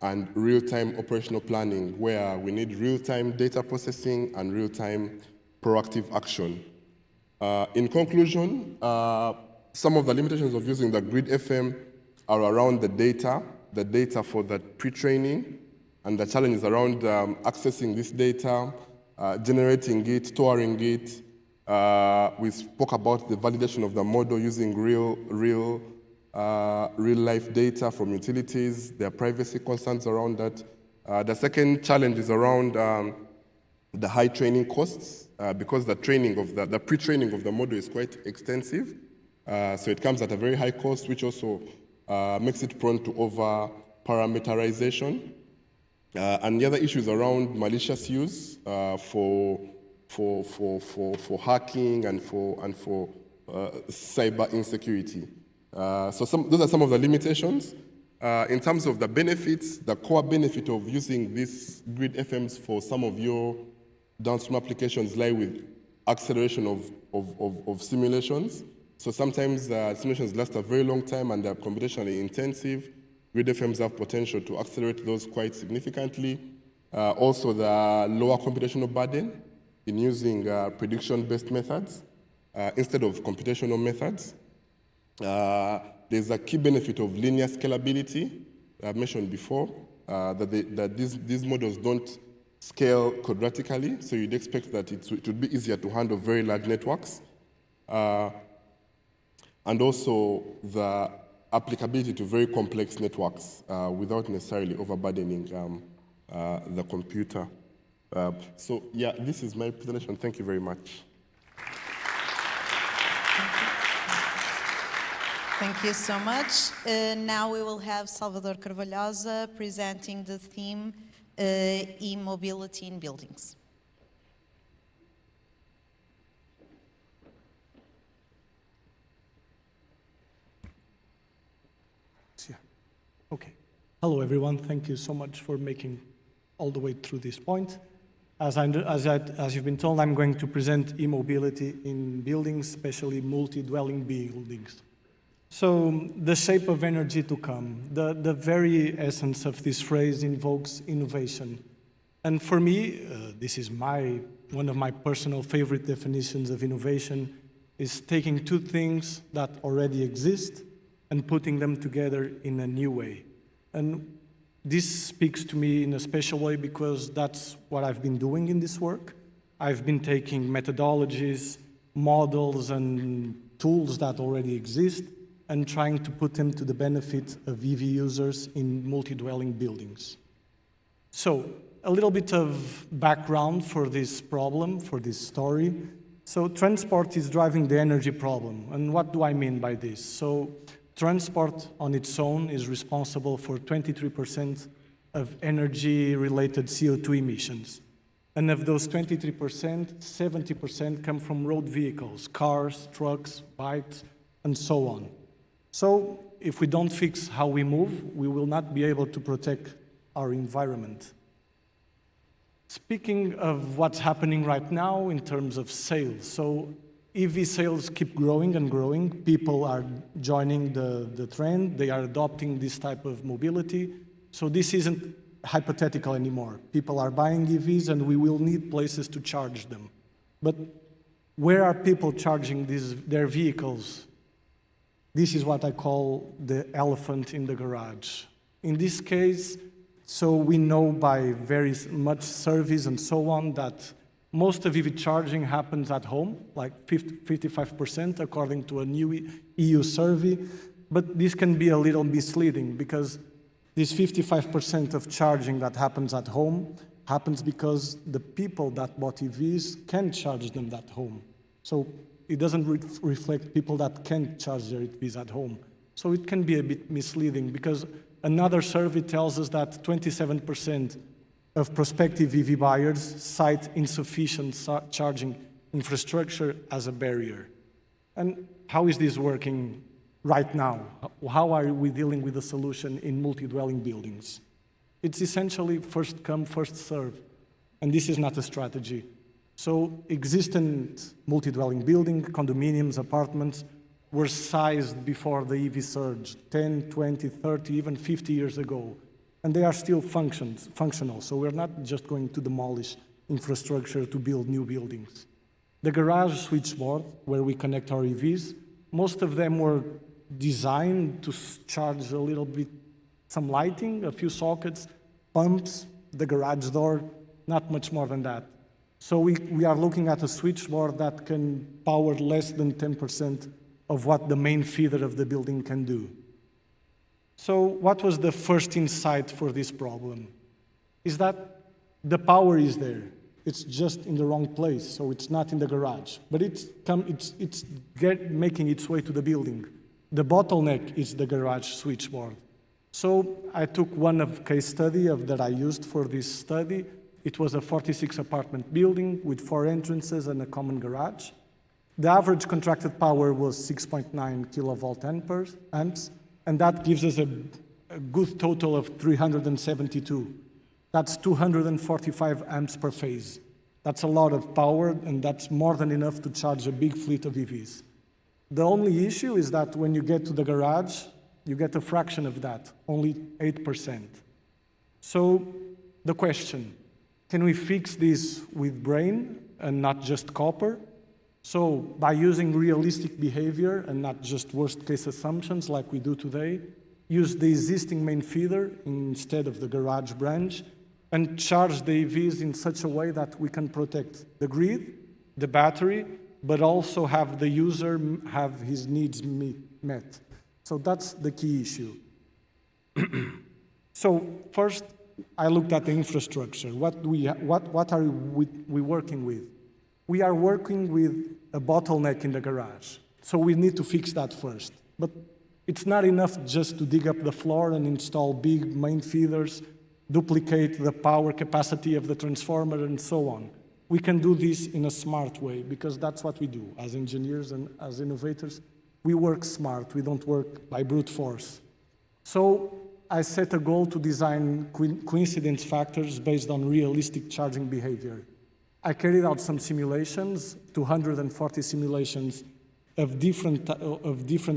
and real-time operational planning, where we need real-time data processing and real-time proactive action. In conclusion, some of the limitations of using the Grid FM are around the data for the pre-training, and the challenges around accessing this data, generating it, storing it. We spoke about the validation of the model using real-life data from utilities. There are privacy concerns around that. The second challenge is around the high training costs, because the pre-training of the model is quite extensive. So it comes at a very high cost, which also makes it prone to over-parameterization. And the other issues around malicious use for hacking and for cyber insecurity. So those are some of the limitations. In terms of the benefits, the core benefit of using these Grid FMs for some of your downstream applications lie with acceleration of simulations. So sometimes simulations last a very long time and they're computationally intensive. grid FMs have potential to accelerate those quite significantly. Also, the lower computational burden in using prediction-based methods instead of computational methods. There's a key benefit of linear scalability I've mentioned before, that these models don't scale quadratically, so you'd expect that it would be easier to handle very large networks. And also the applicability to very complex networks without necessarily overburdening the computer. So yeah, this is my presentation. Thank you very much. Thank you so much. Now we will have Salvador Carvalhosa presenting the theme e-mobility in buildings. Yeah. Okay. Hello, everyone. Thank you so much for making all the way through this point. As you've been told, I'm going to present e-mobility in buildings, especially multi-dwelling buildings. So the shape of energy to come, the very essence of this phrase invokes innovation. And for me, this is one of my personal favorite definitions of innovation, is taking two things that already exist and putting them together in a new way. And this speaks to me in a special way because that's what I've been doing in this work. I've been taking methodologies, models, and tools that already exist and trying to put them to the benefit of EV users in multi-dwelling buildings. So, a little bit of background for this problem, for this story. So, transport is driving the energy problem. And what do I mean by this? So, transport on its own is responsible for 23% of energy-related CO2 emissions. And of those 23%, 70% come from road vehicles, cars, trucks, bikes, and so on. So if we don't fix how we move, we will not be able to protect our environment. Speaking of what's happening right now in terms of sales, so EV sales keep growing and growing. People are joining the trend. They are adopting this type of mobility. So this isn't hypothetical anymore. People are buying EVs and we will need places to charge them. But where are people charging their vehicles? This is what I call the elephant in the garage. In this case, so we know by very much surveys and so on that most of EV charging happens at home, like 55% according to a new EU survey. But this can be a little misleading because this 55% of charging that happens at home happens because the people that bought EVs can charge them at home. So it doesn't reflect people that can't charge their EVs at home. So it can be a bit misleading because another survey tells us that 27% of prospective EV buyers cite insufficient charging infrastructure as a barrier. And how is this working right now? How are we dealing with the solution in multi-dwelling buildings? It's essentially first come, first serve. And this is not a strategy. So existent multi-dwelling building, condominiums, apartments, were sized before the EV surge, 10, 20, 30, even 50 years ago. And they are still functional, so we're not just going to demolish infrastructure to build new buildings. The garage switchboard, where we connect our EVs, most of them were designed to charge a little bit, some lighting, a few sockets, pumps, the garage door, not much more than that. So we are looking at a switchboard that can power less than 10% of what the main feeder of the building can do. So what was the first insight for this problem? Is that the power is there. It's just in the wrong place, so it's not in the garage. But it's making its way to the building. The bottleneck is the garage switchboard. So I took one case study that I used for this study. It was a 46-apartment building with 4 entrances and a common garage. The average contracted power was 6.9 kilovolt amps, and that gives us a good total of 372. That's 245 amps per phase. That's a lot of power, and that's more than enough to charge a big fleet of EVs. The only issue is that when you get to the garage, You get a fraction of that, only 8%. So the question, can we fix this with brain and not just copper? So by using realistic behavior and not just worst case assumptions like we do today, use the existing main feeder instead of the garage branch and charge the EVs in such a way that we can protect the grid, the battery, but also have the user have his needs met. So that's the key issue. So first, I looked at the infrastructure. What are we working with? We are working with a bottleneck in the garage. So we need to fix that first. But it's not enough just to dig up the floor and install big main feeders, duplicate the power capacity of the transformer, and so on. We can do this in a smart way, because that's what we do as engineers and as innovators. We work smart. We don't work by brute force. So I set a goal to design coincidence factors based on realistic charging behavior. I carried out some simulations, 240 simulations of different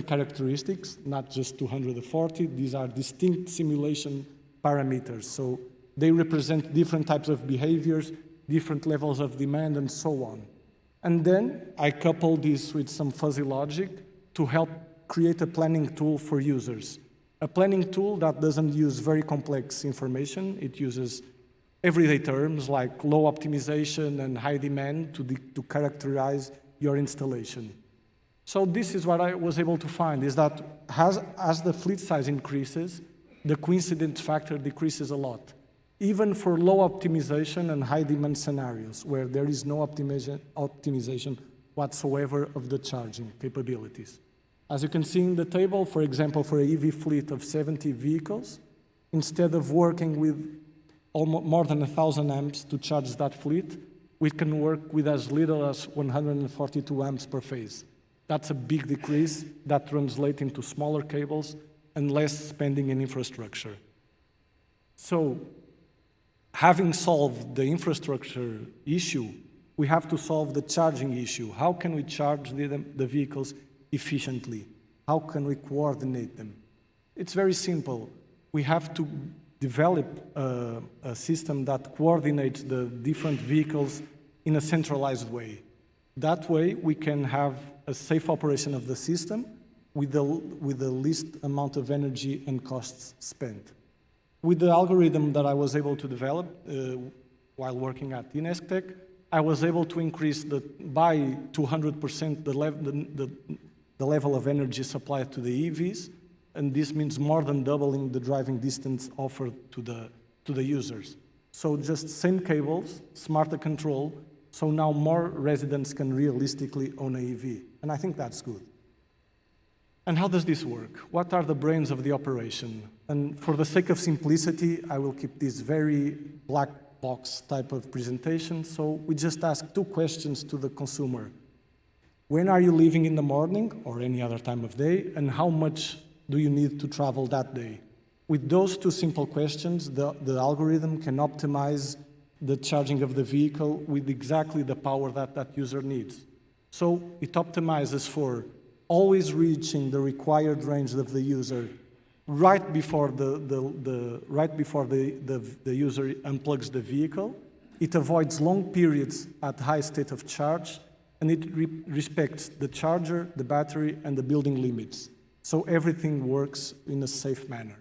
characteristics, not just 240. These are distinct simulation parameters. So they represent different types of behaviors, different levels of demand, and so on. And then I coupled this with some fuzzy logic to help create a planning tool for users. A planning tool that doesn't use very complex information. It uses everyday terms like low optimization and high demand to characterize your installation. So this is what I was able to find, is that as the fleet size increases, the coincidence factor decreases a lot, even for low optimization and high demand scenarios where there is no optimization whatsoever of the charging capabilities. As you can see in the table, for example, for an EV fleet of 70 vehicles, instead of working with more than 1,000 amps to charge that fleet, we can work with as little as 142 amps per phase. That's a big decrease that translates into smaller cables and less spending in infrastructure. So, having solved the infrastructure issue, we have to solve the charging issue. How can we charge the vehicles efficiently? How can we coordinate them? It's very simple. We have to develop a system that coordinates the different vehicles in a centralized way. That way, we can have a safe operation of the system with the least amount of energy and costs spent. With the algorithm that I was able to develop while working at INESC TEC, I was able to increase by 200% the level of energy supplied to the EVs, and this means more than doubling the driving distance offered to the users. So just same cables, smarter control, so now more residents can realistically own an EV, and I think that's good. And how does this work? What are the brains of the operation? And for the sake of simplicity, I will keep this very black box type of presentation, so we just ask two questions to the consumer. When are you leaving in the morning, or any other time of day, and how much do you need to travel that day? With those two simple questions, the algorithm can optimize the charging of the vehicle with exactly the power that that user needs. So it optimizes for always reaching the required range of the user right before the user unplugs the vehicle. It avoids long periods at high state of charge, and it respects the charger, the battery, and the building limits. So everything works in a safe manner.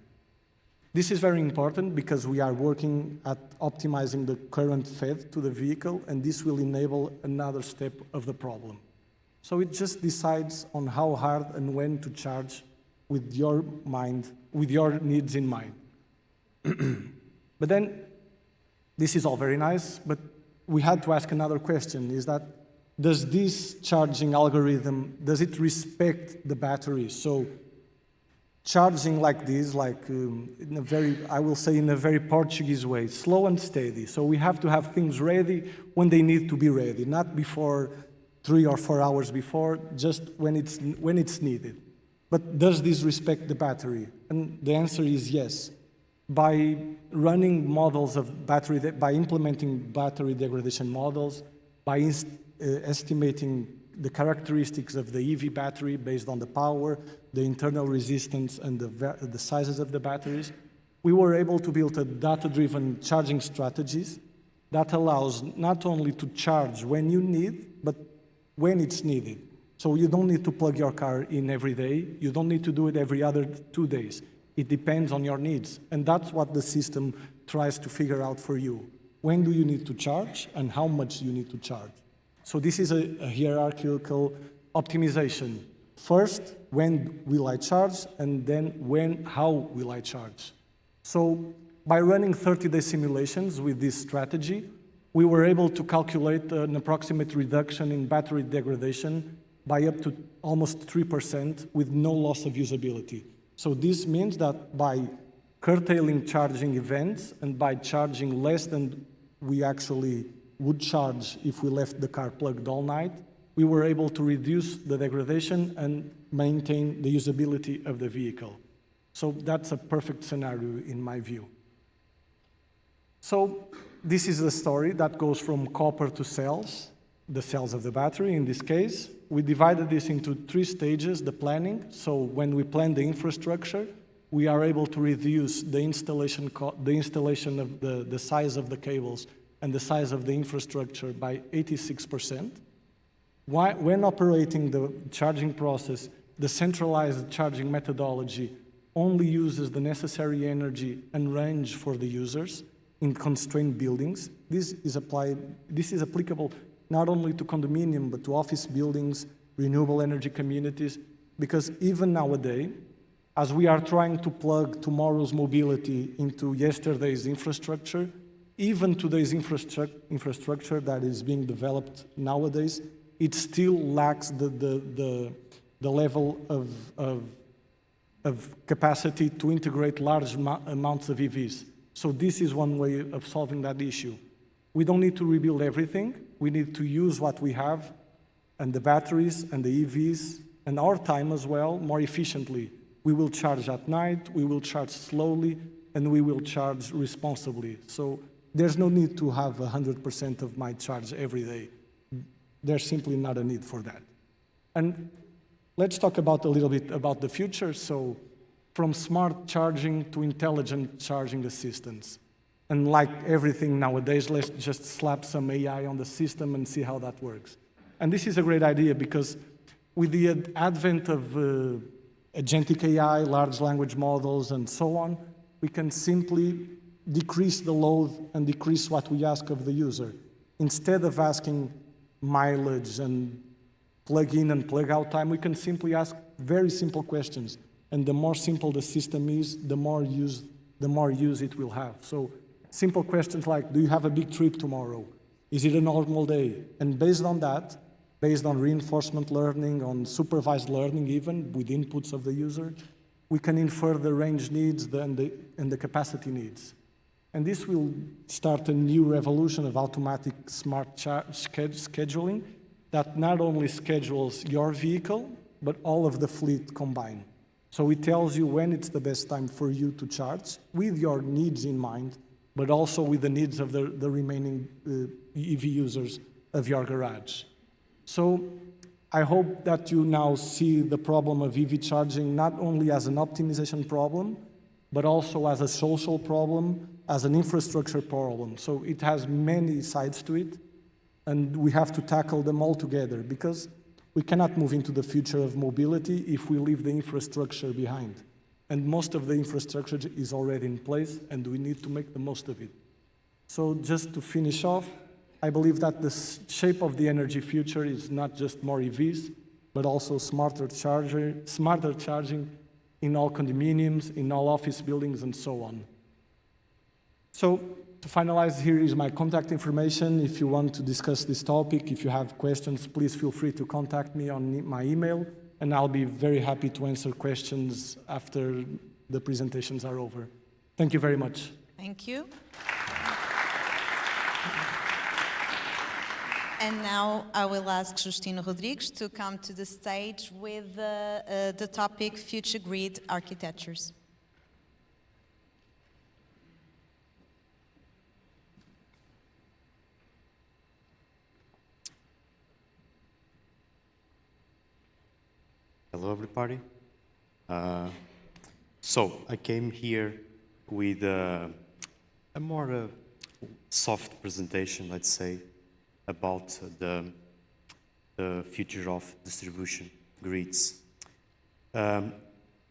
This is very important because we are working at optimizing the current fed to the vehicle, and this will enable another step of the problem. So it just decides on how hard and when to charge with your needs in mind. But then, this is all very nice, but we had to ask another question, is that, does this charging algorithm, does it respect the battery? So charging like this, in a very, I will say in a very Portuguese way, slow and steady. So we have to have things ready when they need to be ready, not before 3 or 4 hours before, just when it's needed. But does this respect the battery? And the answer is yes. By running models of battery, by implementing battery degradation models, by estimating the characteristics of the EV battery based on the power, the internal resistance and the sizes of the batteries, we were able to build a data-driven charging strategies that allows not only to charge when you need, but when it's needed. So you don't need to plug your car in every day. You don't need to do it every other 2 days. It depends on your needs. And that's what the system tries to figure out for you. When do you need to charge and how much you need to charge? So this is a hierarchical optimization. First, when will I charge? And then how will I charge? So by running 30-day simulations with this strategy, we were able to calculate an approximate reduction in battery degradation by up to almost 3% with no loss of usability. So this means that by curtailing charging events and by charging less than we actually would charge if we left the car plugged all night, we were able to reduce the degradation and maintain the usability of the vehicle. So that's a perfect scenario in my view. So this is the story that goes from copper to cells, the cells of the battery in this case. We divided this into 3 stages, the planning. So when we plan the infrastructure, we are able to reduce the installation of the size of the cables and the size of the infrastructure by 86%. When operating the charging process, the centralized charging methodology only uses the necessary energy and range for the users in constrained buildings. This is applicable not only to condominium, but to office buildings, renewable energy communities, because even nowadays, as we are trying to plug tomorrow's mobility into yesterday's infrastructure, even today's infrastructure that is being developed nowadays, it still lacks the level of capacity to integrate large amounts of EVs. So this is one way of solving that issue. We don't need to rebuild everything. We need to use what we have, and the batteries and the EVs, and our time as well, more efficiently. We will charge at night, we will charge slowly, and we will charge responsibly. So there's no need to have 100% of my charge every day. There's simply not a need for that. And let's talk about a little bit about the future. So from smart charging to intelligent charging assistance. And like everything nowadays, let's just slap some AI on the system and see how that works. And this is a great idea because with the advent of agentic AI, large language models, and so on, we can simply decrease the load and decrease what we ask of the user. Instead of asking mileage and plug in and plug out time, we can simply ask very simple questions. And the more simple the system is, the more use it will have. So simple questions like, do you have a big trip tomorrow? Is it a normal day? And based on that, based on reinforcement learning, on supervised learning even, with inputs of the user, we can infer the range needs and the capacity needs. And this will start a new revolution of automatic smart scheduling that not only schedules your vehicle, but all of the fleet combined. So it tells you when it's the best time for you to charge with your needs in mind, but also with the needs of the remaining EV users of your garage. So I hope that you now see the problem of EV charging not only as an optimization problem, but also as a social problem, as an infrastructure problem. So it has many sides to it, and we have to tackle them all together because we cannot move into the future of mobility if we leave the infrastructure behind. And most of the infrastructure is already in place, and we need to make the most of it. So just to finish off, I believe that the shape of the energy future is not just more EVs, but also smarter charging in all condominiums, in all office buildings, and so on. So to finalize, here is my contact information. If you want to discuss this topic, if you have questions, please feel free to contact me on my email, and I'll be very happy to answer questions after the presentations are over. Thank you very much. Thank you. And now I will ask Justino Rodrigues to come to the stage with the topic Future Grid Architectures. Hello, everybody. So I came here with a more soft presentation, let's say, about the future of distribution grids. And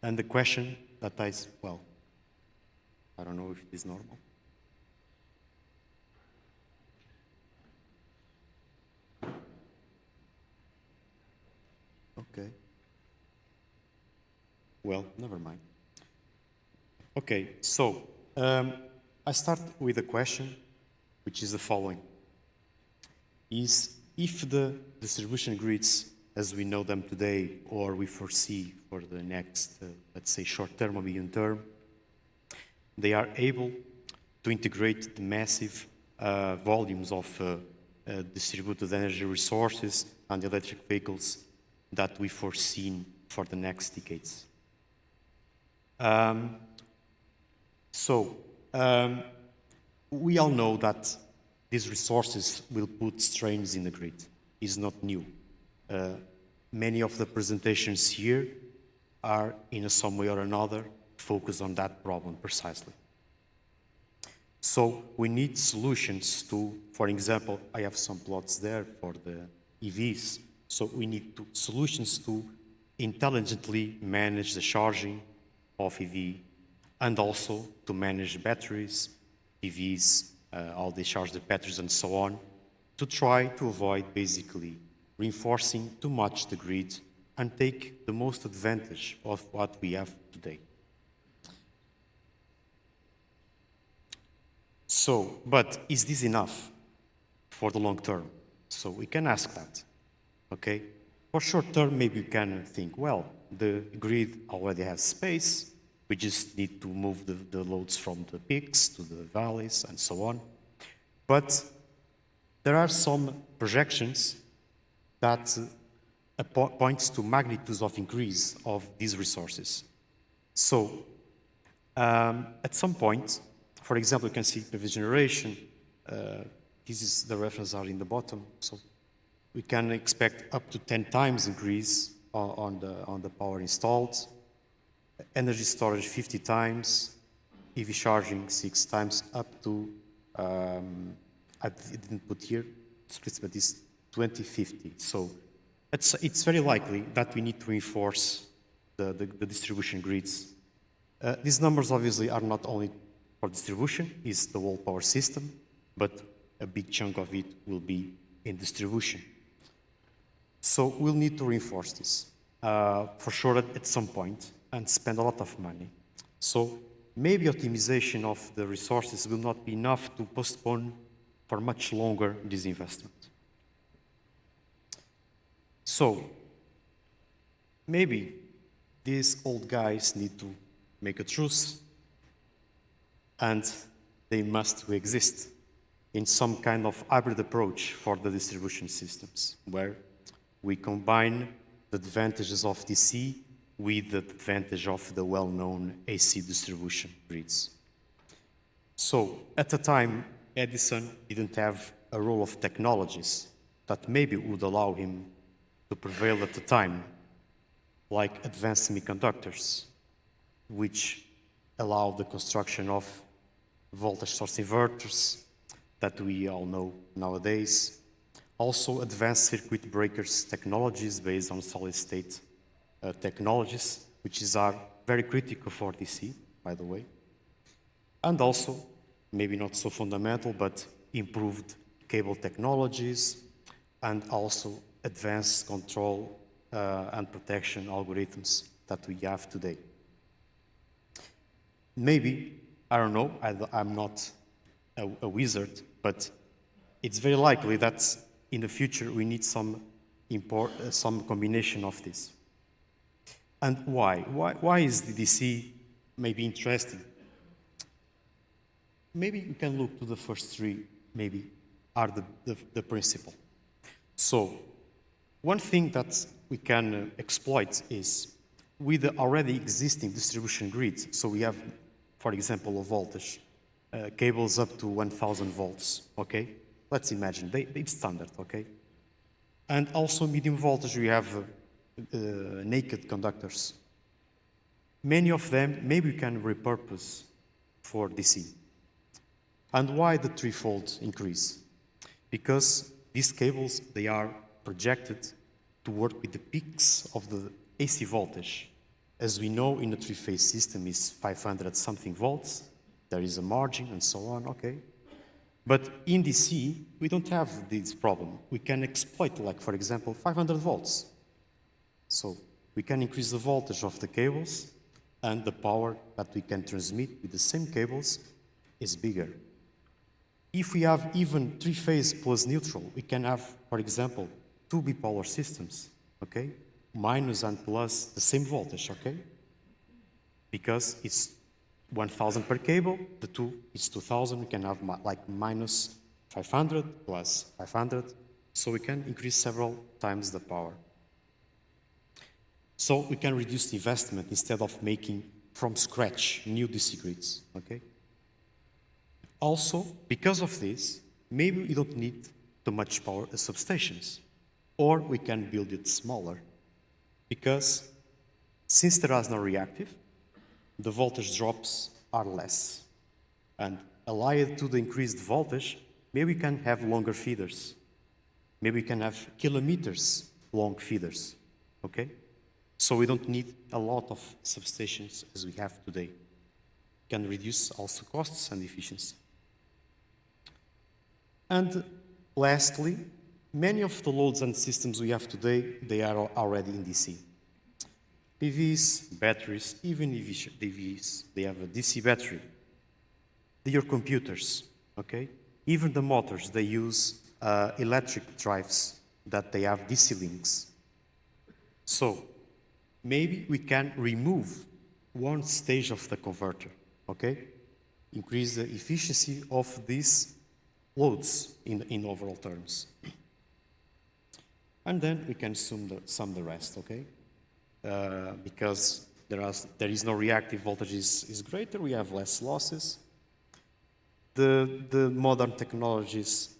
the question that I don't know if it is normal. Okay. Well, never mind. Okay, so I start with a question, which is the following. Is if the distribution grids, as we know them today, or we foresee for the next, let's say, short term or medium term, they are able to integrate the massive volumes of distributed energy resources and electric vehicles that we foresee for the next decades. We all know that these resources will put strains in the grid. It's not new. Many of the presentations here are, in some way or another, focused on that problem precisely. So we need solutions to, for example, I have some plots there for the EVs. So we need solutions to intelligently manage the charging of EV and also to manage batteries, EVs, how they charge the batteries and so on, to try to avoid basically reinforcing too much the grid and take the most advantage of what we have today. So, but is this enough for the long term? So we can ask that, okay? For short term, maybe you can think, well, the grid already has space. We just need to move the loads from the peaks to the valleys and so on. But there are some projections that points to magnitudes of increase of these resources. So at some point, for example, you can see previous generation. This is the reference are in the bottom. So we can expect up to 10 times increase on the power installed. Energy storage 50 times, EV charging 6 times, up to, I didn't put here, but it's 2050. So it's very likely that we need to reinforce the distribution grids. These numbers obviously are not only for distribution, it's the whole power system, but a big chunk of it will be in distribution. So we'll need to reinforce this, for sure at some point, and spend a lot of money. So maybe optimization of the resources will not be enough to postpone for much longer this investment. So maybe these old guys need to make a truce and they must coexist in some kind of hybrid approach for the distribution systems where we combine the advantages of DC with the advantage of the well-known AC distribution grids. So at the time, Edison didn't have a role of technologies that maybe would allow him to prevail at the time, like advanced semiconductors, which allow the construction of voltage source inverters that we all know nowadays. Also advanced circuit breakers technologies based on solid-state technologies, which are very critical for DC, by the way. And also, maybe not so fundamental, but improved cable technologies and also advanced control and protection algorithms that we have today. Maybe, I don't know, I'm not a wizard, but it's very likely that in the future we need some combination of this. And why? Why is the DC maybe interesting? Maybe you can look to the first three, maybe, are the principle. So, one thing that we can exploit is with the already existing distribution grid. So we have, for example, a voltage, cables up to 1000 volts, okay? Let's imagine, it's standard, okay? And also medium voltage, we have naked conductors. Many of them, maybe we can repurpose for DC. And why the threefold increase? Because these cables, they are projected to work with the peaks of the AC voltage. As we know, in a three-phase system is 500 something volts. There is a margin and so on, okay? But in DC, we don't have this problem. We can exploit, like, for example, 500 volts. So we can increase the voltage of the cables, and the power that we can transmit with the same cables is bigger. If we have even three-phase plus neutral, we can have, for example, two bipolar systems, okay? Minus and plus the same voltage, okay? Because it's 1,000 per cable, the two is 2,000, we can have like minus 500 plus 500, so we can increase several times the power. So we can reduce the investment instead of making from scratch new DC grids, okay? Also, because of this, maybe we don't need too much power as substations, or we can build it smaller. Because since there is no reactive, the voltage drops are less. And allied to the increased voltage, maybe we can have longer feeders. Maybe we can have kilometers long feeders, okay? So we don't need a lot of substations as we have today. Can reduce also costs and efficiency. And lastly, many of the loads and systems we have today, they are already in DC. PVs, batteries, even EVs, they have a DC battery. Your computers, okay? Even the motors, they use electric drives that they have DC links. So maybe we can remove one stage of the converter, okay? Increase the efficiency of these loads in overall terms. And then we can sum the rest, okay? Because there is no reactive voltage is greater, we have less losses. The modern technologies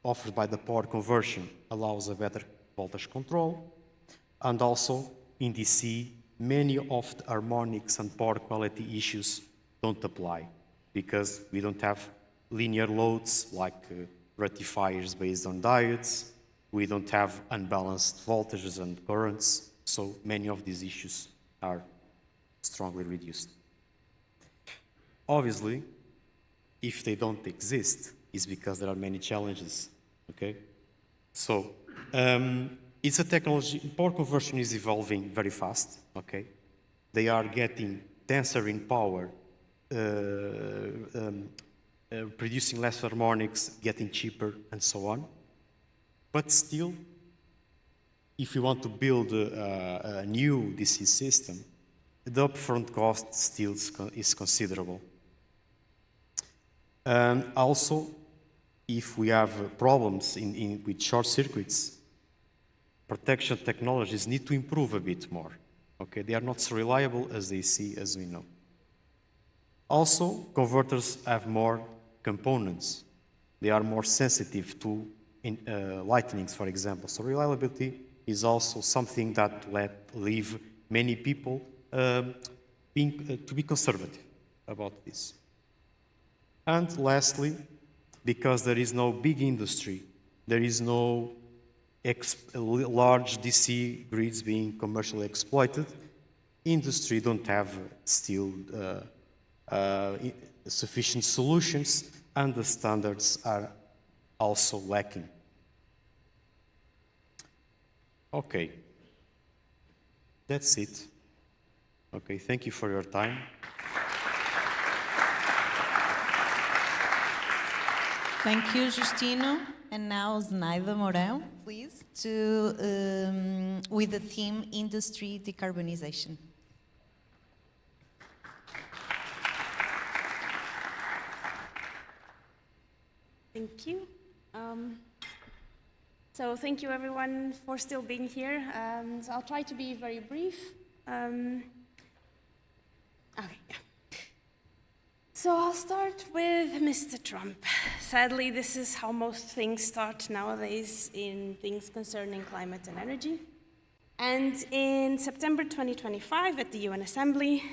offered by the power conversion allows a better voltage control. And also in DC, many of the harmonics and power quality issues don't apply because we don't have linear loads like rectifiers based on diodes. We don't have unbalanced voltages and currents. So many of these issues are strongly reduced. Obviously, if they don't exist, it's because there are many challenges, okay? So it's a technology, power conversion is evolving very fast, okay? They are getting denser in power, producing less harmonics, getting cheaper, and so on. But still, if you want to build a new DC system, the upfront cost still is considerable. And also, if we have problems with short circuits, protection technologies need to improve a bit more. Okay, they are not so reliable as they see, as we know. Also, converters have more components. They are more sensitive to lightnings, for example. So reliability is also something that leave many people to be conservative about this. And lastly, because there is no big industry, there is no large DC grids being commercially exploited, industry don't have still sufficient solutions, and the standards are also lacking. Okay, that's it. Okay, thank you for your time. Thank you, Justino. And now Zenaida Mourão, please, with the theme Industry Decarbonization. Thank you. So thank you everyone for still being here. So I'll try to be very brief. Okay, yeah. So I'll start with Mr. Trump. Sadly, this is how most things start nowadays in things concerning climate and energy. And in September 2025 at the UN Assembly,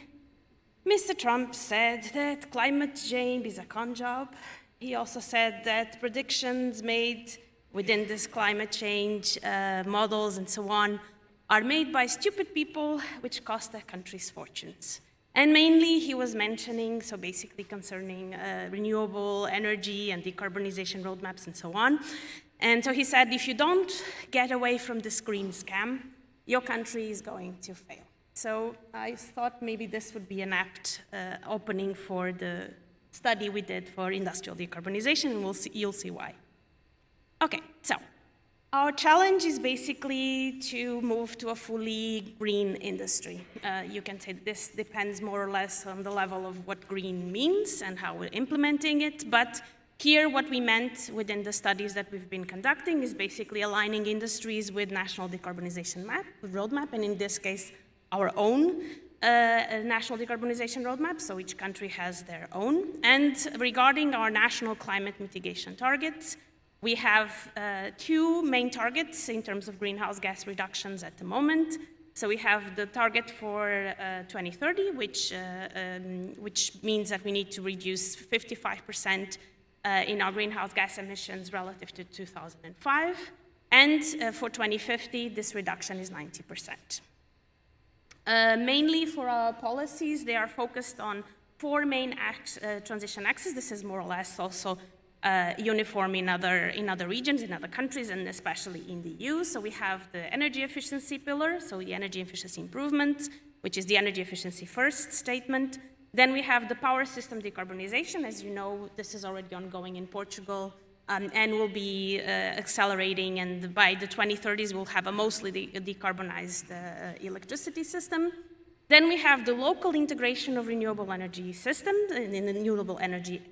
Mr. Trump said that climate change is a con job. He also said that predictions made within this climate change models and so on are made by stupid people, which cost their countries fortunes. And mainly he was mentioning, so basically concerning renewable energy and decarbonization roadmaps and so on. And so he said, if you don't get away from this green scam, your country is going to fail. So I thought maybe this would be an apt opening for the study we did for industrial decarbonization, and you'll see why. Okay, so our challenge is basically to move to a fully green industry. You can say this depends more or less on the level of what green means and how we're implementing it, but here what we meant within the studies that we've been conducting is basically aligning industries with national decarbonization roadmap, and in this case, our own national decarbonization roadmap, so each country has their own. And regarding our national climate mitigation targets, we have two main targets in terms of greenhouse gas reductions at the moment. So we have the target for 2030, which means that we need to reduce 55% in our greenhouse gas emissions relative to 2005. And for 2050, this reduction is 90%. Mainly for our policies, they are focused on four main transition axes. This is more or less also uniform in other regions, in other countries, and especially in the EU. So we have the energy efficiency pillar, so the energy efficiency improvement, which is the energy efficiency first statement. Then we have the power system decarbonization. As you know, this is already ongoing in Portugal and will be accelerating, and by the 2030s, we'll have a mostly decarbonized electricity system. Then we have the local integration of renewable energy systems, and renewable energy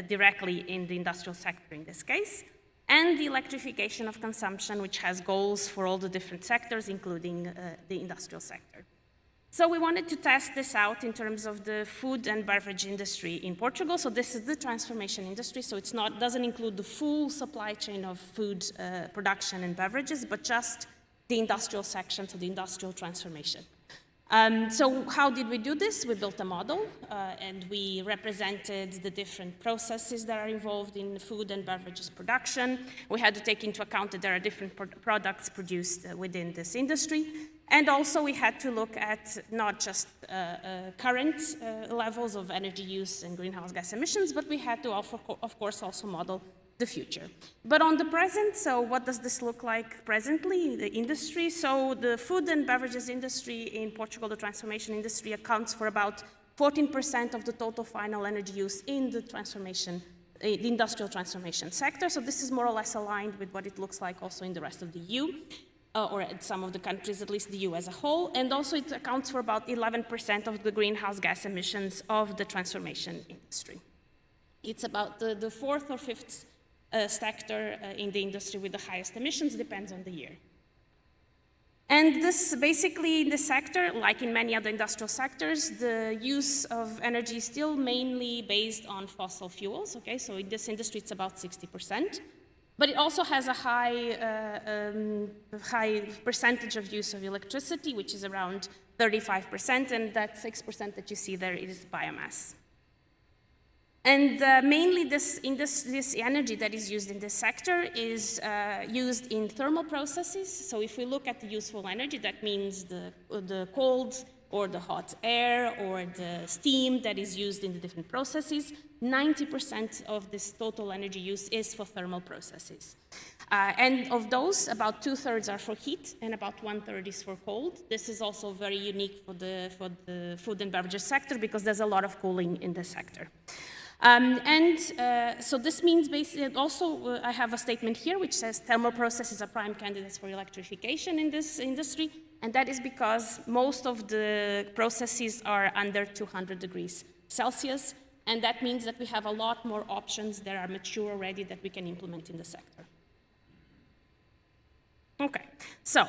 directly in the industrial sector in this case, and the electrification of consumption, which has goals for all the different sectors, including the industrial sector. So we wanted to test this out in terms of the food and beverage industry in Portugal. So this is the transformation industry, so it's doesn't include the full supply chain of food production and beverages, but just the industrial section, so the industrial transformation. So how did we do this? We built a model and we represented the different processes that are involved in food and beverages production. We had to take into account that there are different products produced within this industry. And also we had to look at not just current levels of energy use and greenhouse gas emissions, but we had to, of course, also model the future. But on the present, so what does this look like presently in the industry? So the food and beverages industry in Portugal, the transformation industry, accounts for about 14% of the total final energy use in the transformation, the industrial transformation sector. So this is more or less aligned with what it looks like also in the rest of the EU, or in some of the countries, at least the EU as a whole. And also it accounts for about 11% of the greenhouse gas emissions of the transformation industry. It's about the fourth or fifth sector in the industry with the highest emissions, depends on the year. And this basically in the sector, like in many other industrial sectors, the use of energy is still mainly based on fossil fuels, okay? So in this industry, it's about 60%. But it also has a high percentage of use of electricity, which is around 35%, and that 6% that you see there is biomass. And mainly this energy that is used in this sector is used in thermal processes. So if we look at the useful energy, that means the cold or the hot air or the steam that is used in the different processes, 90% of this total energy use is for thermal processes. And of those, about 2/3 are for heat and about 1/3 is for cold. This is also very unique for the food and beverages sector because there's a lot of cooling in this sector. So this means basically also, I have a statement here which says thermal processes are prime candidates for electrification in this industry, and that is because most of the processes are under 200 degrees Celsius, and that means that we have a lot more options that are mature already that we can implement in the sector. Okay, so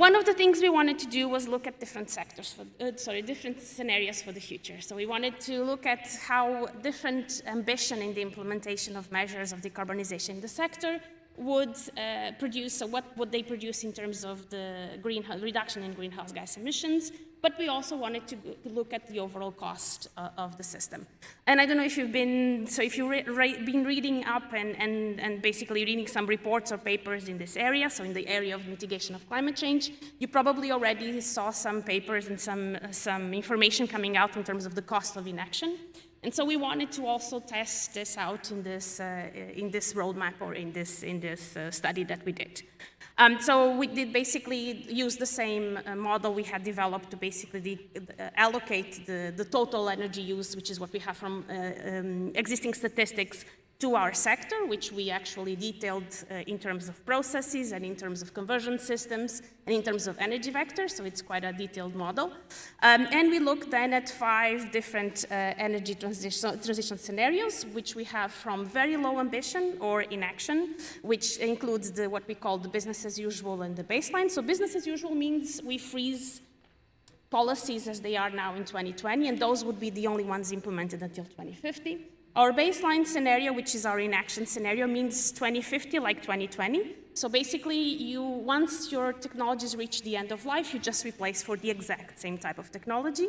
one of the things we wanted to do was look at different sectors, different scenarios for the future. So we wanted to look at how different ambition in the implementation of measures of decarbonization in the sector would produce, so what would they produce in terms of the reduction in greenhouse gas emissions, but we also wanted to look at the overall cost of the system. And I don't know if you've been, so if you've been reading up and basically reading some reports or papers in this area, so in the area of mitigation of climate change, you probably already saw some papers and some information coming out in terms of the cost of inaction. And so we wanted to also test this out in this roadmap or in this study that we did. So we did basically use the same model we had developed to basically allocate the total energy use, which is what we have from existing statistics, to our sector, which we actually detailed in terms of processes and in terms of conversion systems and in terms of energy vectors, so it's quite a detailed model. And we looked then at 5 different energy transition scenarios, which we have from very low ambition or inaction, which includes what we call the business as usual and the baseline. So business as usual means we freeze policies as they are now in 2020, and those would be the only ones implemented until 2050. Our baseline scenario, which is our inaction scenario, means 2050 like 2020. So basically, once your technologies reach the end of life, you just replace for the exact same type of technology.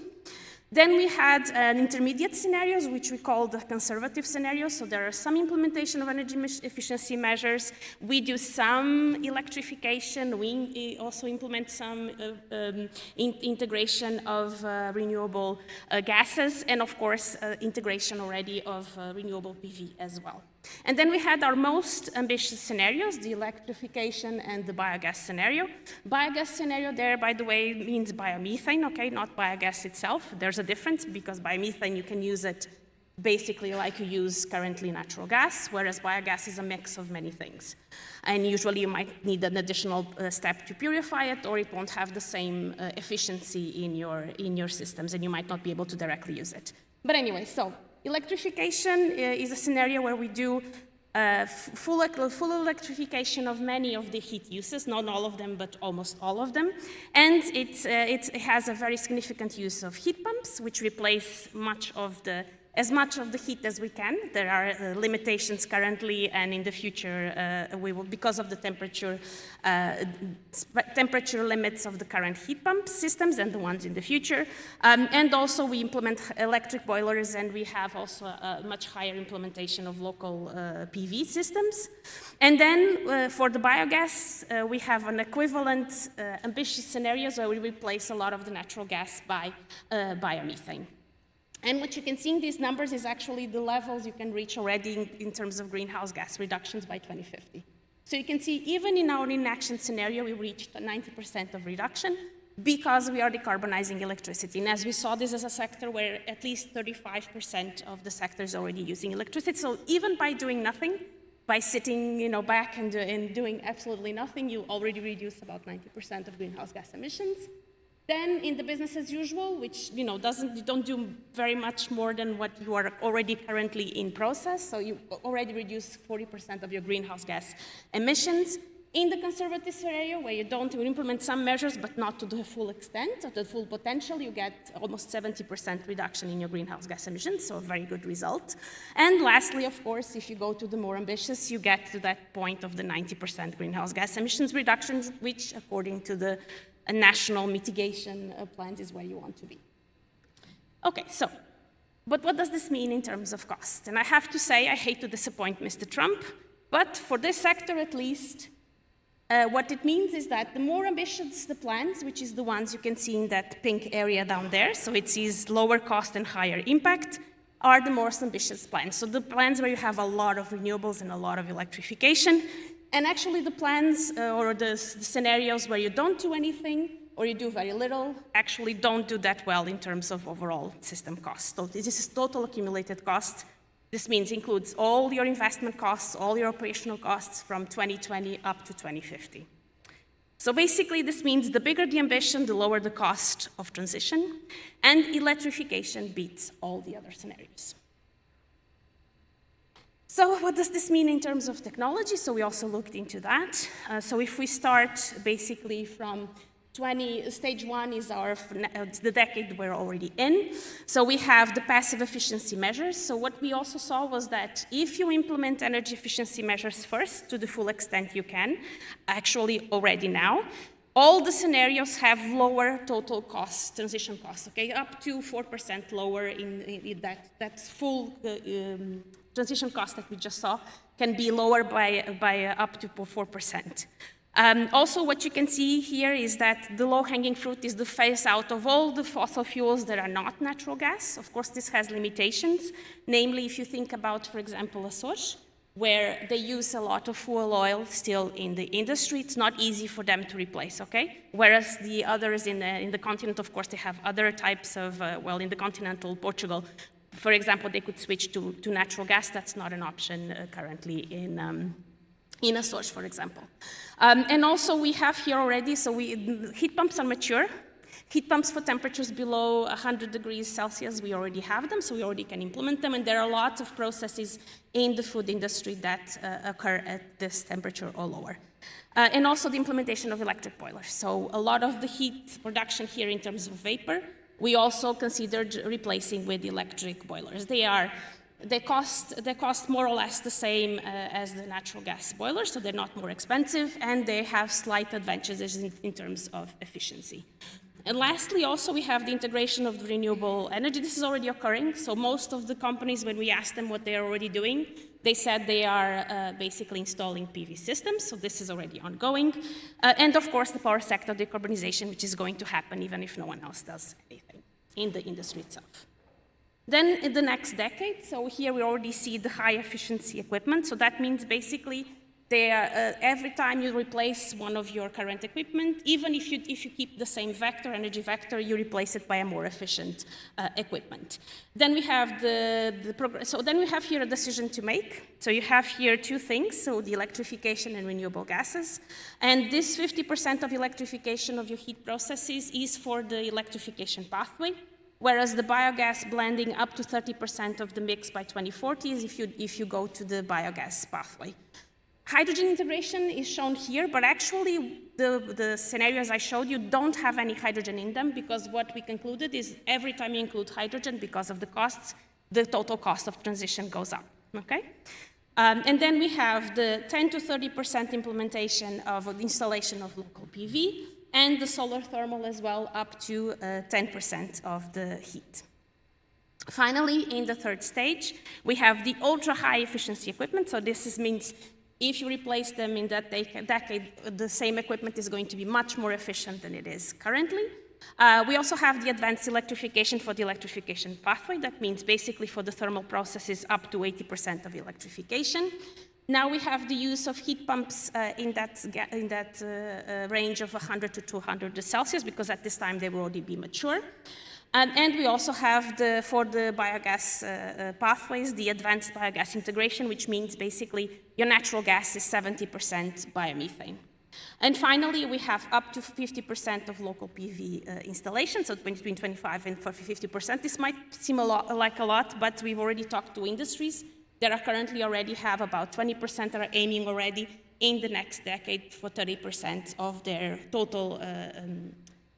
Then we had an intermediate scenarios, which we call the conservative scenarios. So there are some implementation of energy efficiency measures. We do some electrification. We also implement some integration of renewable gases, and of course, integration already of renewable PV as well. And then we had our most ambitious scenarios, the electrification and the biogas scenario. Biogas scenario there, by the way, means biomethane, okay, not biogas itself. There's a difference because biomethane, you can use it basically like you use currently natural gas, whereas biogas is a mix of many things. And usually you might need an additional step to purify it, or it won't have the same efficiency in your systems, and you might not be able to directly use it. But anyway, so electrification is a scenario where we do full electrification of many of the heat uses, not all of them, but almost all of them. And it has a very significant use of heat pumps, which replace as much of the heat as we can. There are limitations currently, and in the future, we will, because of the temperature limits of the current heat pump systems and the ones in the future. And also we implement electric boilers, and we have also a much higher implementation of local PV systems. And then for the biogas, we have an equivalent ambitious scenarios where we replace a lot of the natural gas by biomethane. And what you can see in these numbers is actually the levels you can reach already in terms of greenhouse gas reductions by 2050. So you can see even in our inaction scenario, we reached 90% of reduction because we are decarbonizing electricity. And as we saw, this is a sector where at least 35% of the sector is already using electricity. So even by doing nothing, by sitting back and doing absolutely nothing, you already reduce about 90% of greenhouse gas emissions. Then in the business as usual, which you don't do very much more than what you are already currently in process, so you already reduce 40% of your greenhouse gas emissions. In the conservative scenario, where you implement some measures, but not to the full extent, or the full potential, you get almost 70% reduction in your greenhouse gas emissions, so a very good result. And lastly, of course, if you go to the more ambitious, you get to that point of the 90% greenhouse gas emissions reduction, which according to the national mitigation plans is where you want to be. Okay, so, but what does this mean in terms of cost? And I have to say, I hate to disappoint Mr. Trump, but for this sector at least, what it means is that the more ambitious the plans, which is the ones you can see in that pink area down there, so it sees lower cost and higher impact, are the most ambitious plans. So the plans where you have a lot of renewables and a lot of electrification. And actually the plans or the scenarios where you don't do anything or you do very little actually don't do that well in terms of overall system cost. So this is total accumulated cost. This means includes all your investment costs, all your operational costs from 2020 up to 2050. So basically this means the bigger the ambition, the lower the cost of transition, and electrification beats all the other scenarios. So what does this mean in terms of technology? So we also looked into that. So if we start basically from stage 1 is the decade we're already in. So we have the passive efficiency measures. So what we also saw was that if you implement energy efficiency measures first to the full extent you can, actually already now, All the scenarios have lower total costs, transition costs, okay? Up to 4% lower in that full transition cost that we just saw can be lower by up to 4%. Also, what you can see here is that the low-hanging fruit is the phase out of all the fossil fuels that are not natural gas. Of course, this has limitations. Namely, if you think about, for example, Açores, where they use a lot of fuel oil still in the industry, it's not easy for them to replace, okay? Whereas the others in the continent, of course, they have other types of, well, in the continental Portugal, for example, they could switch to natural gas. That's not an option currently in Açores, for example. And also we have here already, so heat pumps are mature. Heat pumps for temperatures below 100 degrees Celsius, we already have them, so we already can implement them, and there are lots of processes in the food industry that occur at this temperature or lower. And also the implementation of electric boilers. So a lot of the heat production here in terms of vapor, we also considered replacing with electric boilers. They cost more or less the same as the natural gas boilers, so they're not more expensive, and they have slight advantages in terms of efficiency. And lastly, also, we have the integration of the renewable energy. This is already occurring. So most of the companies, when we asked them what they are already doing, they said they are basically installing PV systems. So this is already ongoing. And of course, the power sector decarbonization, which is going to happen even if no one else does anything in the industry itself. Then in the next decade, so here we already see the high efficiency equipment. So that means basically every time you replace one of your current equipment, even if you keep the same vector, energy vector, you replace it by a more efficient equipment. Then we have so then we have here a decision to make. So you have here two things, so the electrification and renewable gases. And this 50% of electrification of your heat processes is for the electrification pathway, whereas the biogas blending up to 30% of the mix by 2040 is if you go to the biogas pathway. Hydrogen integration is shown here, but actually the scenarios I showed you don't have any hydrogen in them, because what we concluded is every time you include hydrogen, because of the costs, the total cost of transition goes up, okay? And then we have the 10 to 30% implementation of installation of local PV, and the solar thermal as well, up to 10% of the heat. Finally, in the third stage, we have the ultra-high efficiency equipment. So this means if you replace them in that decade, the same equipment is going to be much more efficient than it is currently. We also have the advanced electrification for the electrification pathway. That means basically for the thermal processes up to 80% of electrification. Now we have the use of heat pumps in that range of 100 to 200 Celsius, because at this time they will already be mature. And we also have for the biogas pathways, the advanced biogas integration, which means basically your natural gas is 70% biomethane. And finally, we have up to 50% of local PV installations, so between 25 and 50%. This might seem like a lot, but we've already talked to industries that are currently already have about 20% that are aiming already in the next decade for 30% of their total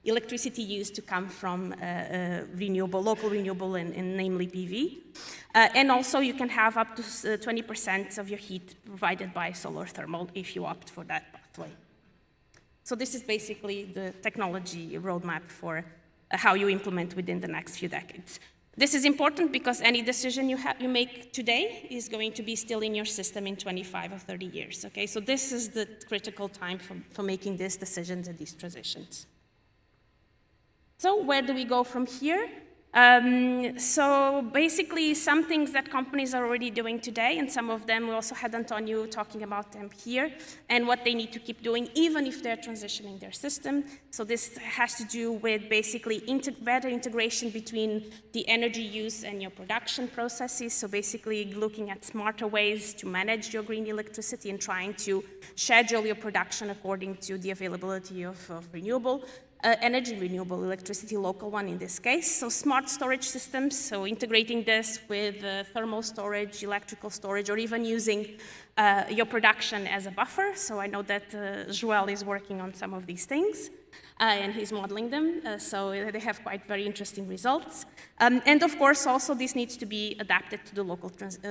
electricity used to come from local renewable, and namely PV. And also you can have up to 20% of your heat provided by solar thermal if you opt for that pathway. So this is basically the technology roadmap for how you implement within the next few decades. This is important because any decision you make today is going to be still in your system in 25 or 30 years, okay? So this is the critical time for making these decisions and these transitions. So where do we go from here? So basically some things that companies are already doing today, and some of them, we also had Antonio talking about them here, and what they need to keep doing even if they're transitioning their system. So this has to do with basically better integration between the energy use and your production processes. So basically looking at smarter ways to manage your green electricity and trying to schedule your production according to the availability of renewable energy, renewable electricity, local one in this case. So smart storage systems, so integrating this with thermal storage, electrical storage, or even using your production as a buffer. So I know that João is working on some of these things. and he's modeling them, so they have quite very interesting results. And of course, also this needs to be adapted to the local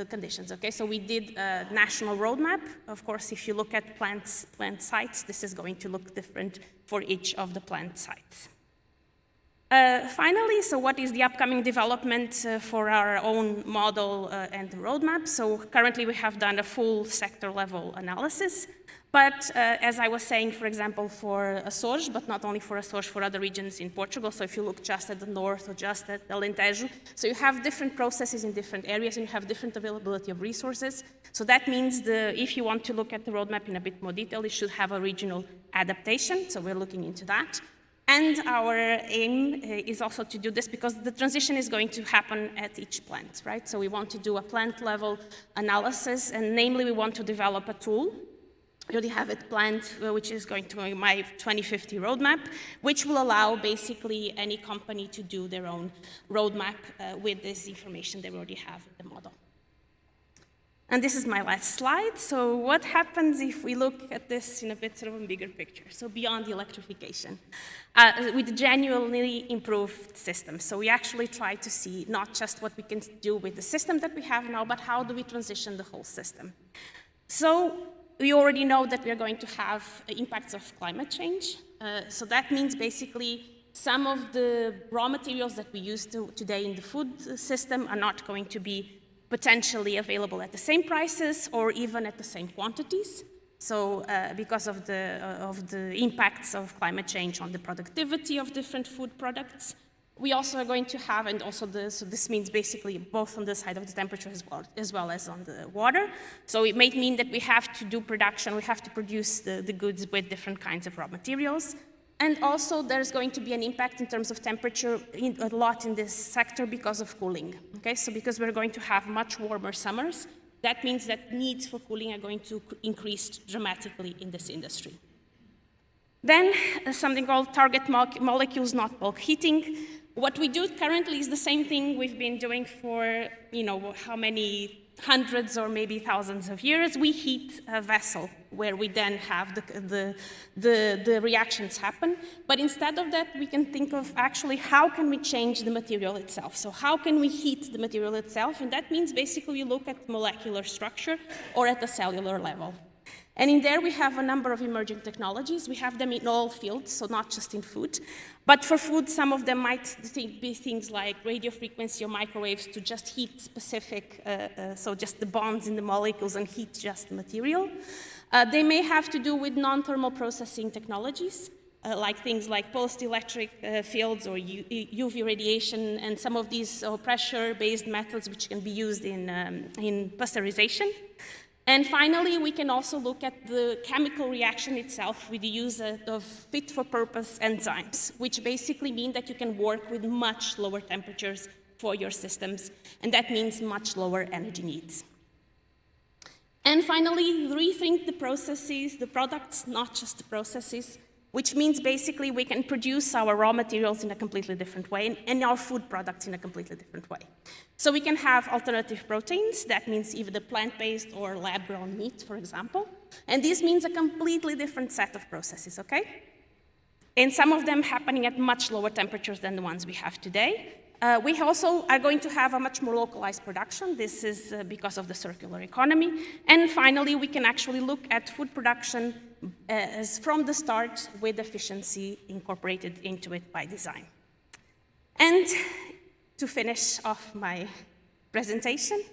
conditions, okay? So we did a national roadmap. Of course, if you look at plant sites, this is going to look different for each of the plant sites. Finally, so what is the upcoming development for our own model and the roadmap? So currently we have done a full sector level analysis. But as I was saying, for example, for Açores, but not only for Açores, for other regions in Portugal, so if you look just at the north or just at Alentejo, so you have different processes in different areas and you have different availability of resources. So that means if you want to look at the roadmap in a bit more detail, it should have a regional adaptation, so we're looking into that. And our aim is also to do this because the transition is going to happen at each plant, right? So we want to do a plant level analysis, and namely we want to develop a tool. We already have it planned, which is going to be my 2050 roadmap, which will allow basically any company to do their own roadmap with this information they already have in the model. And this is my last slide. So what happens if we look at this in a bit sort of a bigger picture? So beyond the electrification, with genuinely improved systems. So we actually try to see not just what we can do with the system that we have now, but how do we transition the whole system. So we already know that we are going to have impacts of climate change. So that means basically some of the raw materials that we use today in the food system are not going to be potentially available at the same prices or even at the same quantities. So because of the impacts of climate change on the productivity of different food products. We also are going to have, and also so this means basically both on the side of the temperature as well as on the water. So it may mean that we have to do production, we have to produce the goods with different kinds of raw materials. And also there's going to be an impact in terms of temperature a lot in this sector because of cooling. Okay, so because we're going to have much warmer summers, that means that needs for cooling are going to increase dramatically in this industry. Then something called target molecules, not bulk heating. What we do currently is the same thing we've been doing for, how many hundreds or maybe thousands of years. We heat a vessel where we then have the reactions happen. But instead of that, we can think of actually how can we change the material itself? So how can we heat the material itself? And that means basically you look at molecular structure or at the cellular level. And in there, we have a number of emerging technologies. We have them in all fields, so not just in food. But for food, some of them might be things like radio frequency or microwaves to just heat specific, so just the bonds in the molecules and heat just the material. They may have to do with non-thermal processing technologies, like things like pulsed electric fields or UV radiation, and some of these pressure-based methods which can be used in pasteurization. And finally, we can also look at the chemical reaction itself with the use of fit-for-purpose enzymes, which basically mean that you can work with much lower temperatures for your systems, and that means much lower energy needs. And finally, rethink the processes, the products, not just the processes, which means basically we can produce our raw materials in a completely different way and our food products in a completely different way. So we can have alternative proteins, that means either plant-based or lab-grown meat, for example, and this means a completely different set of processes, okay? And some of them happening at much lower temperatures than the ones we have today. We also are going to have a much more localized production. This is because of the circular economy. And finally, we can actually look at food production as from the start with efficiency incorporated into it by design. And to finish off my presentation,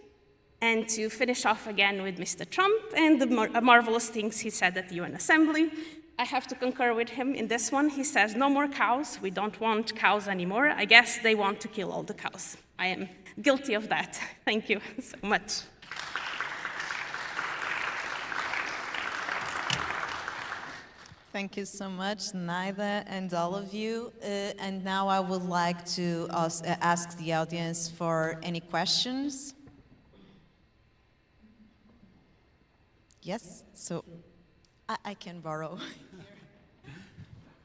and to finish off again with Mr. Trump and the marvelous things he said at the UN Assembly, I have to concur with him in this one. He says, no more cows. We don't want cows anymore. I guess they want to kill all the cows. I am guilty of that. Thank you so much. Thank you so much, Naida, and all of you. And now I would like to ask the audience for any questions. Yes, so I can borrow.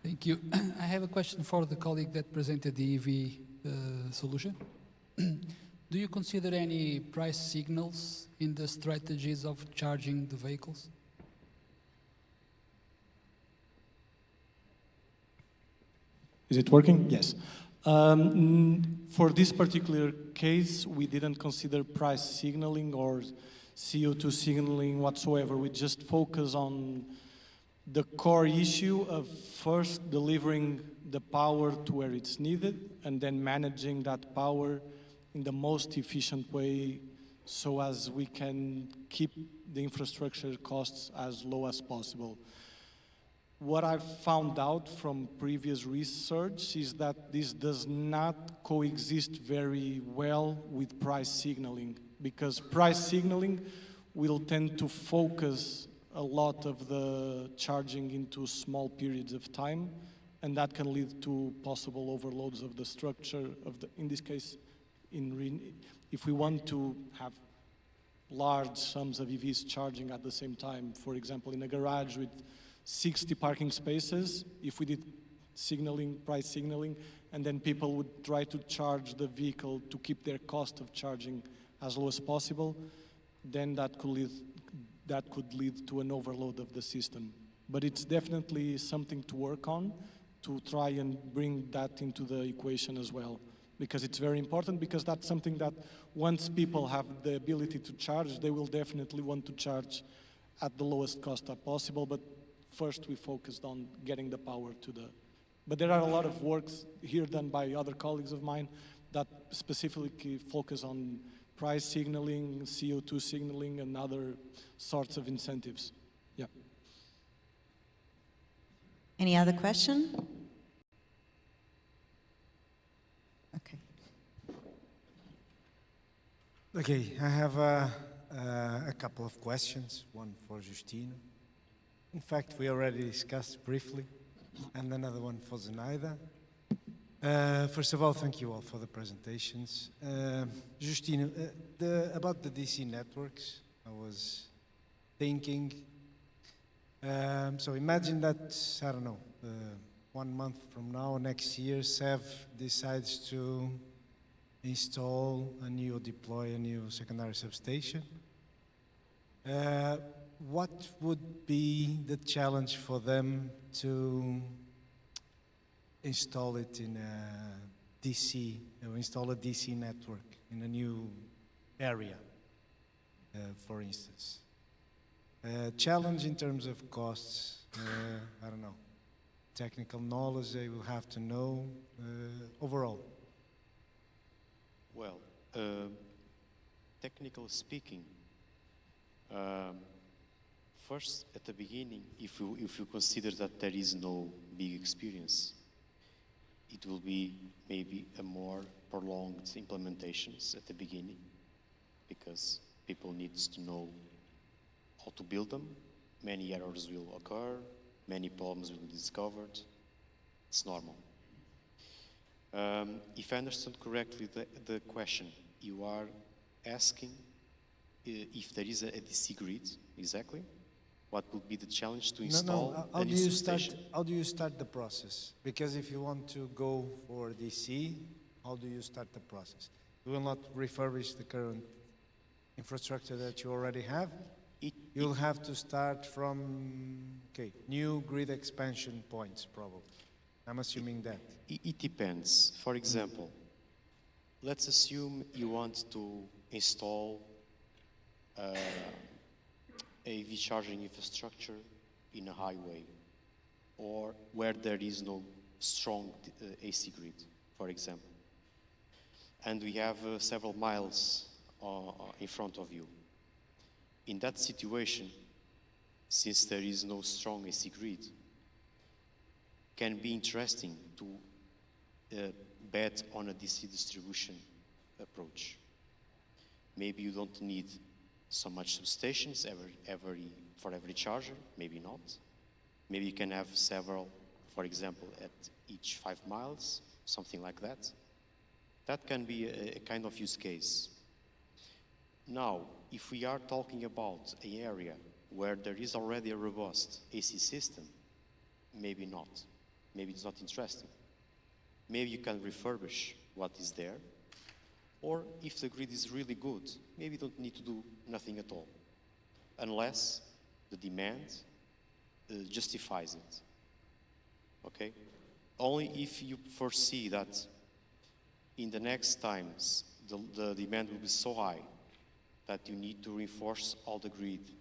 Thank you. I have a question for the colleague that presented the EV solution. Do you consider any price signals in the strategies of charging the vehicles? Is it working? Yes. For this particular case, we didn't consider price signaling or CO2 signaling whatsoever. We just focus on the core issue of first delivering the power to where it's needed and then managing that power in the most efficient way so as we can keep the infrastructure costs as low as possible. What I've found out from previous research is that this does not coexist very well with price signaling, because price signaling will tend to focus a lot of the charging into small periods of time, and that can lead to possible overloads of the structure of the, in this case, if we want to have large sums of EVs charging at the same time, for example, in a garage with 60 parking spaces, if we did signaling, price signaling, and then people would try to charge the vehicle to keep their cost of charging as low as possible, then that could lead to an overload of the system. But it's definitely something to work on, to try and bring that into the equation as well, because it's very important, because that's something that once people have the ability to charge, they will definitely want to charge at the lowest cost possible, but first we focused on getting the power to the... But there are a lot of works here done by other colleagues of mine that specifically focus on price signaling, CO2 signaling, and other sorts of incentives. Yeah. Any other question? Okay. Okay, I have a couple of questions, one for Justino. In fact, we already discussed briefly, and another one for Zenaida. First of all, thank you all for the presentations. Justino, about the DC networks, I was thinking, so imagine that, I don't know, 1 month from now, next year, SEV decides to install a new or deploy a new secondary substation. What would be the challenge for them to install it in a DC, or install a DC network in a new area, for instance? Challenge in terms of costs, I don't know, technical knowledge they will have to know, overall. Well, technically speaking, first, at the beginning, if you consider that there is no big experience, it will be maybe a more prolonged implementations at the beginning, because people need to know how to build them. Many errors will occur, many problems will be discovered. It's normal. If I understood correctly the question, you are asking if there is a DC grid, exactly? What would be the challenge to install a new substation? How do you start the process? Because if you want to go for DC, how do you start the process? You will not refurbish the current infrastructure that you already have. You'll have to start from, new grid expansion points, probably. I'm assuming that. It depends. For example, let's assume you want to install EV charging infrastructure in a highway, or where there is no strong AC grid, for example. And we have several miles in front of you. In that situation, since there is no strong AC grid, can be interesting to bet on a DC distribution approach. Maybe you don't need so much substations for every charger, maybe not. Maybe you can have several, for example, at each 5 miles, something like that. That can be a kind of use case. Now, if we are talking about an area where there is already a robust AC system, maybe not. Maybe it's not interesting. Maybe you can refurbish what is there. Or if the grid is really good, maybe you don't need to do nothing at all, unless the demand justifies it. Okay? only if you foresee that in the next times the demand will be so high that you need to reinforce all the grid,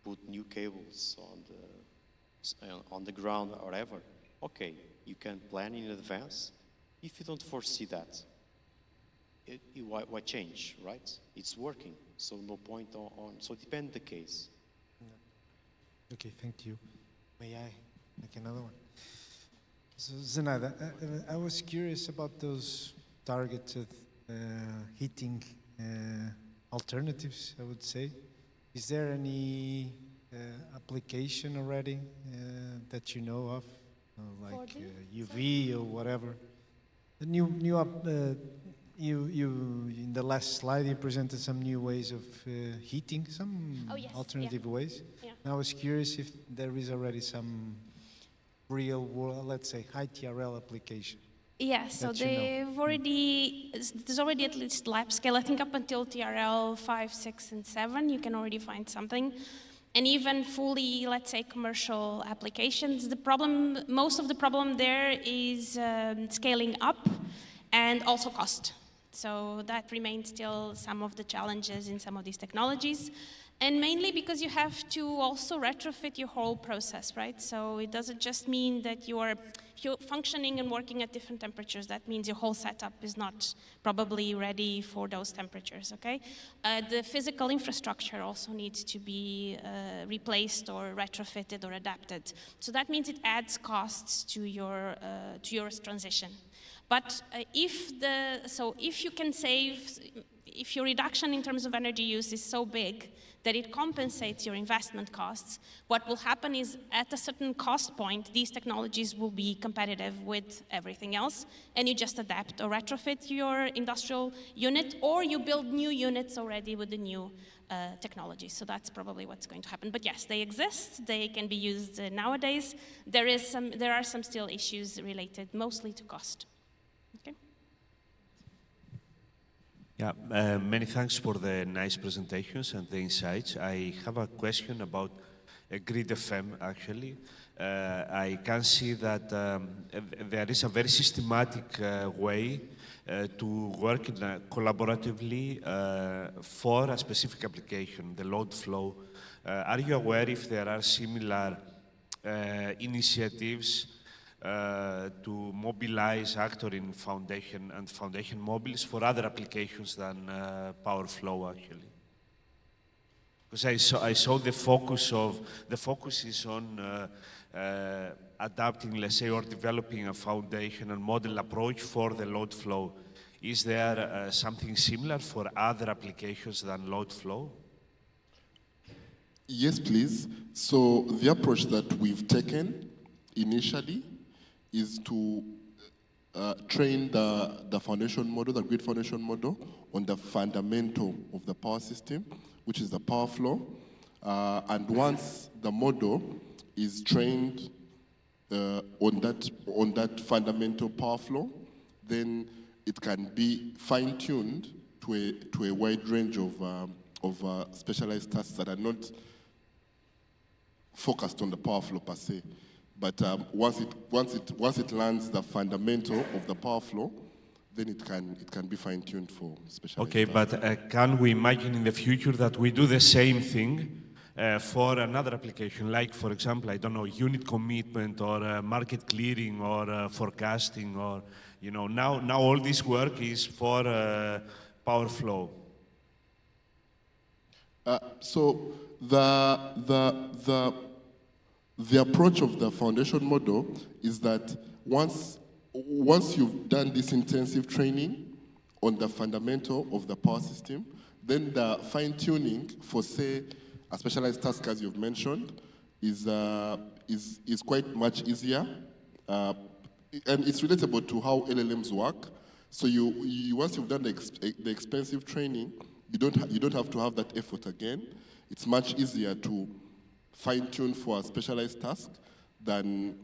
put new cables on the ground or whatever. Okay, you can plan in advance. If you don't foresee that, why change, right? It's working, so no point on. So depend the case. Okay, thank you. May I make another one? So Zenaida, I was curious about those targeted heating alternatives, I would say. Is there any application already that you know of, like UV or whatever? The you in the last slide you presented some new ways of heating, some alternative ways. Yeah. And I was curious if there is already some real world, let's say, high TRL application. Yeah, so there's already at least lab scale. I think up until TRL 5, 6, and 7, you can already find something. And even fully, let's say, commercial applications. Most of the problem there is scaling up and also cost. So that remains still some of the challenges in some of these technologies. And mainly because you have to also retrofit your whole process, right? So it doesn't just mean that you're functioning and working at different temperatures. That means your whole setup is not probably ready for those temperatures, okay? The physical infrastructure also needs to be replaced or retrofitted or adapted. So that means it adds costs to your transition. But if you can save, if your reduction in terms of energy use is so big that it compensates your investment costs, what will happen is at a certain cost point, these technologies will be competitive with everything else, and you just adapt or retrofit your industrial unit, or you build new units already with the new technology. So that's probably what's going to happen. But yes, they exist. They can be used nowadays. There are some still issues related mostly to cost. Okay. Yeah, many thanks for the nice presentations and the insights. I have a question about Grid FM, actually. I can see that there is a very systematic way to work collaboratively for a specific application, the load flow. Are you aware if there are similar initiatives to mobilize actor in foundation and foundation mobiles for other applications than power flow, actually? Because I saw the focus is on adapting, let's say, or developing a foundation and model approach for the load flow. Is there something similar for other applications than load flow? Yes, please. So the approach that we've taken initially is to train the foundation model, the grid foundation model, on the fundamental of the power system, which is the power flow. And once the model is trained on that fundamental power flow, then it can be fine-tuned to a wide range of specialized tasks that are not focused on the power flow per se. But once it lands the fundamental of the power flow, then it can be fine-tuned for specialized Okay, tasks. but can we imagine in the future that we do the same thing for another application, like, for example, I don't know, unit commitment or market clearing or forecasting, or, you know, now all this work is for power flow. So the approach of the foundation model is that once you've done this intensive training on the fundamental of the power system, then the fine-tuning for, say, a specialized task, as you've mentioned, is quite much easier, and it's relatable to how LLMs work. So once you've done the expensive training, you don't have to have that effort again. It's much easier to fine-tune for a specialized task than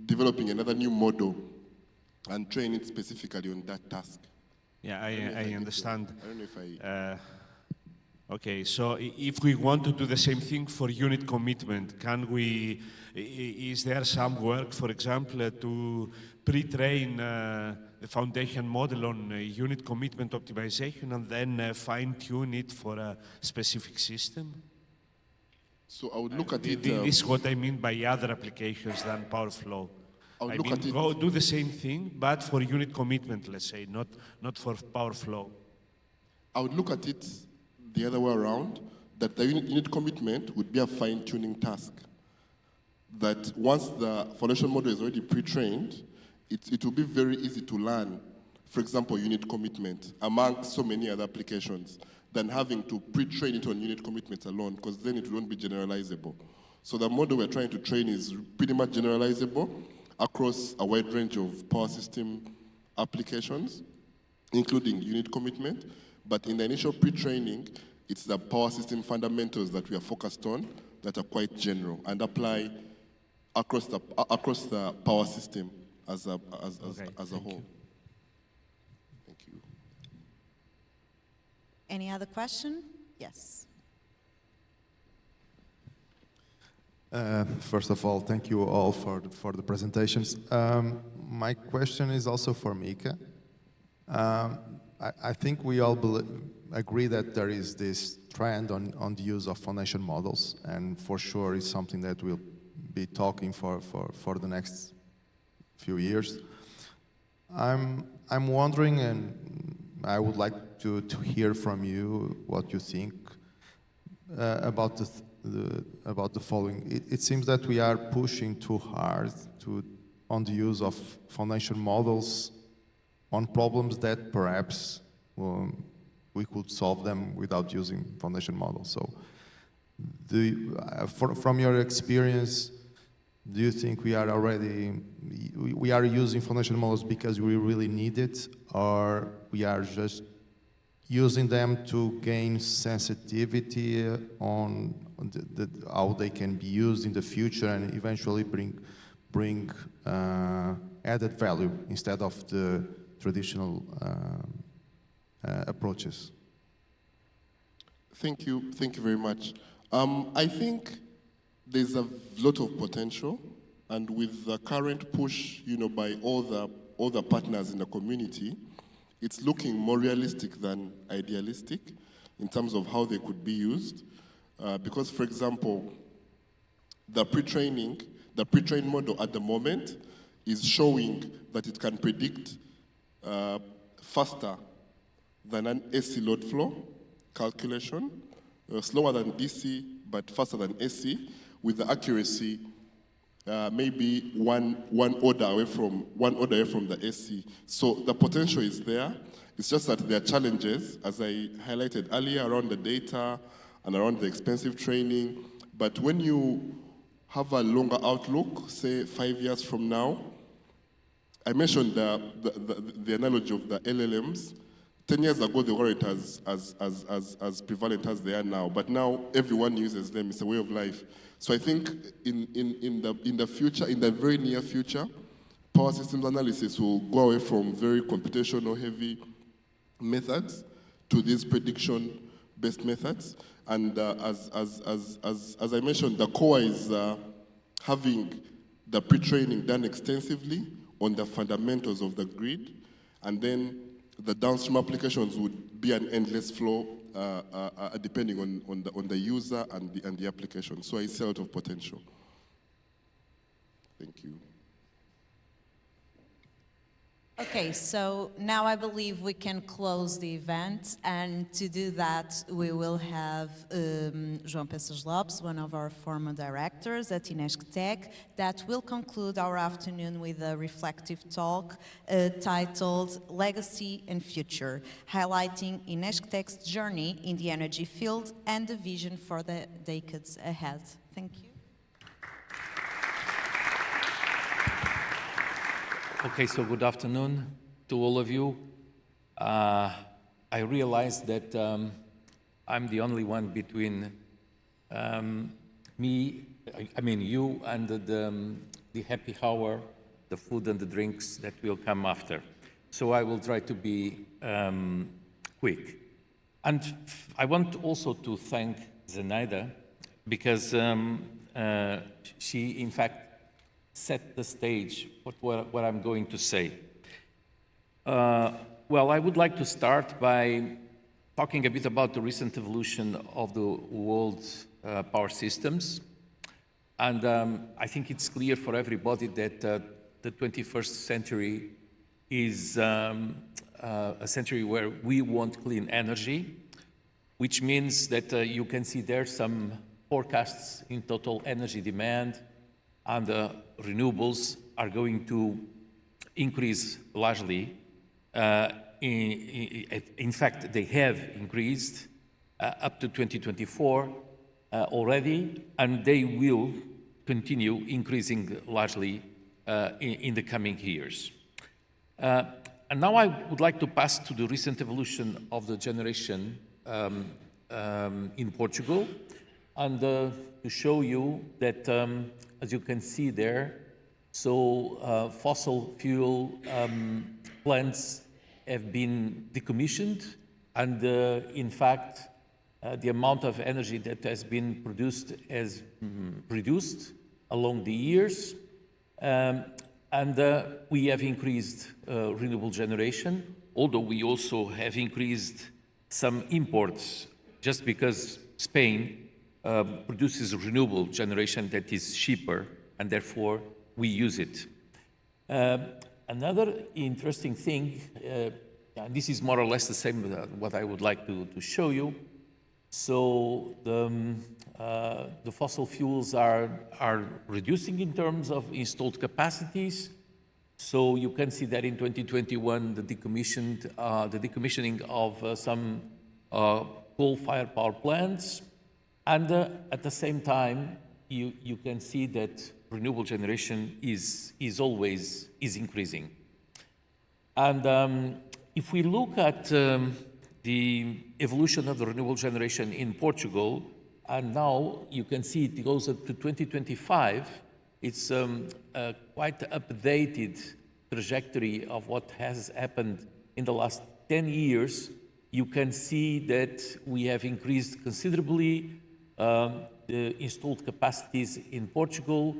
developing another new model and train it specifically on that task. Yeah, I understand. I don't know if Okay, so if we want to do the same thing for unit commitment, can we, is there some work, for example, to pre-train the foundation model on unit commitment optimization and then fine-tune it for a specific system? So I would look at it... This is what I mean by other applications than power flow. I mean, go do the same thing, but for unit commitment, let's say, not for power flow. I would look at it the other way around, that the unit commitment would be a fine-tuning task. That once the foundation model is already pre-trained, it will be very easy to learn, for example, unit commitment among so many other applications than having to pre-train it on unit commitments alone, because then it won't be generalizable. So the model we're trying to train is pretty much generalizable across a wide range of power system applications, including unit commitment. But in the initial pre-training, it's the power system fundamentals that we are focused on that are quite general and apply across the power system as a whole. Thank you. Any other question? Yes. First of all, thank you all for the presentations. My question is also for Mika. I think we all agree that there is this trend on the use of foundation models, and for sure it's something that we'll be talking for the next few years. I'm wondering, and I would like to hear from you what you think about the following. It seems that we are pushing too hard on the use of foundation models on problems that perhaps we could solve them without using foundation models. So, from your experience, do you think we are using foundation models because we really need it, or we are just using them to gain sensitivity on how they can be used in the future and eventually bring added value instead of the traditional approaches? Thank you very much. I think there's a lot of potential, and with the current push, by all the partners in the community, it's looking more realistic than idealistic in terms of how they could be used. Because, for example, the pre-trained model at the moment is showing that it can predict faster than an AC load flow calculation, slower than DC, but faster than AC, with the accuracy maybe one order away from the AC. So the potential is there. It's just that there are challenges, as I highlighted earlier, around the data and around the expensive training. But when you have a longer outlook, say 5 years from now, I mentioned the analogy of the LLMs. 10 years ago, they weren't as prevalent as they are now, but now everyone uses them. It's a way of life. So I think in the future, in the very near future, power systems analysis will go away from very computational heavy methods to these prediction-based methods. And as I mentioned, the core is having the pre-training done extensively on the fundamentals of the grid, and then the downstream applications would be an endless flow depending on the user and the application. So I see a lot of potential. Thank you. Okay, so now I believe we can close the event, and to do that we will have João Peças Lopes, one of our former directors at INESC TEC, that will conclude our afternoon with a reflective talk titled Legacy and Future, highlighting INESC TEC's journey in the energy field and the vision for the decades ahead. Thank you. Okay, so good afternoon to all of you. I realize that I'm the only one between you and the happy hour, the food and the drinks that will come after. So I will try to be quick. And I want also to thank Zenaida because she, in fact, set the stage for what I'm going to say. Well, I would like to start by talking a bit about the recent evolution of the world's power systems. And I think it's clear for everybody that the 21st century is a century where we want clean energy, which means that you can see there some forecasts in total energy demand, and renewables are going to increase largely. In fact, they have increased up to 2024 already, and they will continue increasing largely in the coming years. And now I would like to pass to the recent evolution of the generation in Portugal, and to show you that, as you can see there, so fossil fuel plants have been decommissioned, and in fact, the amount of energy that has been produced has reduced along the years, and we have increased renewable generation, although we also have increased some imports, just because Spain produces renewable generation that is cheaper, and therefore we use it. Another interesting thing, and this is more or less the same what I would like to show you. So the fossil fuels are reducing in terms of installed capacities. So you can see that in 2021, the decommissioning of some coal-fired power plants, and at the same time, you can see that renewable generation is always increasing. And if we look at the evolution of the renewable generation in Portugal, and now you can see it goes up to 2025. It's a quite updated trajectory of what has happened in the last 10 years. You can see that we have increased considerably the installed capacities in Portugal,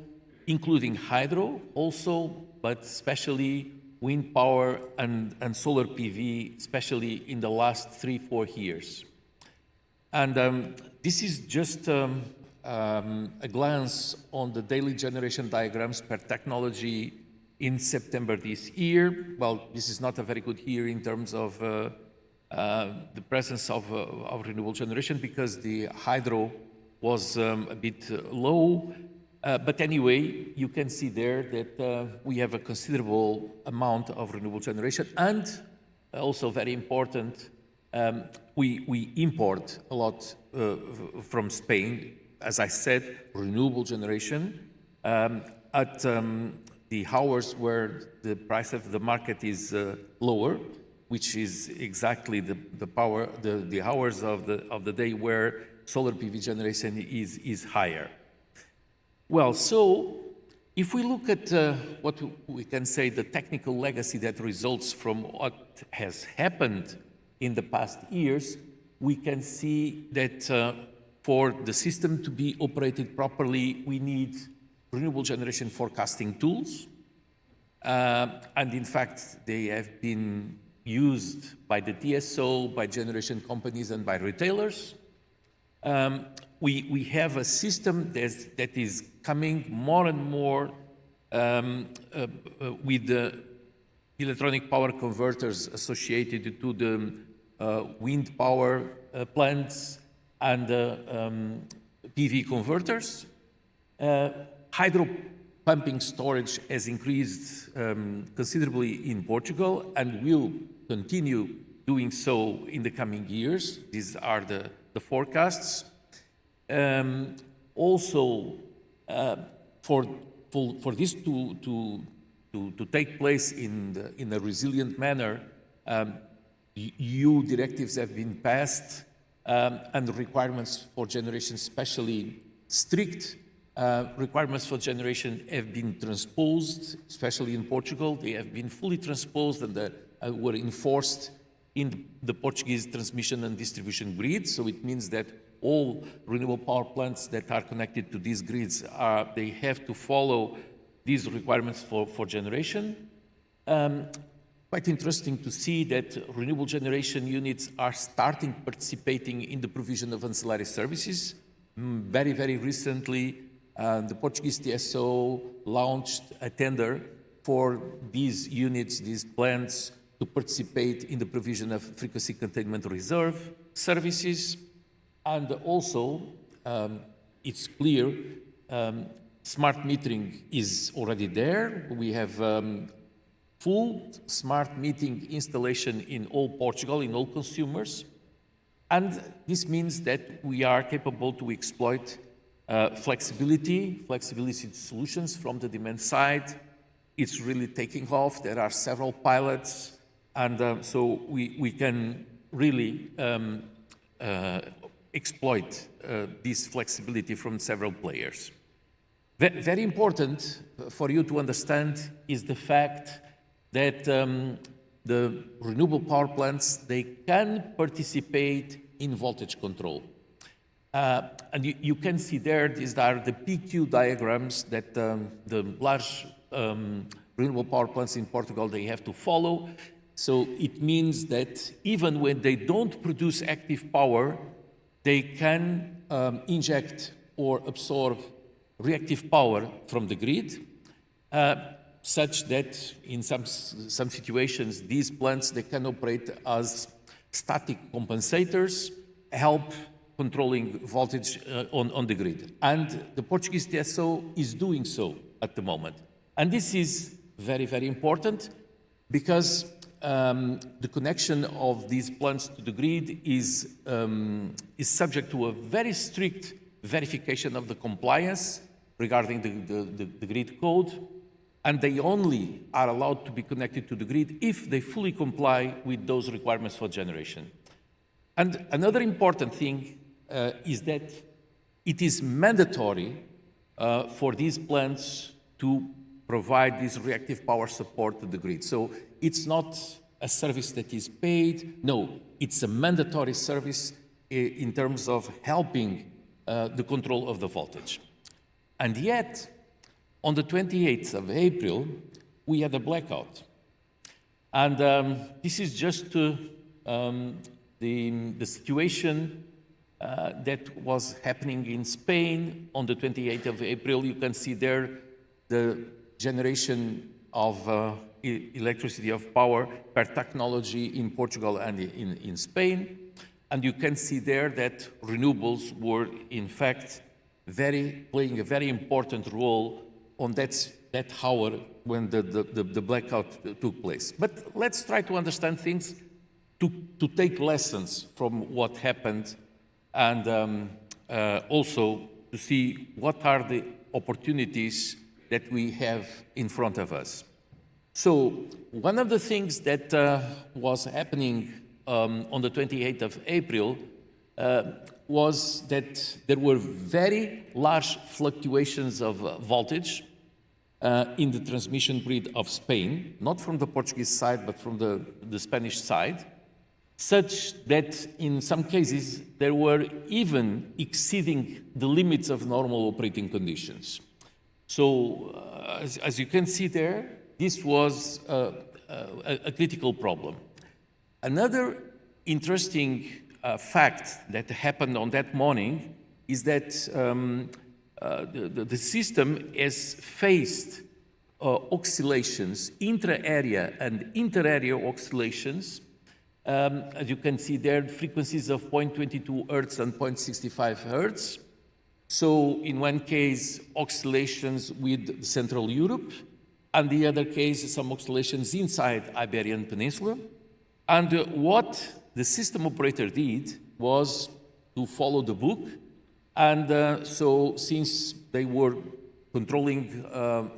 including hydro also, but especially wind power and solar PV, especially in the last 3-4 years. And this is just a glance on the daily generation diagrams per technology in September this year. Well, this is not a very good year in terms of the presence of renewable generation, because the hydro was a bit low. But anyway, you can see there that we have a considerable amount of renewable generation, and also very important, we import a lot from Spain, as I said, renewable generation at the hours where the price of the market is lower, which is exactly the hours of the day where solar PV generation is higher. Well, so if we look at what we can say the technical legacy that results from what has happened in the past years, we can see that for the system to be operated properly, we need renewable generation forecasting tools. And in fact, they have been used by the TSO, by generation companies, and by retailers. We have a system that is coming more and more with the electronic power converters associated to the wind power plants and PV converters. Hydro pumping storage has increased considerably in Portugal and will continue doing so in the coming years. These are the forecasts. Also, for this to take place in a resilient manner, EU directives have been passed, and the requirements for generation, especially strict requirements for generation, have been transposed, especially in Portugal. They have been fully transposed and were enforced in the Portuguese transmission and distribution grid. So it means that all renewable power plants that are connected to these grids, they have to follow these requirements for generation. Quite interesting to see that renewable generation units are starting participating in the provision of ancillary services. Very, very recently, the Portuguese TSO launched a tender for these units, these plants, to participate in the provision of frequency containment reserve services. And also, it's clear, smart metering is already there. We have full smart metering installation in all Portugal, in all consumers. And this means that we are capable to exploit flexibility solutions from the demand side. It's really taking off. There are several pilots. And so we can really exploit this flexibility from several players. Very important for you to understand is the fact that the renewable power plants, they can participate in voltage control. And you can see there, these are the PQ diagrams that the large renewable power plants in Portugal, they have to follow. So it means that even when they don't produce active power, they can inject or absorb reactive power from the grid, such that in some situations, these plants, they can operate as static compensators, help controlling voltage on the grid. And the Portuguese TSO is doing so at the moment. And this is very, very important because the connection of these plants to the grid is subject to a very strict verification of the compliance regarding the grid code, and they only are allowed to be connected to the grid if they fully comply with those requirements for generation. And another important thing is that it is mandatory for these plants to provide this reactive power support to the grid. So it's not a service that is paid. No, it's a mandatory service in terms of helping the control of the voltage. And yet, on the 28th of April, we had a blackout. And this is just the situation that was happening in Spain on the 28th of April. You can see there the generation of electricity of power per technology in Portugal and in Spain. And you can see there that renewables were, in fact, playing a very important role on that hour when the blackout took place. But let's try to understand things, to take lessons from what happened, and also to see what are the opportunities that we have in front of us. So one of the things that was happening on the 28th of April was that there were very large fluctuations of voltage in the transmission grid of Spain, not from the Portuguese side, but from the Spanish side, such that in some cases they were even exceeding the limits of normal operating conditions. So as you can see there, this was a critical problem. Another interesting fact that happened on that morning is that the system has faced oscillations, intra-area and inter-area oscillations. As you can see there, frequencies of 0.22 Hertz and 0.65 Hertz. So in one case, oscillations with Central Europe, and the other case, some oscillations inside Iberian Peninsula. And what the system operator did was to follow the book. And so since they were controlling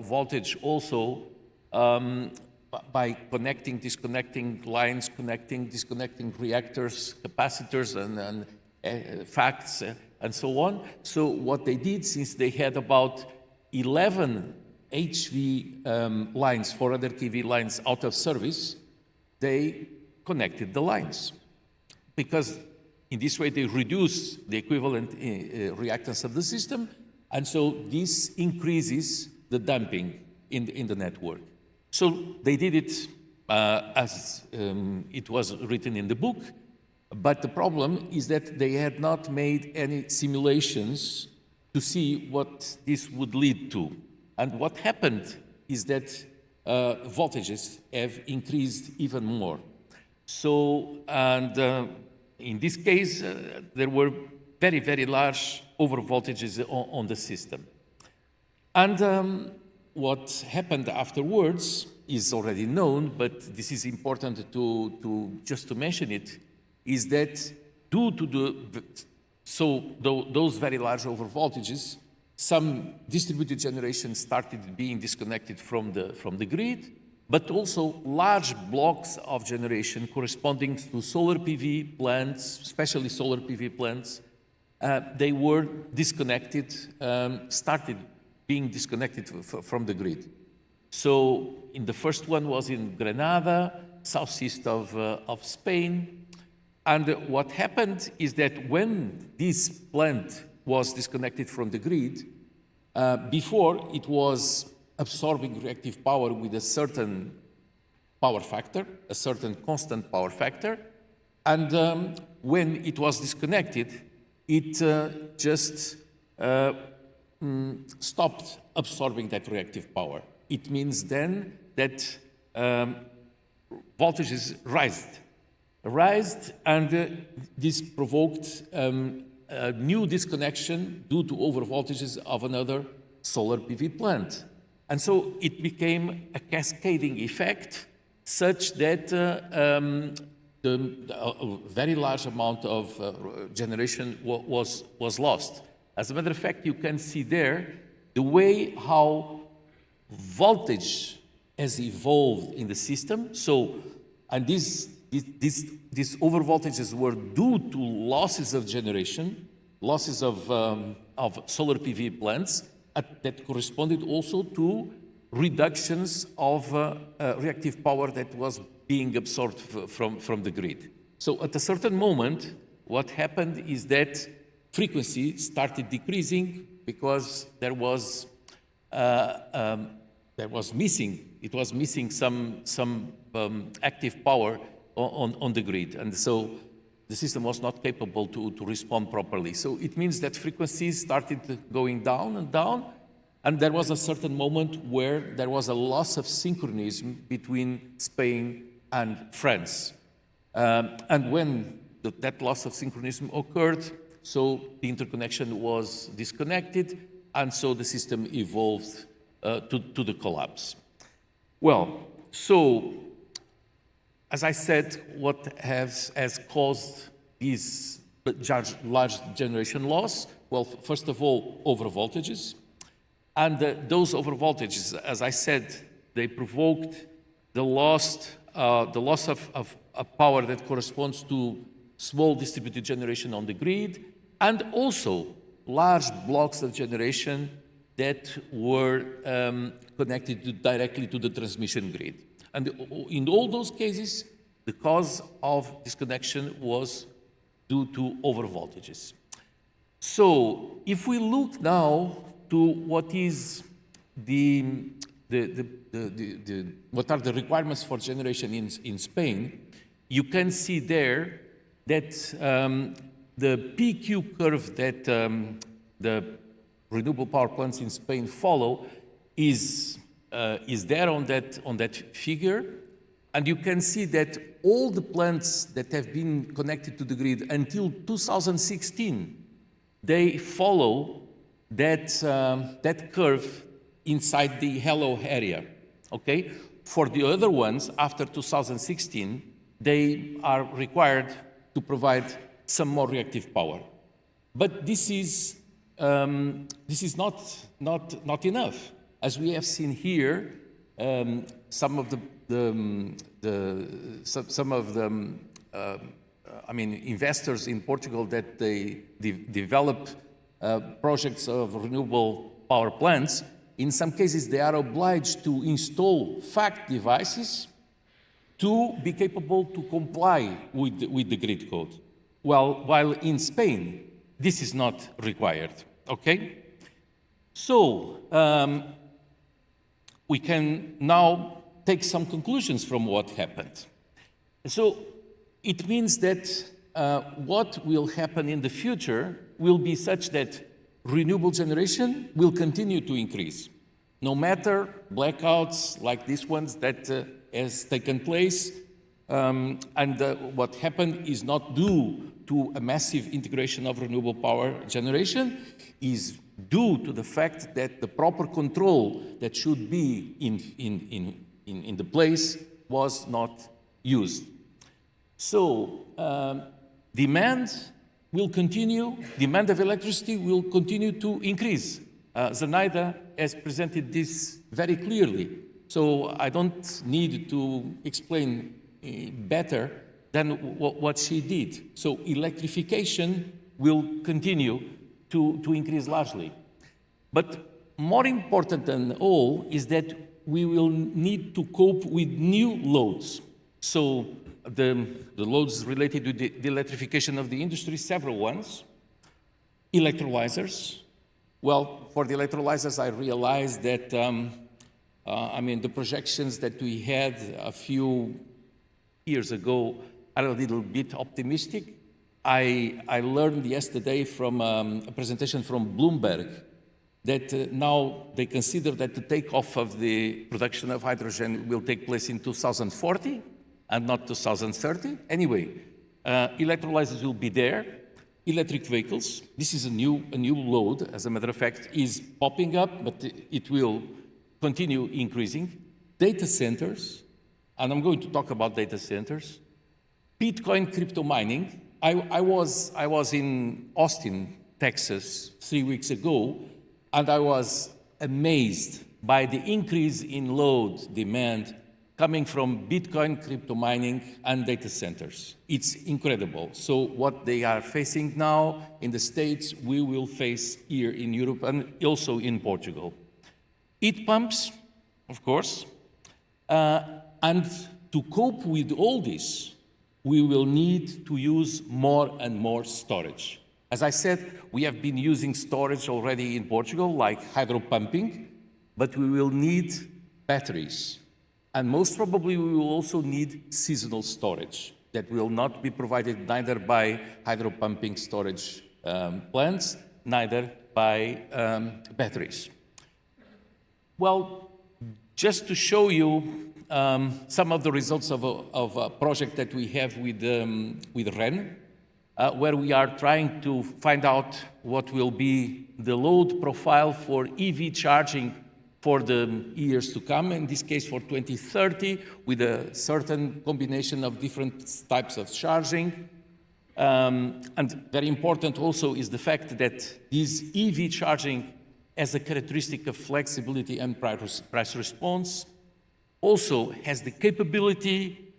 voltage also by connecting, disconnecting lines, connecting, disconnecting reactors, capacitors, and facts, and so on. So what they did, since they had about 11 HV lines, 400 kV lines out of service, they connected the lines, because in this way they reduce the equivalent reactance of the system, and so this increases the damping in the network. So they did it as it was written in the book, but the problem is that they had not made any simulations to see what this would lead to. And what happened is that voltages have increased even more. So, and in this case, there were very, very large overvoltages on the system. And what happened afterwards is already known, but this is important just to mention it, is that due to those very large overvoltages, some distributed generation started being disconnected from the grid, but also large blocks of generation corresponding to solar PV plants, especially solar PV plants, they were disconnected, started being disconnected from the grid. So in the first one was in Granada, southeast of Spain. And what happened is that when this plant was disconnected from the grid, before it was absorbing reactive power with a certain power factor, a certain constant power factor, and when it was disconnected, it just stopped absorbing that reactive power. It means then that voltages rised, and this provoked a new disconnection due to overvoltages of another solar PV plant. And so it became a cascading effect such that a very large amount of generation was lost. As a matter of fact, you can see there the way how voltage has evolved in the system. So, and these overvoltages were due to losses of generation, losses of solar PV plants, that corresponded also to reductions of reactive power that was being absorbed from the grid. So at a certain moment, what happened is that frequency started decreasing because it was missing some active power on the grid, and so the system was not capable to respond properly. So it means that frequencies started going down and down, and there was a certain moment where there was a loss of synchronism between Spain and France. And when that loss of synchronism occurred, so the interconnection was disconnected, and so the system evolved to the collapse. Well, so as I said, what has caused this large generation loss? Well, first of all, overvoltages. And those overvoltages, as I said, they provoked the loss of power that corresponds to small distributed generation on the grid, and also large blocks of generation that were connected directly to the transmission grid. And in all those cases, the cause of disconnection was due to overvoltages. So if we look now to what is what are the requirements for generation in Spain, you can see there that the PQ curve that the renewable power plants in Spain follow is there on that figure, and you can see that all the plants that have been connected to the grid until 2016, they follow that curve inside the yellow area. Okay, for the other ones after 2016, they are required to provide some more reactive power, but this is not enough. As we have seen here, some of the investors in Portugal that they developed projects of renewable power plants, in some cases they are obliged to install FACT devices to be capable to comply with the grid code. Well, while in Spain, this is not required, okay? So, we can now take some conclusions from what happened. So, it means that what will happen in the future will be such that renewable generation will continue to increase. No matter blackouts like these ones that has taken place, what happened is not due to a massive integration of renewable power generation, is due to the fact that the proper control that should be in the place was not used. So demand will continue, demand of electricity will continue to increase. Zenaida has presented this very clearly, so I don't need to explain better than what she did. So electrification will continue to increase largely. But more important than all is that we will need to cope with new loads. So the loads related to the electrification of the industry, several ones. Electrolyzers. Well, for the electrolyzers, I realized that, I mean, the projections that we had a few years ago are a little bit optimistic. I learned yesterday from a presentation from Bloomberg that now they consider that the takeoff of the production of hydrogen will take place in 2040 and not 2030. Anyway, electrolyzers will be there. Electric vehicles, this is a new load, as a matter of fact, is popping up, but it will continue increasing. Data centers, and I'm going to talk about data centers. Bitcoin crypto mining. I was in Austin, Texas, 3 weeks ago, and I was amazed by the increase in load demand coming from Bitcoin, crypto mining, and data centers. It's incredible. So what they are facing now in the States, we will face here in Europe and also in Portugal. Heat pumps, of course. And to cope with all this, we will need to use more and more storage. As I said, we have been using storage already in Portugal, like hydro pumping, but we will need batteries. And most probably we will also need seasonal storage that will not be provided neither by hydro pumping storage plants, neither by batteries. Well, just to show you some of the results of a project that we have with REN, where we are trying to find out what will be the load profile for EV charging for the years to come, in this case for 2030, with a certain combination of different types of charging. And very important also is the fact that this EV charging has a characteristic of flexibility and price response, also has the capability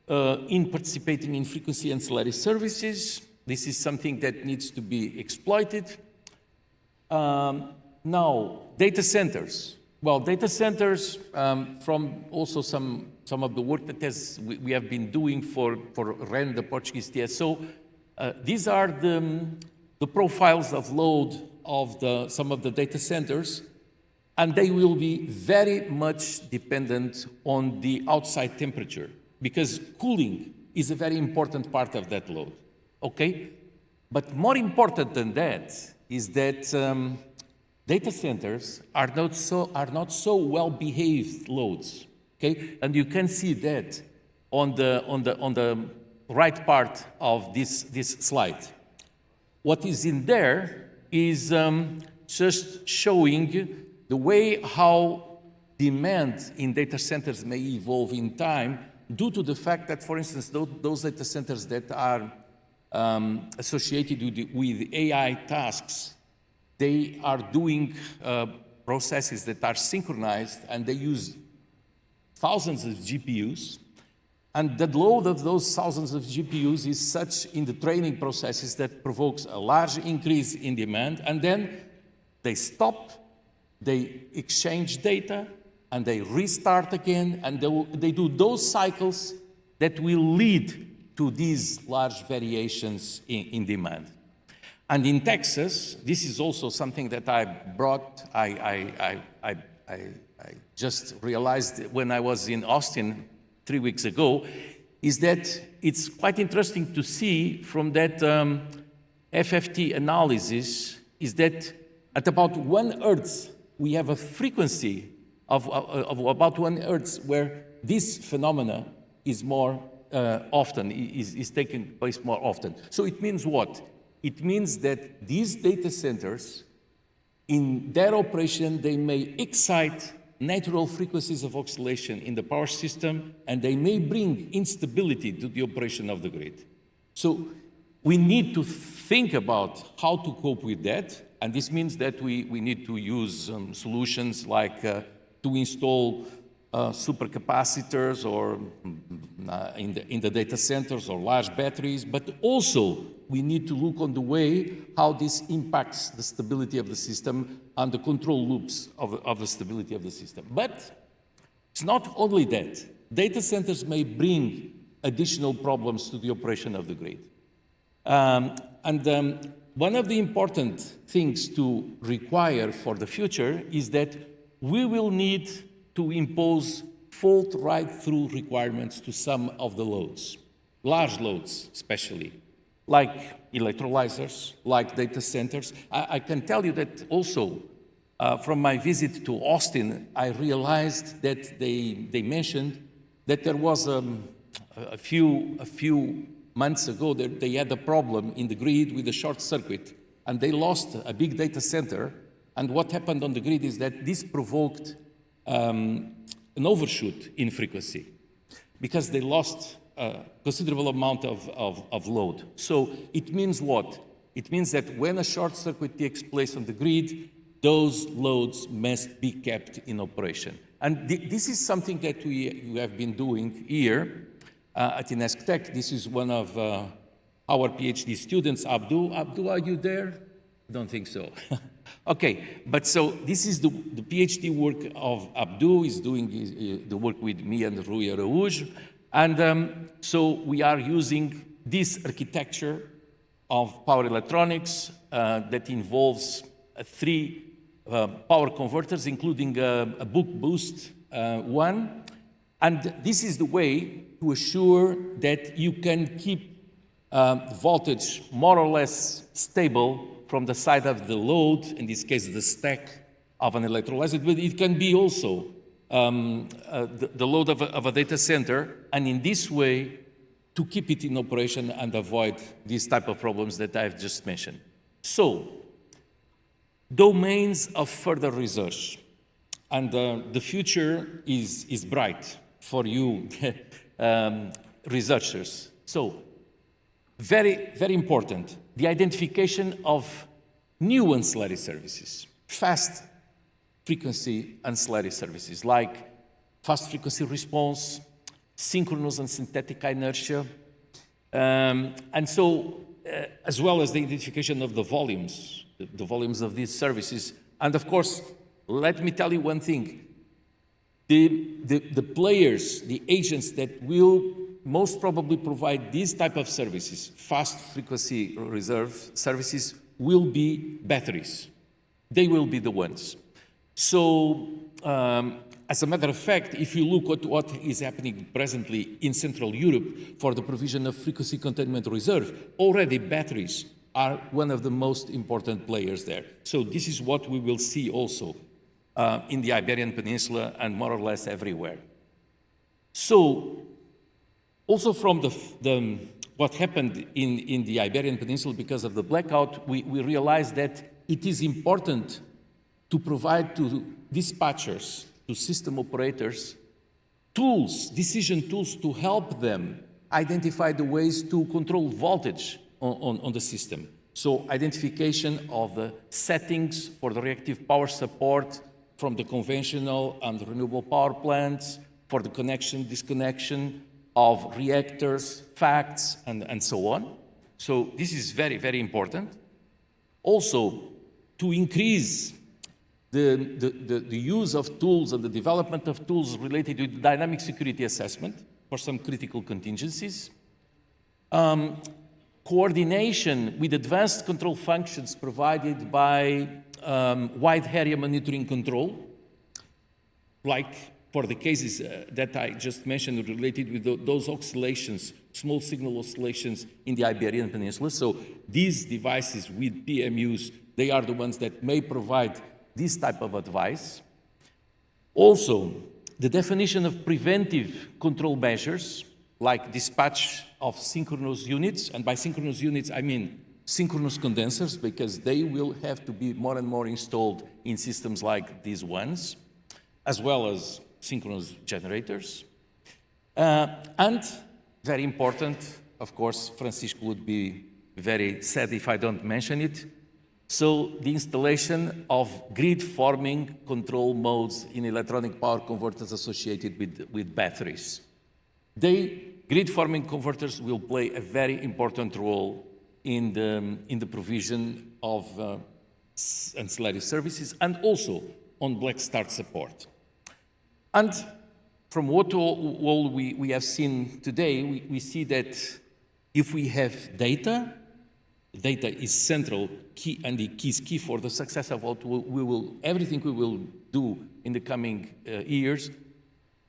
in participating in frequency ancillary services. This is something that needs to be exploited. Now, data centers. Well, data centers, from also some of the work that we have been doing for REN, the Portuguese TSO, these are the profiles of load of some of the data centers, and they will be very much dependent on the outside temperature, because cooling is a very important part of that load, okay? But more important than that is that data centers are not so well-behaved loads, okay? And you can see that on the right part of this slide. What is in there is just showing the way how demand in data centers may evolve in time due to the fact that, for instance, those data centers that are associated with AI tasks, they are doing processes that are synchronized, and they use thousands of GPUs. And the load of those thousands of GPUs is such in the training processes that provokes a large increase in demand. And then they stop, they exchange data, and they restart again, and they do those cycles that will lead to these large variations in demand. And in Texas, this is also something that I brought, I just realized when I was in Austin 3 weeks ago, is that it's quite interesting to see from that FFT analysis is that at about 1 Hertz, we have a frequency of about 1 Hertz where this phenomena is more often, is taking place more often. So it means what? It means that these data centers, in their operation, they may excite natural frequencies of oscillation in the power system, and they may bring instability to the operation of the grid. So we need to think about how to cope with that, and this means that we need to use solutions like to install supercapacitors or in the data centers or large batteries, but also we need to look on the way how this impacts the stability of the system and the control loops of the stability of the system. But it's not only that. Data centers may bring additional problems to the operation of the grid. One of the important things to require for the future is that we will need to impose fault right-through requirements to some of the loads, large loads especially, like electrolyzers, like data centers. I can tell you that also from my visit to Austin, I realized that they mentioned that there was a few months ago that they had a problem in the grid with a short circuit, and they lost a big data center. And what happened on the grid is that this provoked an overshoot in frequency because they lost a considerable amount of load. So it means what? It means that when a short circuit takes place on the grid, those loads must be kept in operation. And this is something that we have been doing here at INESC TEC. This is one of our PhD students, Abdu. Abdu, are you there? I don't think so. Okay, but so this is the PhD work of Abdu. He's doing the work with me and Rui Araújo. And so we are using this architecture of power electronics that involves 3 power converters, including a buck boost one. And this is the way to assure that you can keep voltage more or less stable from the side of the load, in this case the stack of an electrolyzer, but it can be also the load of a data center, and in this way to keep it in operation and avoid these type of problems that I've just mentioned. So, domains of further research, and the future is bright for you researchers. So, very, very important, the identification of new ancillary services, fast frequency ancillary services like fast frequency response, synchronous and synthetic inertia, and so as well as the identification of the volumes of these services. And of course, let me tell you one thing, the players, the agents that will most probably provide these type of services, fast frequency reserve services, will be batteries. They will be the ones. So, as a matter of fact, if you look at what is happening presently in Central Europe for the provision of frequency containment reserve, already batteries are one of the most important players there. So this is what we will see also in the Iberian Peninsula and more or less everywhere. So, also from what happened in the Iberian Peninsula because of the blackout, we realized that it is important to provide to dispatchers, to system operators, tools, decision tools to help them identify the ways to control voltage on the system. So identification of the settings for the reactive power support from the conventional and renewable power plants, for the connection, disconnection of reactors, facts, and so on. So this is very, very important. Also, to increase the use of tools and the development of tools related to dynamic security assessment, for some critical contingencies. Coordination with advanced control functions provided by wide area monitoring control, like for the cases that I just mentioned related with those oscillations, small signal oscillations in the Iberian Peninsula. So these devices with PMUs, they are the ones that may provide this type of advice. Also, the definition of preventive control measures, like dispatch of synchronous units, and by synchronous units I mean synchronous condensers, because they will have to be more and more installed in systems like these ones, as well as synchronous generators. And very important, of course, Francisco would be very sad if I don't mention it, so the installation of grid-forming control modes in electronic power converters associated with batteries. Grid-forming converters will play a very important role in the provision of ancillary services and also on black start support. And from what all we have seen today, we see that if we have data is central, key, and the key is key for the success of what everything we will do in the coming years.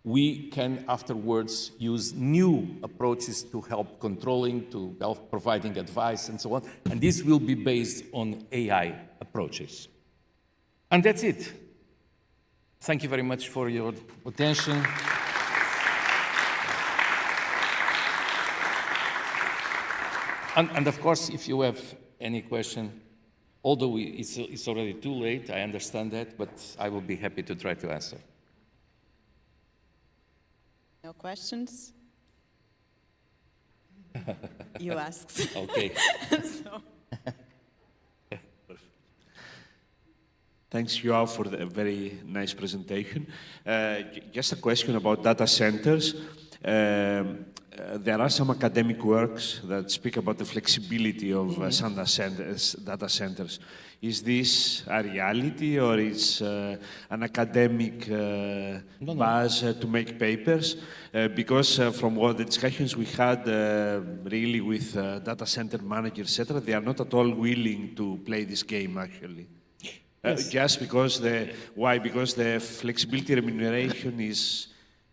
We can afterwards use new approaches to help controlling, to help providing advice and so on. And this will be based on AI approaches. And that's it. Thank you very much for your attention. And of course, if you have any question, although it's already too late, I understand that, but I will be happy to try to answer. No questions? You asked. Okay. So. Thanks, João, for the very nice presentation. Just a question about data centers. There are some academic works that speak about the flexibility of some data centers. Is this a reality, or is an academic buzz to make papers? Because from what the discussions we had really with data center managers, etc., they are not at all willing to play this game, actually. Yes. Just because why? Because the flexibility remuneration is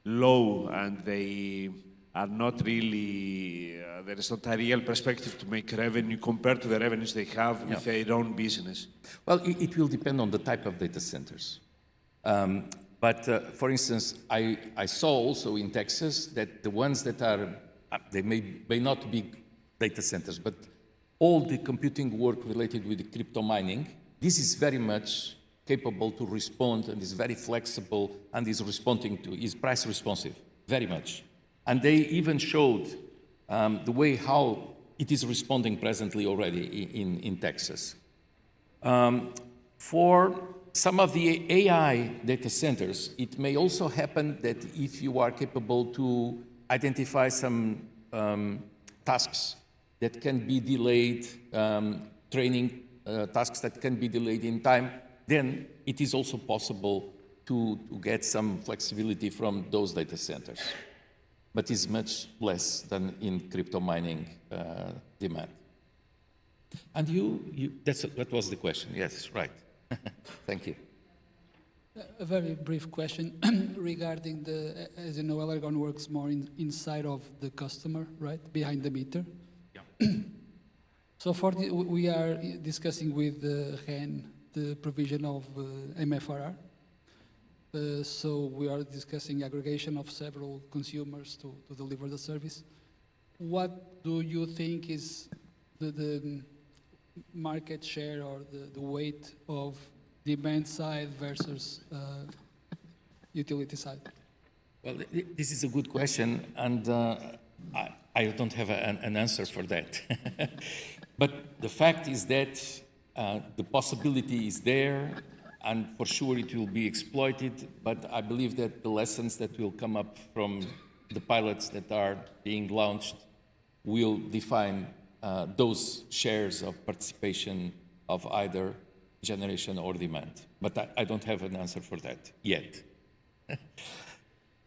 low, and they are not really, there is not a real perspective to make revenue compared to the revenues they have with their own business. Well, it will depend on the type of data centers. But for instance, I saw also in Texas that the ones that are, they may not be data centers, but all the computing work related with the crypto mining, this is very much capable to respond and is very flexible and is price responsive, very much. And they even showed the way how it is responding presently already in Texas. For some of the AI data centers, it may also happen that if you are capable to identify some tasks that can be delayed, training tasks that can be delayed in time, then it is also possible to get some flexibility from those data centers. But it's much less than in crypto mining demand. And that was the question, yes, right. Thank you. A very brief question regarding as you know, Elergon works more inside of the customer, right, behind the meter. Yeah. So we are discussing with REN the provision of MFRR. So we are discussing aggregation of several consumers to deliver the service. What do you think is the market share or the weight of demand side versus utility side? Well, this is a good question, and I don't have an answer for that. But the fact is that the possibility is there, and for sure it will be exploited, but I believe that the lessons that will come up from the pilots that are being launched will define those shares of participation of either generation or demand. But I don't have an answer for that yet.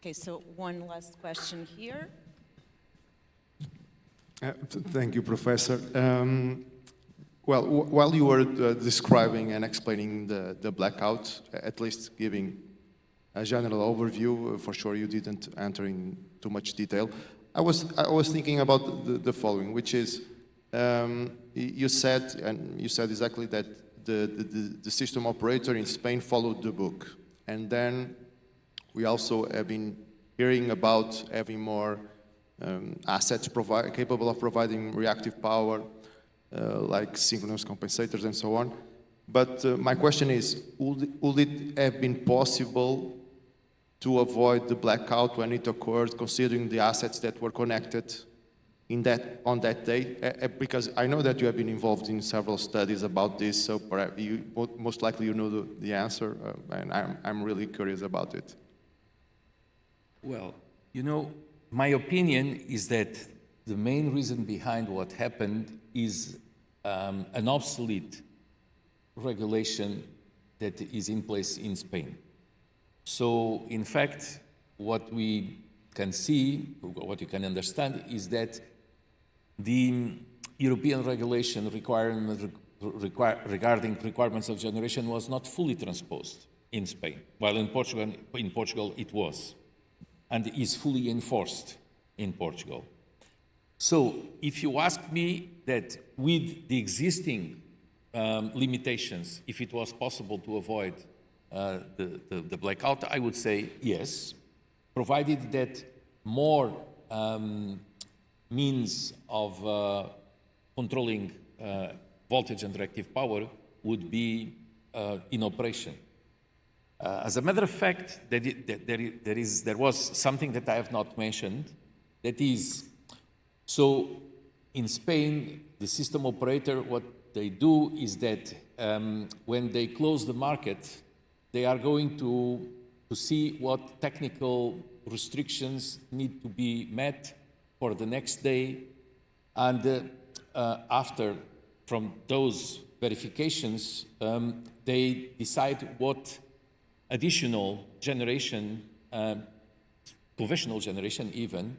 Okay, so one last question here. Thank you, Professor. Well, while you were describing and explaining the blackout, at least giving a general overview, for sure you didn't enter in too much detail. I was thinking about the following, which is, you said exactly that the system operator in Spain followed the book, and then we also have been hearing about having more assets capable of providing reactive power, like synchronous compensators and so on. But my question is, would it have been possible to avoid the blackout when it occurred, considering the assets that were connected on that day? Because I know that you have been involved in several studies about this, so perhaps most likely you know the answer, and I'm really curious about it. Well, you know, my opinion is that the main reason behind what happened is an obsolete regulation that is in place in Spain. So, in fact, what we can see, what you can understand, is that the European regulation regarding requirements of generation was not fully transposed in Spain, while in Portugal it was, and is fully enforced in Portugal. So, if you ask me that with the existing limitations, if it was possible to avoid the blackout, I would say yes, provided that more means of controlling voltage and reactive power would be in operation. As a matter of fact, there was something that I have not mentioned, that is, so in Spain, the system operator, what they do is that when they close the market, they are going to see what technical restrictions need to be met for the next day, and after, from those verifications, they decide what additional generation, conventional generation even,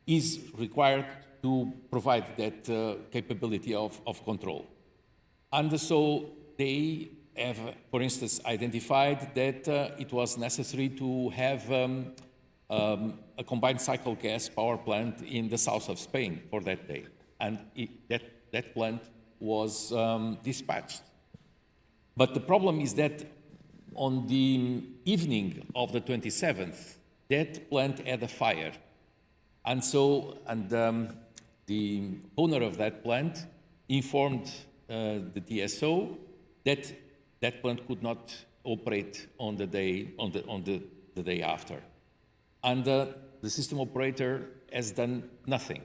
is required to provide that capability of control. And so they have, for instance, identified that it was necessary to have a combined cycle gas power plant in the south of Spain for that day. And that plant was dispatched. But the problem is that on the evening of the 27th, that plant had a fire. And so, the owner of that plant informed the TSO that that plant could not operate on the day after. And the system operator has done nothing.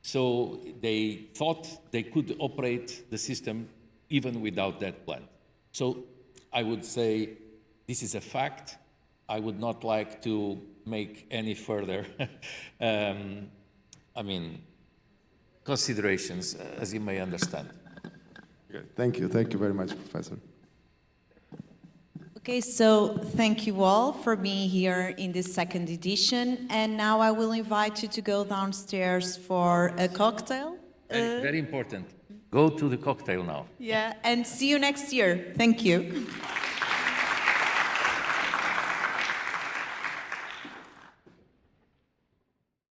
So they thought they could operate the system even without that plant. So I would say this is a fact. I would not like to make any further, considerations, as you may understand. Okay. Thank you very much, Professor. Okay, so thank you all for being here in this second edition, and now I will invite you to go downstairs for a cocktail. Very important. Go to the cocktail now. Yeah, and see you next year. Thank you.